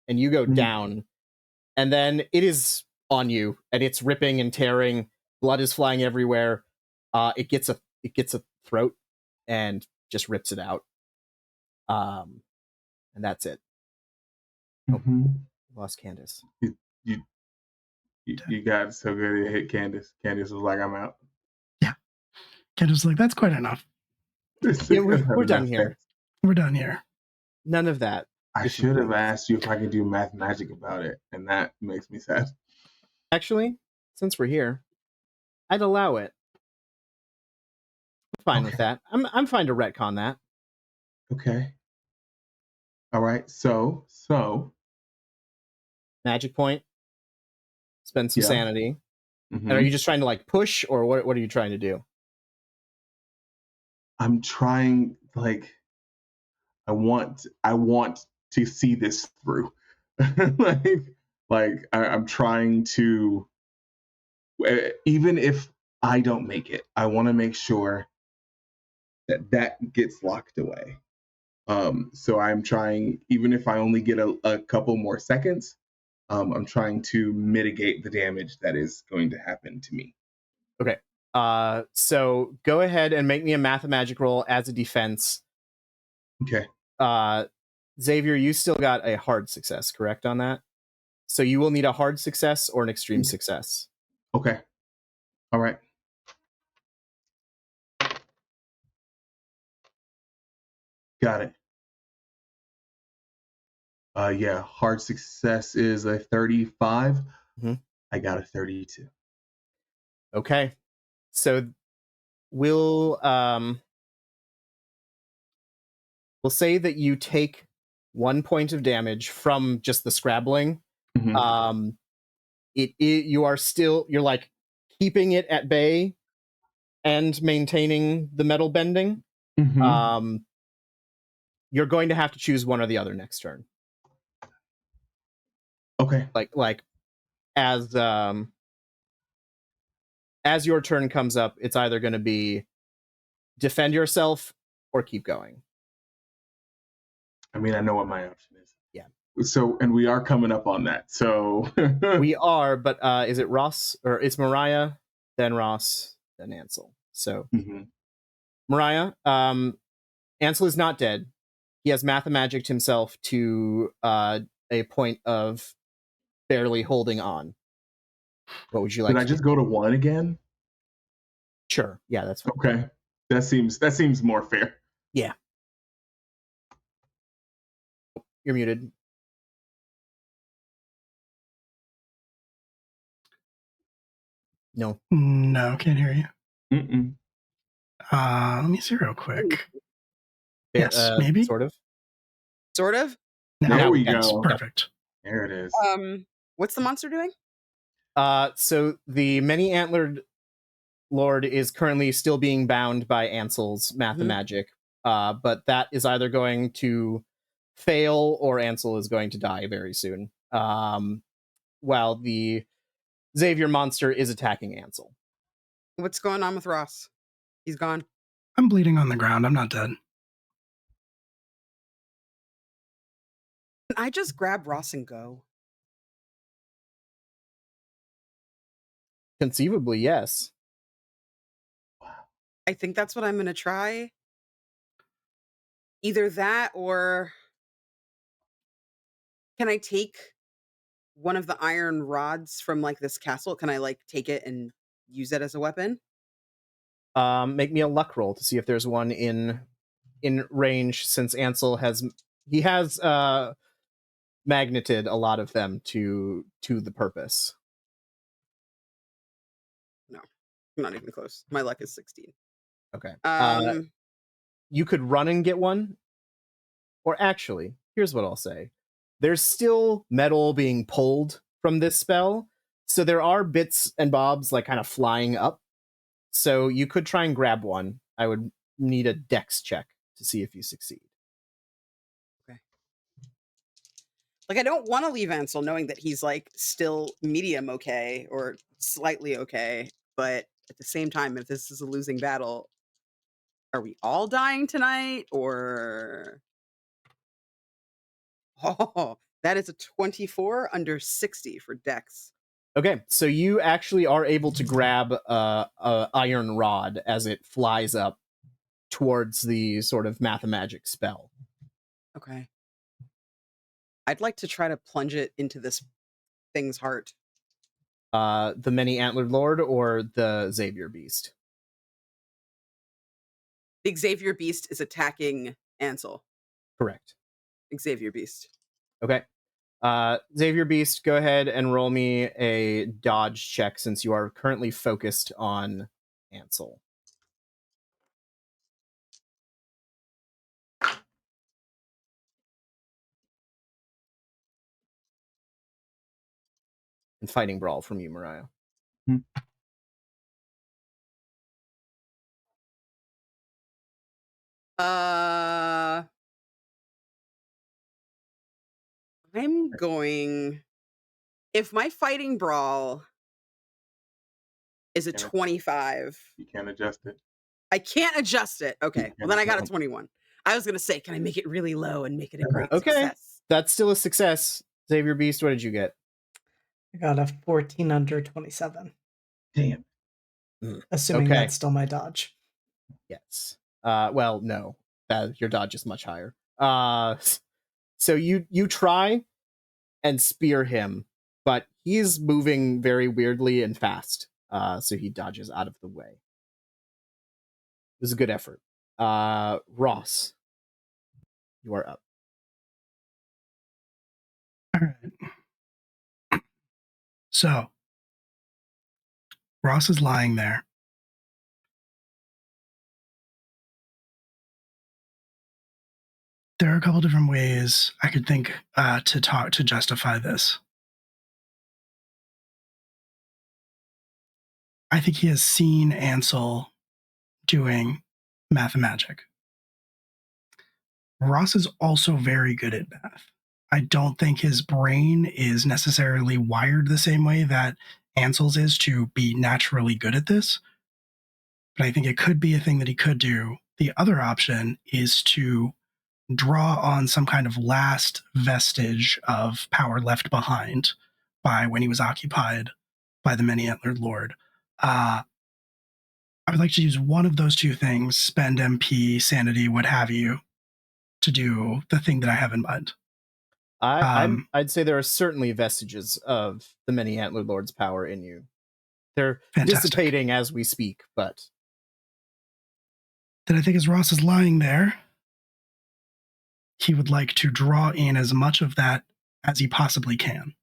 and you go down, and then it is on you, and it's ripping and tearing. Blood is flying everywhere. It gets a throat and just rips it out. And that's it. Lost Candace. You got so good it hit Candace. Candace was like, I'm out. Yeah. Candace was like, that's quite enough. Yeah, we're done here. We're done here. None of that. I should have asked you if I could do math magic about it, and that makes me sad. Actually, since we're here, I'd allow it. I'm fine with that. I'm fine to retcon that. Okay. All right. So magic point. Spend some sanity. And are you just trying to like push, or what are you trying to do? I'm trying, like, I want to see this through. I'm trying to, even if I don't make it, I want to make sure that gets locked away. So I'm trying, even if I only get a couple more seconds, I'm trying to mitigate the damage that is going to happen to me. Okay. So go ahead and make me a mathemagic roll as a defense. Okay. Xavier, you still got a hard success, correct on that? So you will need a hard success or an extreme success. Okay. All right. Got it. Yeah, hard success is a 35. Mhm. I got a 32. Okay. So we'll say that you take 1 point of damage from just the scrabbling. Mhm. You are still, you're like keeping it at bay and maintaining the metal bending. Mhm. You're going to have to choose one or the other next turn. Okay. Like as your turn comes up, it's either going to be defend yourself or keep going. I mean, I know what my option is. Yeah. So, and we are coming up on that. So We are, but is it Ross, or it's Mariah, then Ross, then Ansel? So Mhm. Mariah, Ansel is not dead. He has mathemagicked himself to a point of barely holding on. What would you like Did I to do? just go to 1 again? Sure. Yeah, that's fine. Okay. That seems more fair. Yeah. You're muted. No. No, can't hear you. Mm-mm. Let me see real quick. Yes, maybe. Sort of. Sort of. There we yes, go. Perfect. There it is. What's the monster doing? So the many antlered lord is currently still being bound by Ansel's mathemagic, but that is either going to fail or Ansel is going to die very soon. While the Xavier monster is attacking Ansel. What's going on with Ross? He's gone. I'm bleeding on the ground. I'm not dead. Can I just grab Ross and go? Conceivably, yes. I think that's what I'm going to try. Either that or can I take one of the iron rods from like this castle? Can I like take it and use it as a weapon? Make me a luck roll to see if there's one in range, since Ansel has magneted a lot of them to the purpose. No, I'm not even close. My luck is 16. Okay. You could run and get one. Or actually, here's what I'll say. There's still metal being pulled from this spell, so there are bits and bobs like kind of flying up. So you could try and grab one. I would need a dex check to see if you succeed. Okay. Like, I don't want to leave Ansel knowing that he's like still medium okay or slightly okay, but at the same time, if this is a losing battle, are we all dying tonight or? Oh, that is a 24 under 60 for dex. Okay, so you actually are able to grab a iron rod as it flies up towards the sort of mathemagic spell. Okay. I'd like to try to plunge it into this thing's heart. The many antlered lord or the Xavier beast? The Xavier beast is attacking Ansel. Correct. Xavier beast. Okay. Xavier beast, go ahead and roll me a dodge check since you are currently focused on Ansel. And fighting brawl from you, Mariah. I'm going. If my fighting brawl is a 25, You can't adjust it. I can't adjust it. Okay, well then I got a adjust it. 21. I was gonna say, can I make it really low and make it a great Okay. success? That's still a success. Xavier Beast, what did you get? I got a 14 under 27. Damn. Assuming Okay. that's still my dodge. Yes. Well, no. Your dodge is much higher. So you try and spear him, but he's moving very weirdly and fast. So he dodges out of the way. It was a good effort. Ross, you are up. All right. So Ross is lying there. There are a couple different ways I could think to justify this. I think he has seen Ansel doing math and magic. Ross is also very good at math. I don't think his brain is necessarily wired the same way that Ansel's is to be naturally good at this, but I think it could be a thing that he could do. The other option is to draw on some kind of last vestige of power left behind by when he was occupied by the many-antlered lord. I would like to use one of those two things, spend MP, sanity, what have you, to do the thing that I have in mind. I'd say there are certainly vestiges of the many antlered lord's power in you. They're Fantastic. dissipating as we speak, but Then I think as Ross is lying there, he would like to draw in as much of that as he possibly can.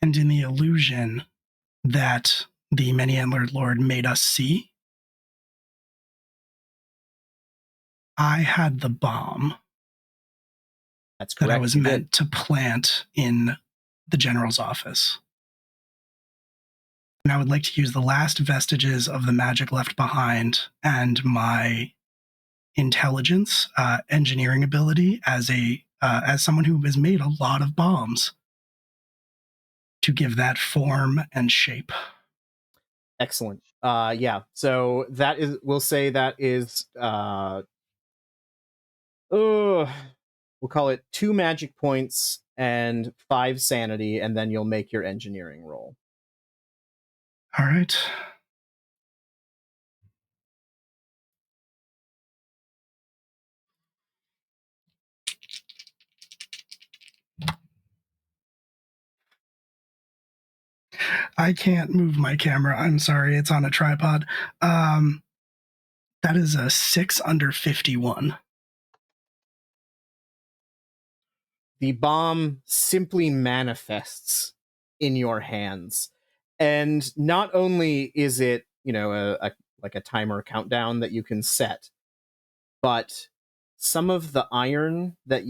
And in the illusion that the many-antlered lord made us see, I had the bomb that's correct. that I was meant to plant in the general's office. And I would like to use the last vestiges of the magic left behind and my intelligence, engineering ability as someone who has made a lot of bombs to give that form and shape. Excellent. Yeah. So that is, we'll say that is, we'll call it 2 magic points and 5 sanity, and then you'll make your engineering roll. All right. I can't move my camera. I'm sorry. It's on a tripod. That is a 6 under 51. The bomb simply manifests in your hands. And not only is it, like a timer countdown that you can set, but some of the iron that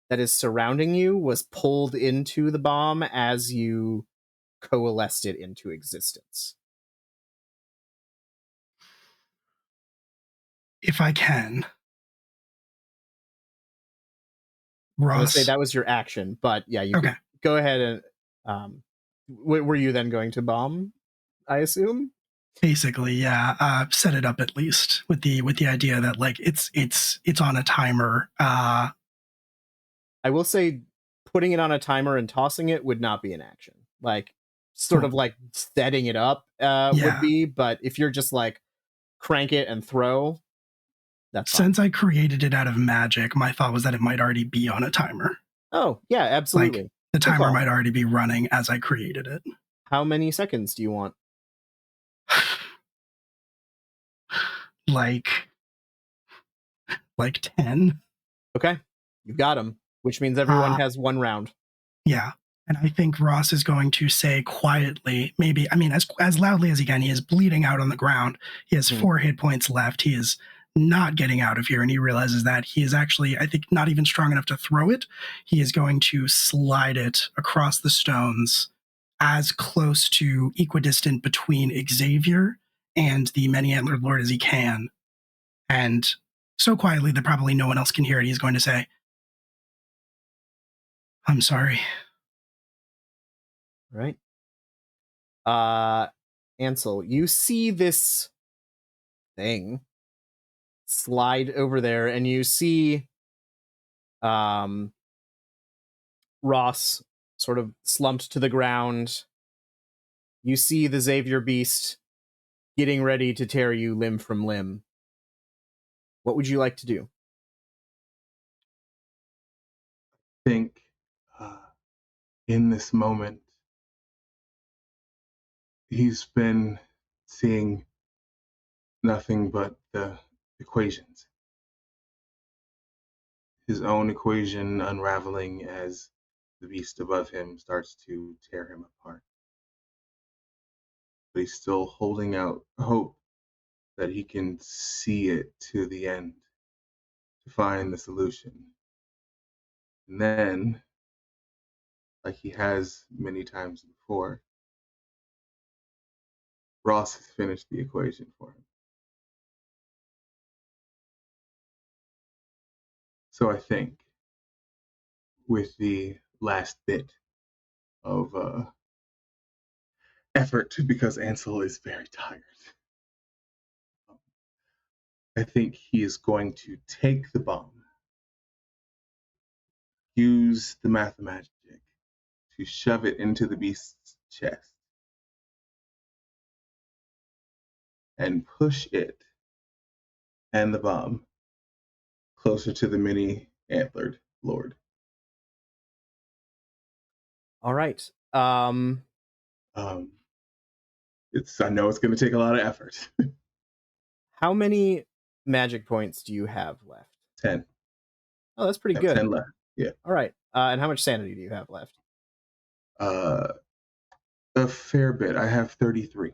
is surrounding you was pulled into the bomb as you coalesced it into existence. If I can. I would Ross. say that was your action, but yeah, you Okay. could go ahead and were you then going to bomb, I assume? Basically, yeah. Set it up at least with the idea that like it's on a timer. I will say putting it on a timer and tossing it would not be an action. Like sort of like setting it up would be, but if you're just like crank it and throw, that's fine. Since I created it out of magic, my thought was that it might already be on a timer. Oh, yeah, absolutely. Like, the timer might already be running as I created it. How many seconds do you want? like 10. Okay, you've got him, which means everyone has 1 round. Yeah. And I think Ross is going to say quietly, maybe, I mean, as loudly as he can, he is bleeding out on the ground. He has 4 hit points left. He is not getting out of here. And he realizes that he is actually, I think, not even strong enough to throw it. He is going to slide it across the stones as close to equidistant between Xavier and the many-antlered lord as he can. And so quietly that probably no one else can hear it, he's going to say, I'm sorry. Right. Ansel, you see this thing slide over there, and you see Ross sort of slumped to the ground. You see the Xavier beast getting ready to tear you limb from limb. What would you like to do? I think in this moment, he's been seeing nothing but the equations. His own equation unraveling as the beast above him starts to tear him apart. But he's still holding out hope that he can see it to the end to find the solution. And then, like he has many times before, Ross has finished the equation for him. So I think with the last bit of effort, because Ansel is very tired, I think he is going to take the bomb, use the mathemagic to shove it into the beast's chest, and push it and the bomb closer to the many antlered lord. All right. I know it's going to take a lot of effort. How many magic points do you have left? 10. Oh, that's pretty I have good. 10 left. Yeah. All right. And how much sanity do you have left? A fair bit. I have 33.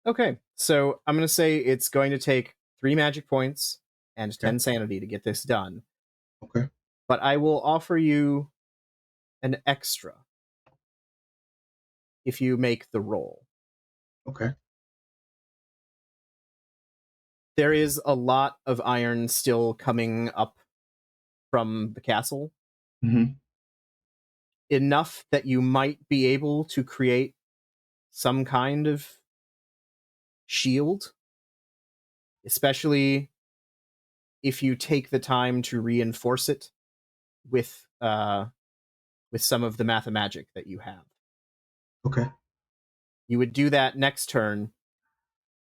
Okay. So I'm going to say it's going to take 3 magic points and 10 sanity to get this done. Okay. But I will offer you an extra if you make the roll. Okay. There is a lot of iron still coming up from the castle. Mm-hmm. Enough that you might be able to create some kind of shield, especially if you take the time to reinforce it with some of the mathemagic that you have. Okay. You would do that next turn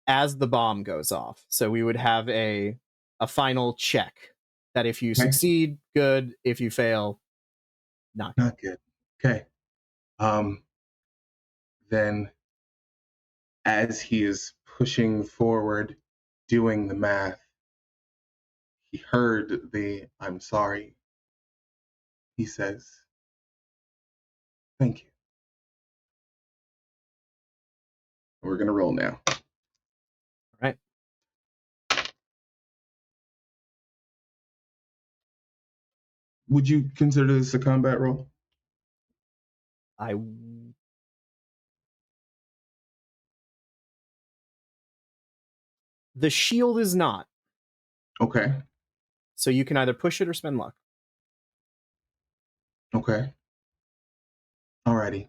as the bomb goes off. So we would have a final check that if you succeed, good. If you fail, not good. Not good. Okay. Then as he is pushing forward, doing the math, he heard the I'm sorry. He says, thank you. We're going to roll now. All right. Would you consider this a combat roll? The shield is not. Okay. So you can either push it or spend luck. Okay. Alrighty.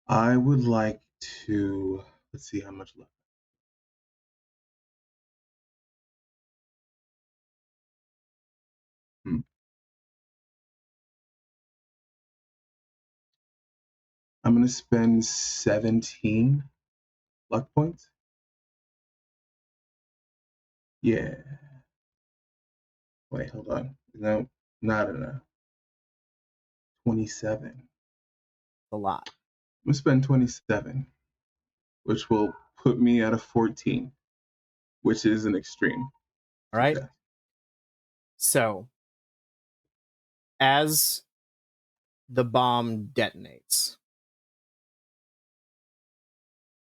I would like to, let's see how much left. I'm going to spend 17 luck points. Yeah. Wait, hold on. No, not enough. 27. A lot. I'm going to spend 27, which will put me at a 14, which is an extreme. All right. success. So, as the bomb detonates,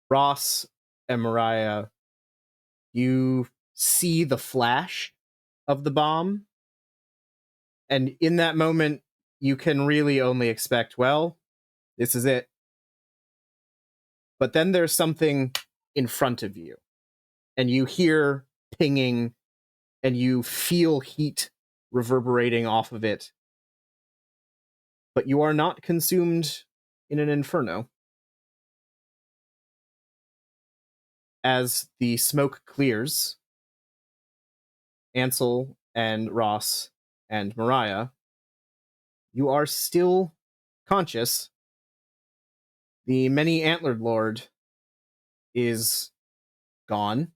Ross and Mariah, you see the flash of the bomb. And in that moment, you can really only expect, well, this is it. But then there's something in front of you, and you hear pinging, and you feel heat reverberating off of it. But you are not consumed in an inferno. As the smoke clears, Ansel and Ross and Mariah, you are still conscious. The many antlered lord is gone.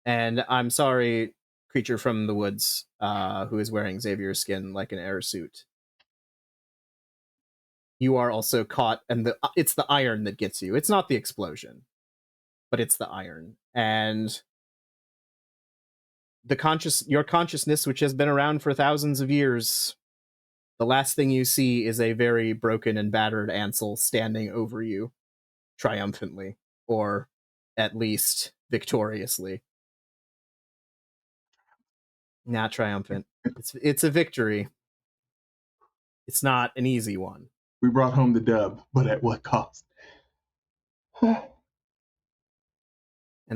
And I'm sorry, creature from the woods, who is wearing Xavier's skin like an air suit. You are also caught, and it's the iron that gets you. It's not the explosion, but it's the iron. And your consciousness, which has been around for thousands of years, the last thing you see is a very broken and battered Ansel standing over you, triumphantly, or at least victoriously. Not triumphant. It's a victory. It's not an easy one. We brought home the dub, but at what cost? And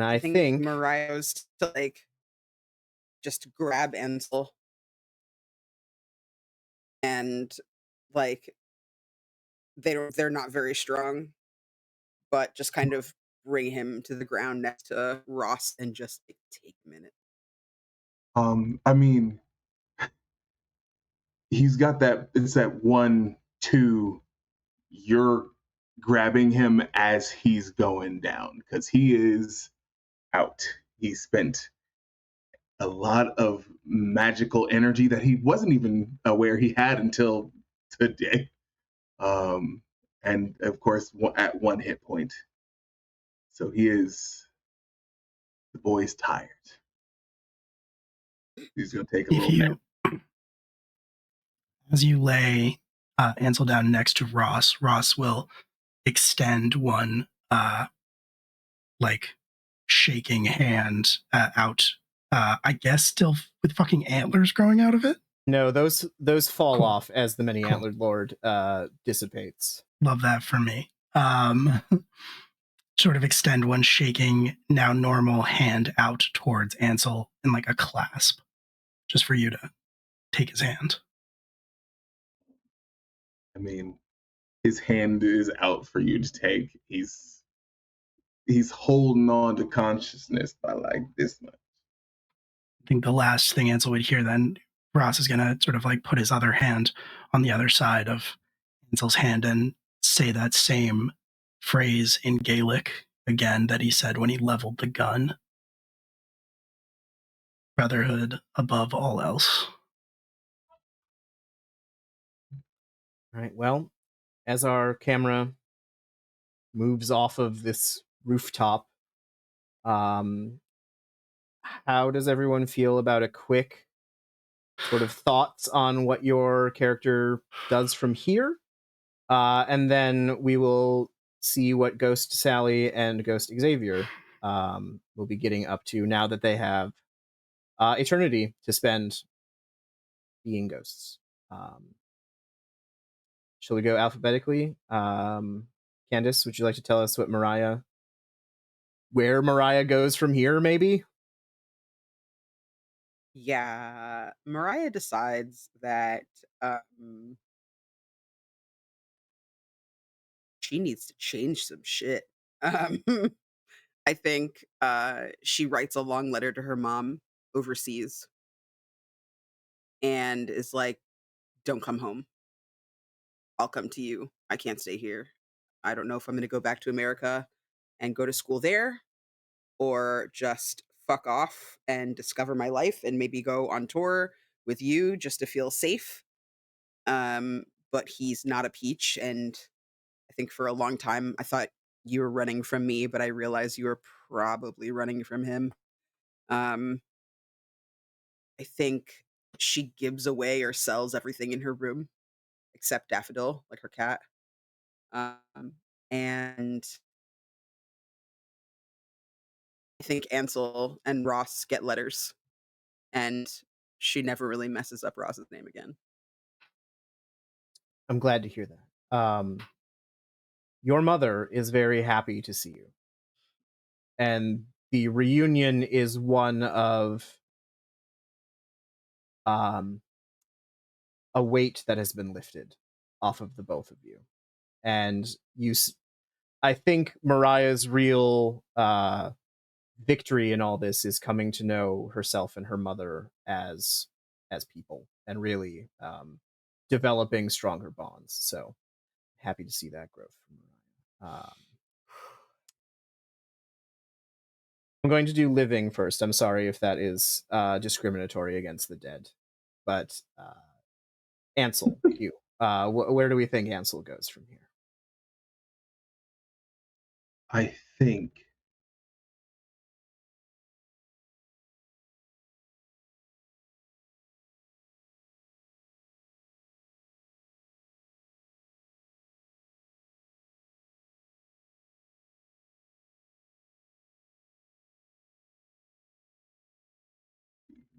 I think Mariah was to like just grab Ansel and like they're not very strong, but just kind of bring him to the ground next to Ross and just like, take a minute. I mean, he's got that. It's that 1-2. You're grabbing him as he's going down because he is out. He spent a lot of magical energy that he wasn't even aware he had until today. And of course, at 1 hit point. So the boy's tired. He's going to take a little nap. As you lay Ansel down next to Ross, Ross will extend one like shaking hand out. I guess still with fucking antlers growing out of it. no, those fall Cool. off as the many Cool. antlered lord dissipates. Love that for me. Sort of extend one shaking, now normal hand out towards Ansel in like a clasp, just for you to take his hand. I mean, his hand is out for you to take. He's holding on to consciousness by like this much. I think the last thing Ansel would hear then, Ross is going to sort of like put his other hand on the other side of Ansel's hand and say that same phrase in Gaelic again that he said when he leveled the gun. Brotherhood above all else. All right, well, as our camera moves off of this rooftop, how does everyone feel about a quick sort of thoughts on what your character does from here? And then we will see what Ghost Sally and Ghost Xavier will be getting up to now that they have eternity to spend being ghosts. Shall we go alphabetically? Candace, would you like to tell us where Mariah goes from here, maybe? Yeah, Mariah decides that she needs to change some shit. Um, I think she writes a long letter to her mom overseas and is like, "Don't come home. I'll come to you. I can't stay here. I don't know if I'm going to go back to America and go to school there or just fuck off and discover my life and maybe go on tour with you just to feel safe." But he's not a peach, and I think for a long time I thought you were running from me, but I realized you were probably running from him. Um, I think she gives away or sells everything in her room except Daffodil, like her cat. And I think Ansel and Ross get letters, and she never really messes up Ross's name again. I'm glad to hear that. your mother is very happy to see you. And the reunion is one of a weight that has been lifted off of the both of you. And I think Mariah's real victory in all this is coming to know herself and her mother as people, and really developing stronger bonds. So happy to see that growth from Mariah. I'm going to do living first. I'm sorry if that is discriminatory against the dead, but Ansel, you. Where do we think Ansel goes from here? I think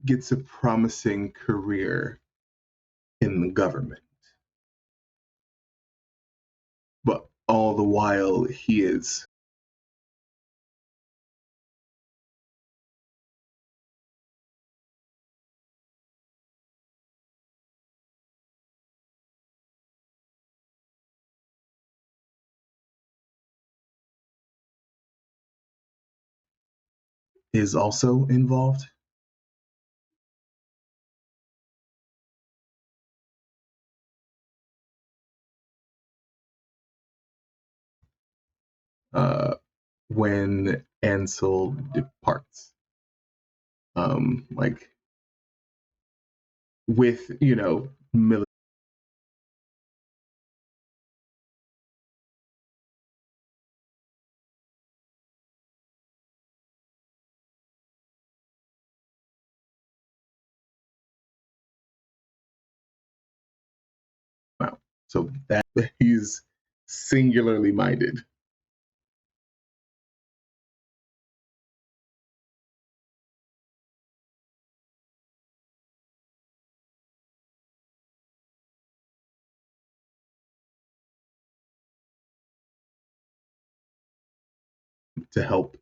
gets a promising career in the government. But all the while he is also involved. When Ansel departs. Like with, military. Wow. So that he's singularly minded. To help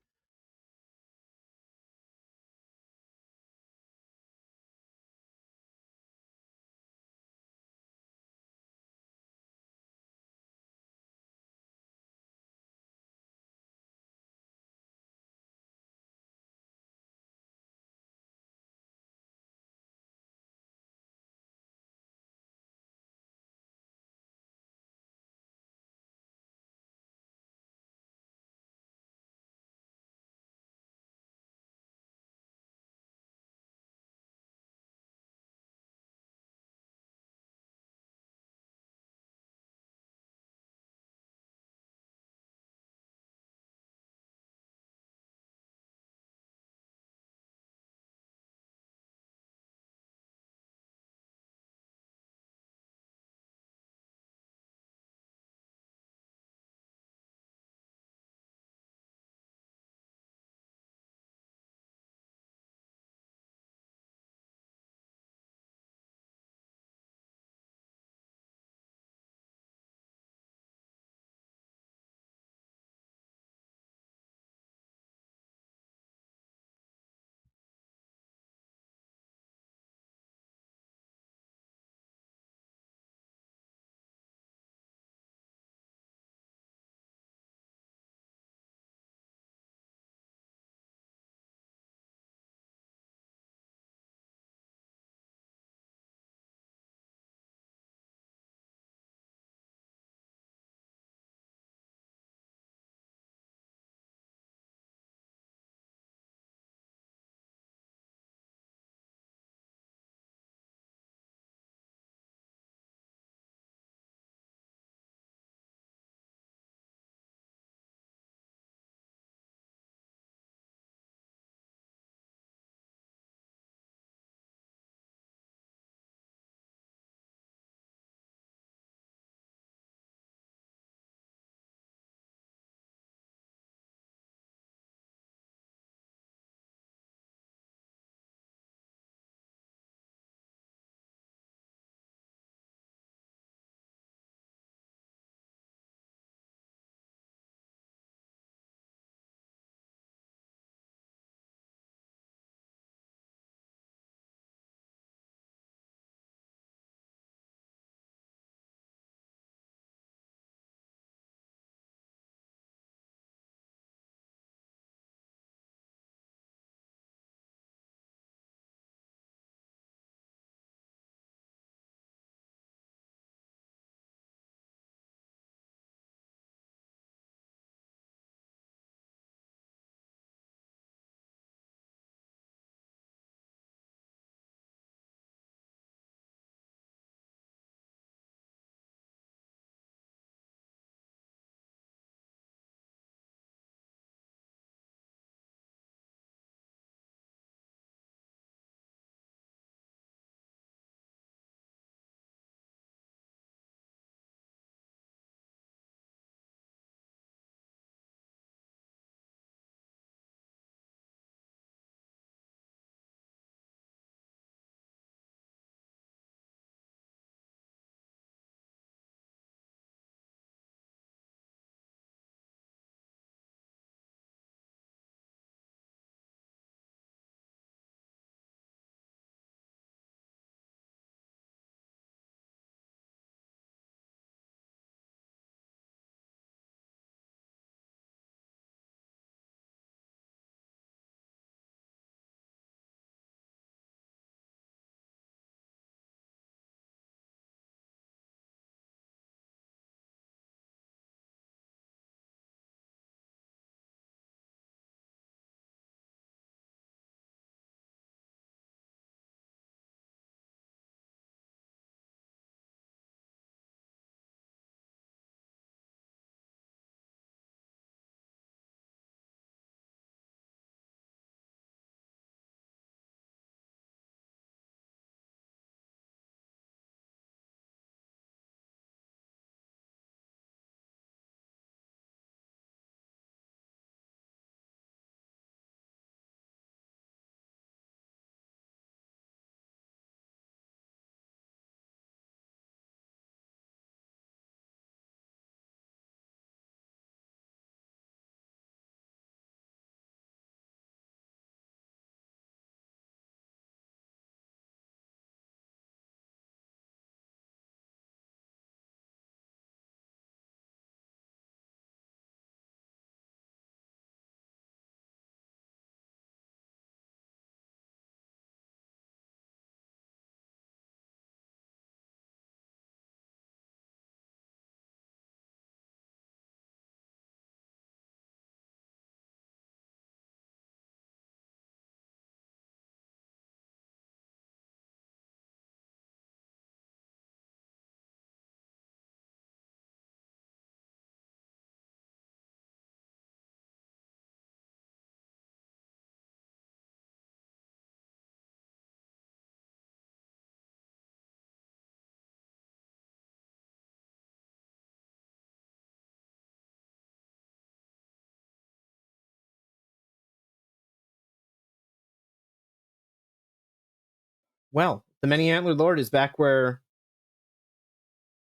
Well, the Many-Antlered Lord is back where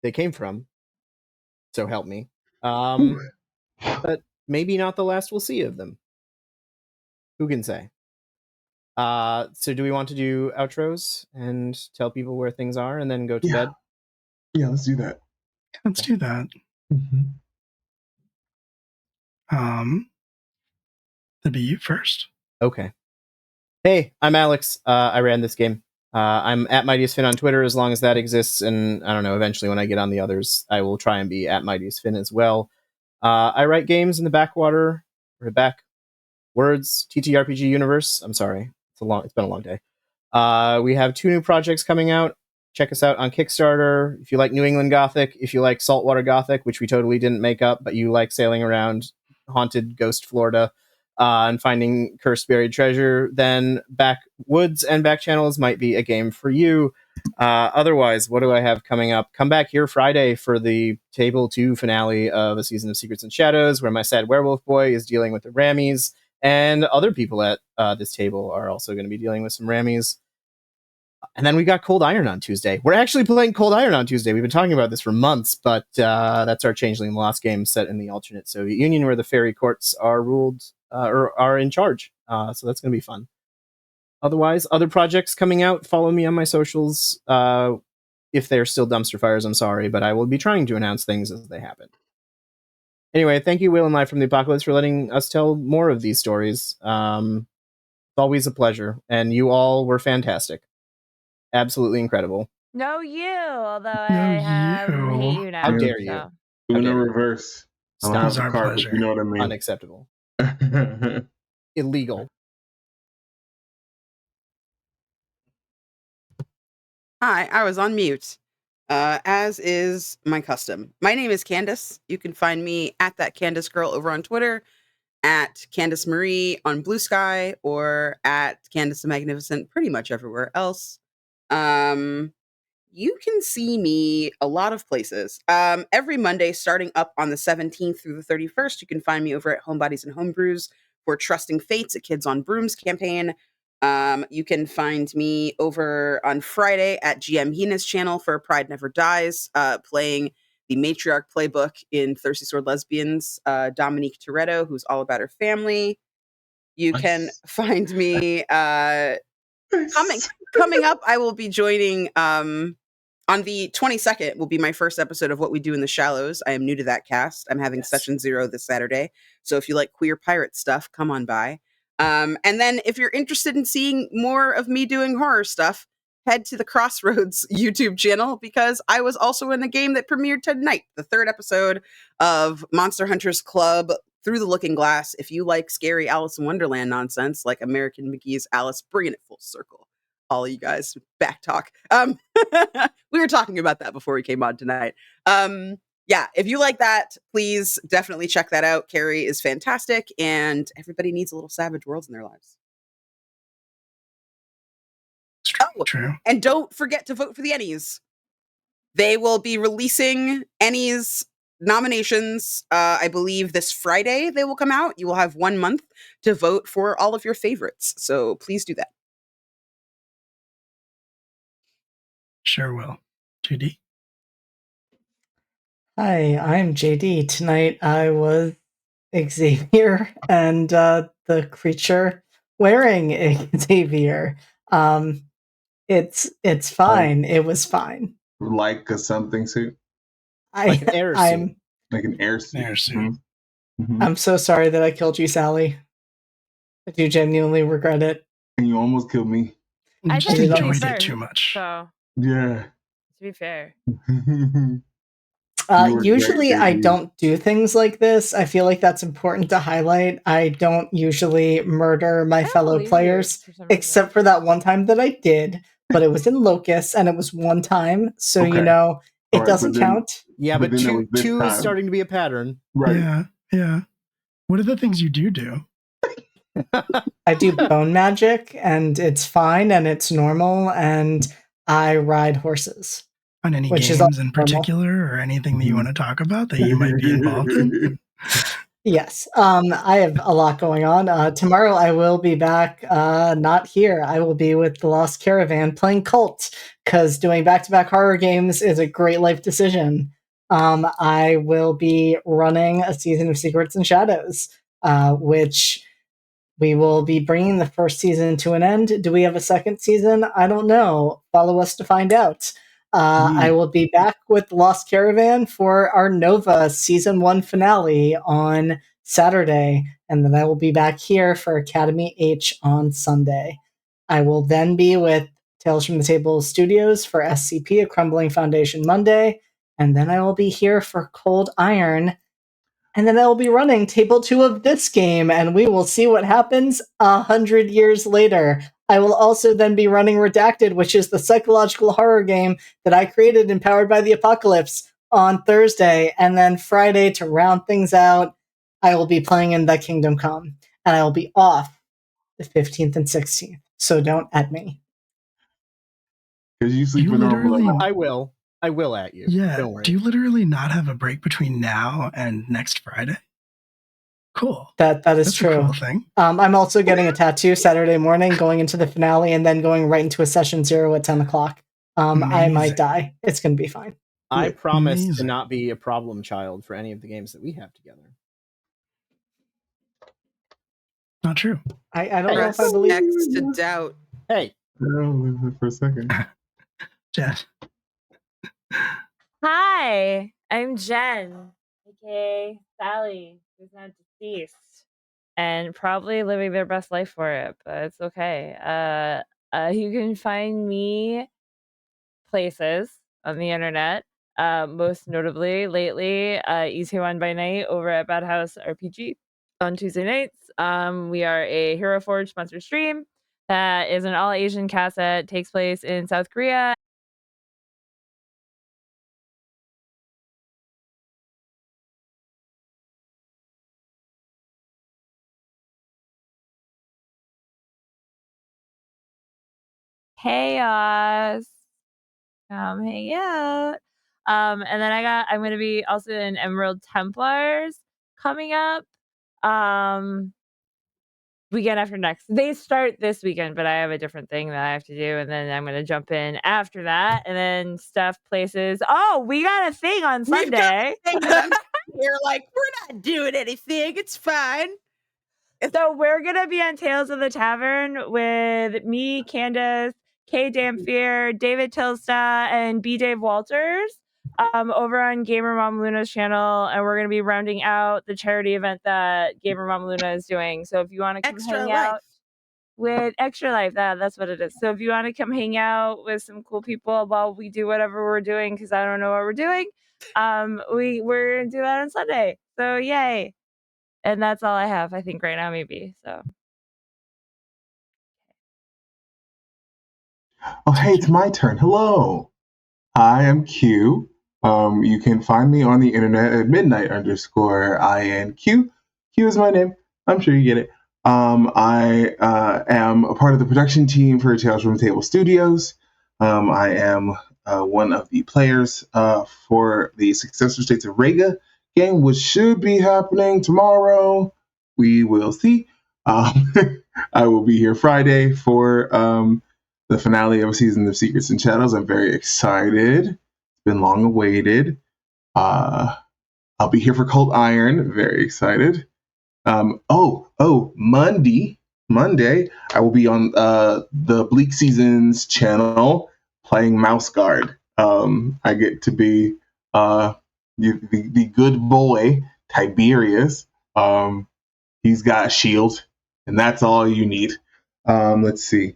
they came from. So help me. But maybe not the last we'll see of them. Who can say? So do we want to do outros and tell people where things are and then go to bed? Yeah, let's do that. Let's do that. That'd be you first. Okay. Hey, I'm Alex. I ran this game. I'm at MightiestFin on Twitter as long as that exists, and I don't know, eventually when I get on the others, I will try and be at MightiestFin as well. I write games in the backwater, or backwards, TTRPG universe. I'm sorry. It's been a long day. We have 2 new projects coming out. Check us out on Kickstarter. If you like New England Gothic, if you like Saltwater Gothic, which we totally didn't make up, but you like sailing around haunted ghost Florida and finding cursed buried treasure, then Backwoods and Back Channels might be a game for you. Otherwise, what do I have coming up? Come back here Friday for the Table 2 finale of A Season of Secrets and Shadows, where my sad werewolf boy is dealing with the Rammies, and other people at this table are also going to be dealing with some Rammies. And then we got Cold Iron on Tuesday. We're actually playing Cold Iron on Tuesday. We've been talking about this for months, but that's our Changeling Lost game set in the alternate Soviet Union, where the fairy courts are ruled or are in charge. So that's going to be fun. Otherwise, other projects coming out. Follow me on my socials. If they're still dumpster fires, I'm sorry, but I will be trying to announce things as they happen. Anyway, thank you, Will and Live from the Apocalypse, for letting us tell more of these stories. It's always a pleasure, and you all were fantastic. Absolutely incredible. No, you. Although I hate you now. How dare you? So. Uno reverse. Stop. It's our carpet, pleasure. you know what I mean? Unacceptable. Illegal. Hi, I was on mute. As is my custom. My name is Candace. You can find me at that Candace Girl over on Twitter, at Candace Marie on Blue Sky, or at Candace the Magnificent pretty much everywhere else. You can see me a lot of places. Every Monday, starting up on the 17th through the 31st, you can find me over at Homebodies and Homebrews for Trusting Fates, a Kids on Brooms campaign. You can find me over on Friday at GM Hina's channel for Pride Never Dies, playing the matriarch playbook in Thirsty Sword Lesbians, Dominique Toretto, who's all about her family. You can find me coming up. I will be joining on the 22nd will be my first episode of What We Do in the Shallows. I am new to that cast. I'm having session 0 this Saturday. So if you like queer pirate stuff, come on by. And then if you're interested in seeing more of me doing horror stuff, head to the Crossroads YouTube channel, because I was also in the game that premiered tonight, the 3rd episode of Monster Hunters Club Through the Looking Glass. If you like scary Alice in Wonderland nonsense, like American McGee's Alice, bringing it full circle. All of you guys, back talk. We were talking about that before we came on tonight. Yeah, if you like that, please definitely check that out. Carrie is fantastic, and everybody needs a little Savage Worlds in their lives. True. And don't forget to vote for the Ennies. They will be releasing Ennies nominations, I believe this Friday they will come out. You will have 1 month to vote for all of your favorites. So please do that. Sure will. JD? Hi, I'm JD. Tonight I was Xavier and the creature wearing Xavier. It's fine. It was fine. Like a something suit? Like an air suit. Like an air suit. Air suit. Mm-hmm. I'm so sorry that I killed you, Sally. I do genuinely regret it. And you almost killed me. You I just tried to kill you enjoyed it first, too much. So Yeah. to be fair. Usually I don't do things like this. I feel like that's important to highlight. I don't usually murder my fellow players, except for that one time that I did, but it was in Locust and it was one time. So, Okay. It doesn't count. Yeah, but then it was this two is time. starting to be a pattern. Right. Yeah. What are the things you do? I do bone magic and it's fine and it's normal and I ride horses. On any Which is games all in particular or anything that you want to talk about that you might be involved in? Yes, I have a lot going on. Tomorrow I will be back, not here. I will be with the Lost Caravan playing Cult, because doing back-to-back horror games is a great life decision. I will be running a season of Secrets and Shadows, which we will be bringing the first season to an end. Do we have a second season? I don't know. Follow us to find out. I will be back with Lost Caravan for our Nova Season 1 finale on Saturday, and then I will be back here for Academy H on Sunday. I will then be with Tales from the Table Studios for SCP, A Crumbling Foundation Monday, and then I will be here for Cold Iron, and then I will be running Table 2 of this game, and we will see what happens 100 years later. I will also then be running Redacted, which is the psychological horror game that I created and Powered by the Apocalypse on Thursday. And then Friday, to round things out, I will be playing in The Kingdom Come. And I will be off the 15th and 16th. So don't at me. Because you sleep You a normal literally- amount. I will at you. Yeah. Don't worry. Do you literally not have a break between now and next Friday? Cool. That is That's true. a cool thing. I'm also getting a tattoo Saturday morning, going into the finale, and then going right into a session 0 at 10 o'clock. I Amazing. might die. It's going to be fine. I promise to Amazing. not be a problem child for any of the games that we have together. Not true. I don't know if I Press believe. X to doubt. Hey, No, for a second. Jen. Hi, I'm Jen, aka Sally, who's now deceased and probably living their best life for it, but it's okay. You can find me places on the internet. Most notably, lately, Easy One by Night over at Bad House RPG on Tuesday nights. We are a Hero Forge sponsored stream that is an all Asian cast that takes place in South Korea. Chaos. Come hang out. And then I'm gonna be also in Emerald Templars coming up. Weekend after next. They start this weekend, but I have a different thing that I have to do, and then I'm gonna jump in after that, and then stuff places. Oh, we got a thing on We've got Sunday. a thing, and I'm here like, we're not doing anything. It's fine. So we're gonna be on Tales of the Tavern with me, Candace, Kay Dampier, David Tilsta, and B. Dave Walters over on Gamer Mom Luna's channel, and we're gonna be rounding out the charity event that Gamer Mom Luna is doing. So if you want to come Extra hang life. out with Extra Life, that's what it is. So if you want to come hang out with some cool people while we do whatever we're doing, because I don't know what we're doing, we're gonna do that on Sunday. So yay! And that's all I have, I think, right now, maybe. So Oh, hey, it's my turn. Hello. I am Q. You can find me on the internet at midnight_INQ. Q is my name. I'm sure you get it. I am a part of the production team for Tales from the Table Studios. I am one of the players for the Successor States of Rega game, which should be happening tomorrow. We will see. I will be here Friday for the finale of a season of Secrets and Shadows. I'm very excited. It's been long awaited. I'll be here for Cold Iron. Very excited. Monday, I will be on the Bleak Seasons channel playing Mouse Guard. I get to be the good boy, Tiberius. He's got a shield, and that's all you need. Let's see.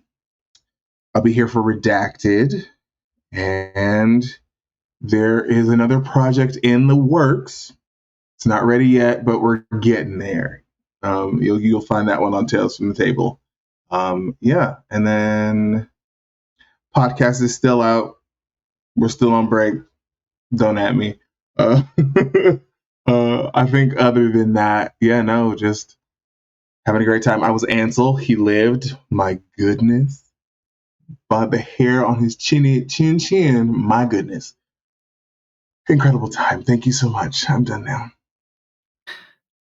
I'll be here for Redacted, and there is another project in the works. It's not ready yet, but we're getting there. You'll find that one on Tales from the Table. Yeah, and then podcast is still out. We're still on break. Don't at me. I think other than that, just having a great time. I was Ansel. He lived. My goodness. By the hair on his chin. My goodness. Incredible time. Thank you so much. I'm done now.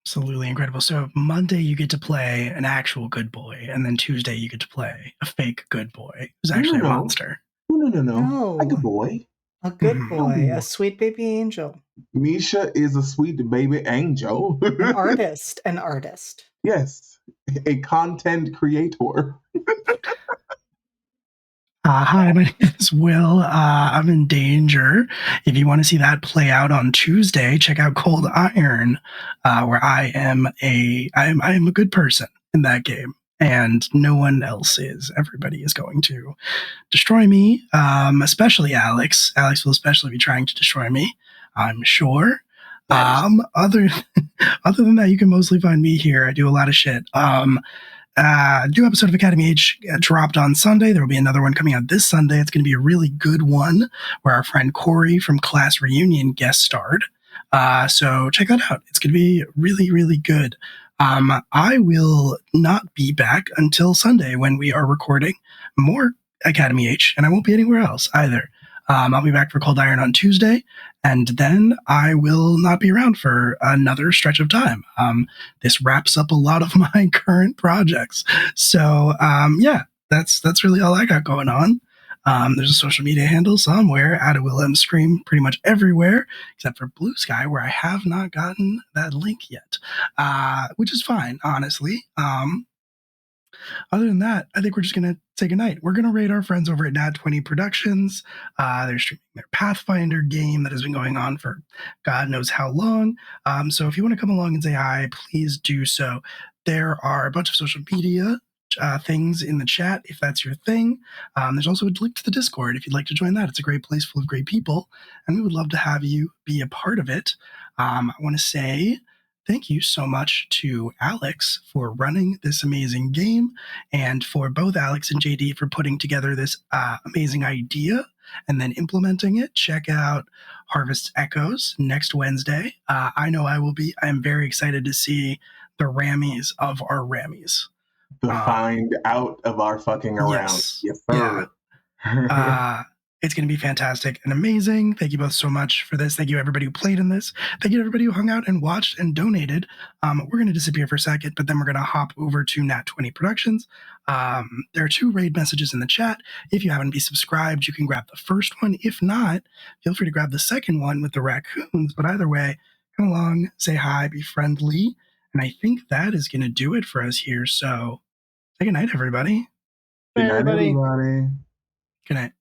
Absolutely incredible. So Monday you get to play an actual good boy, and then Tuesday you get to play a fake good boy who's actually a monster. No. Like a boy. A good Mhm. boy, Oh. a sweet baby angel, Misha is a sweet baby angel. an artist. Yes, a content creator. Hi, my name is Will. I'm in danger. If you want to see that play out on Tuesday, check out Cold Iron, where I am a good person in that game, and no one else is. Everybody is going to destroy me, especially Alex. Alex will especially be trying to destroy me, I'm sure. Other than that, you can mostly find me here. I do a lot of shit. New episode of Academy H dropped on Sunday. There will be another one coming out this Sunday. It's going to be a really good one where our friend Corey from Class Reunion guest starred. So check that out. It's going to be really, really good. I will not be back until Sunday when we are recording more Academy H, and I won't be anywhere else either. I'll be back for Cold Iron on Tuesday, and then I will not be around for another stretch of time. This wraps up a lot of my current projects. So yeah, that's really all I got going on. There's a social media handle somewhere at Will M Scream pretty much everywhere except for Blue Sky, where I have not gotten that link yet, which is fine, honestly. Other than that, I think we're just going to say goodnight. We're going to raid our friends over at Nat 20 Productions. They're streaming their Pathfinder game that has been going on for God knows how long. So if you want to come along and say hi, please do so. There are a bunch of social media things in the chat if that's your thing. There's also a link to the Discord if you'd like to join that. It's a great place full of great people, and we would love to have you be a part of it. I want to say thank you so much to Alex for running this amazing game, and for both Alex and JD for putting together this amazing idea and then implementing it. Check out Harvest Echoes next Wednesday. I know I will be. I'm very excited to see the Rammies of our Rammies. The find out of our fucking around. Yes, sir. Yeah. It's going to be fantastic and amazing. Thank you both so much for this. Thank you, everybody who played in this. Thank you to everybody who hung out and watched and donated. We're going to disappear for a second, but then we're going to hop over to Nat 20 Productions. There are 2 raid messages in the chat. If you haven't been subscribed, you can grab the first one. If not, feel free to grab the second one with the raccoons. But either way, come along, say hi, be friendly. And I think that is going to do it for us here. So, say good night, everybody. Good night, everybody. Good night.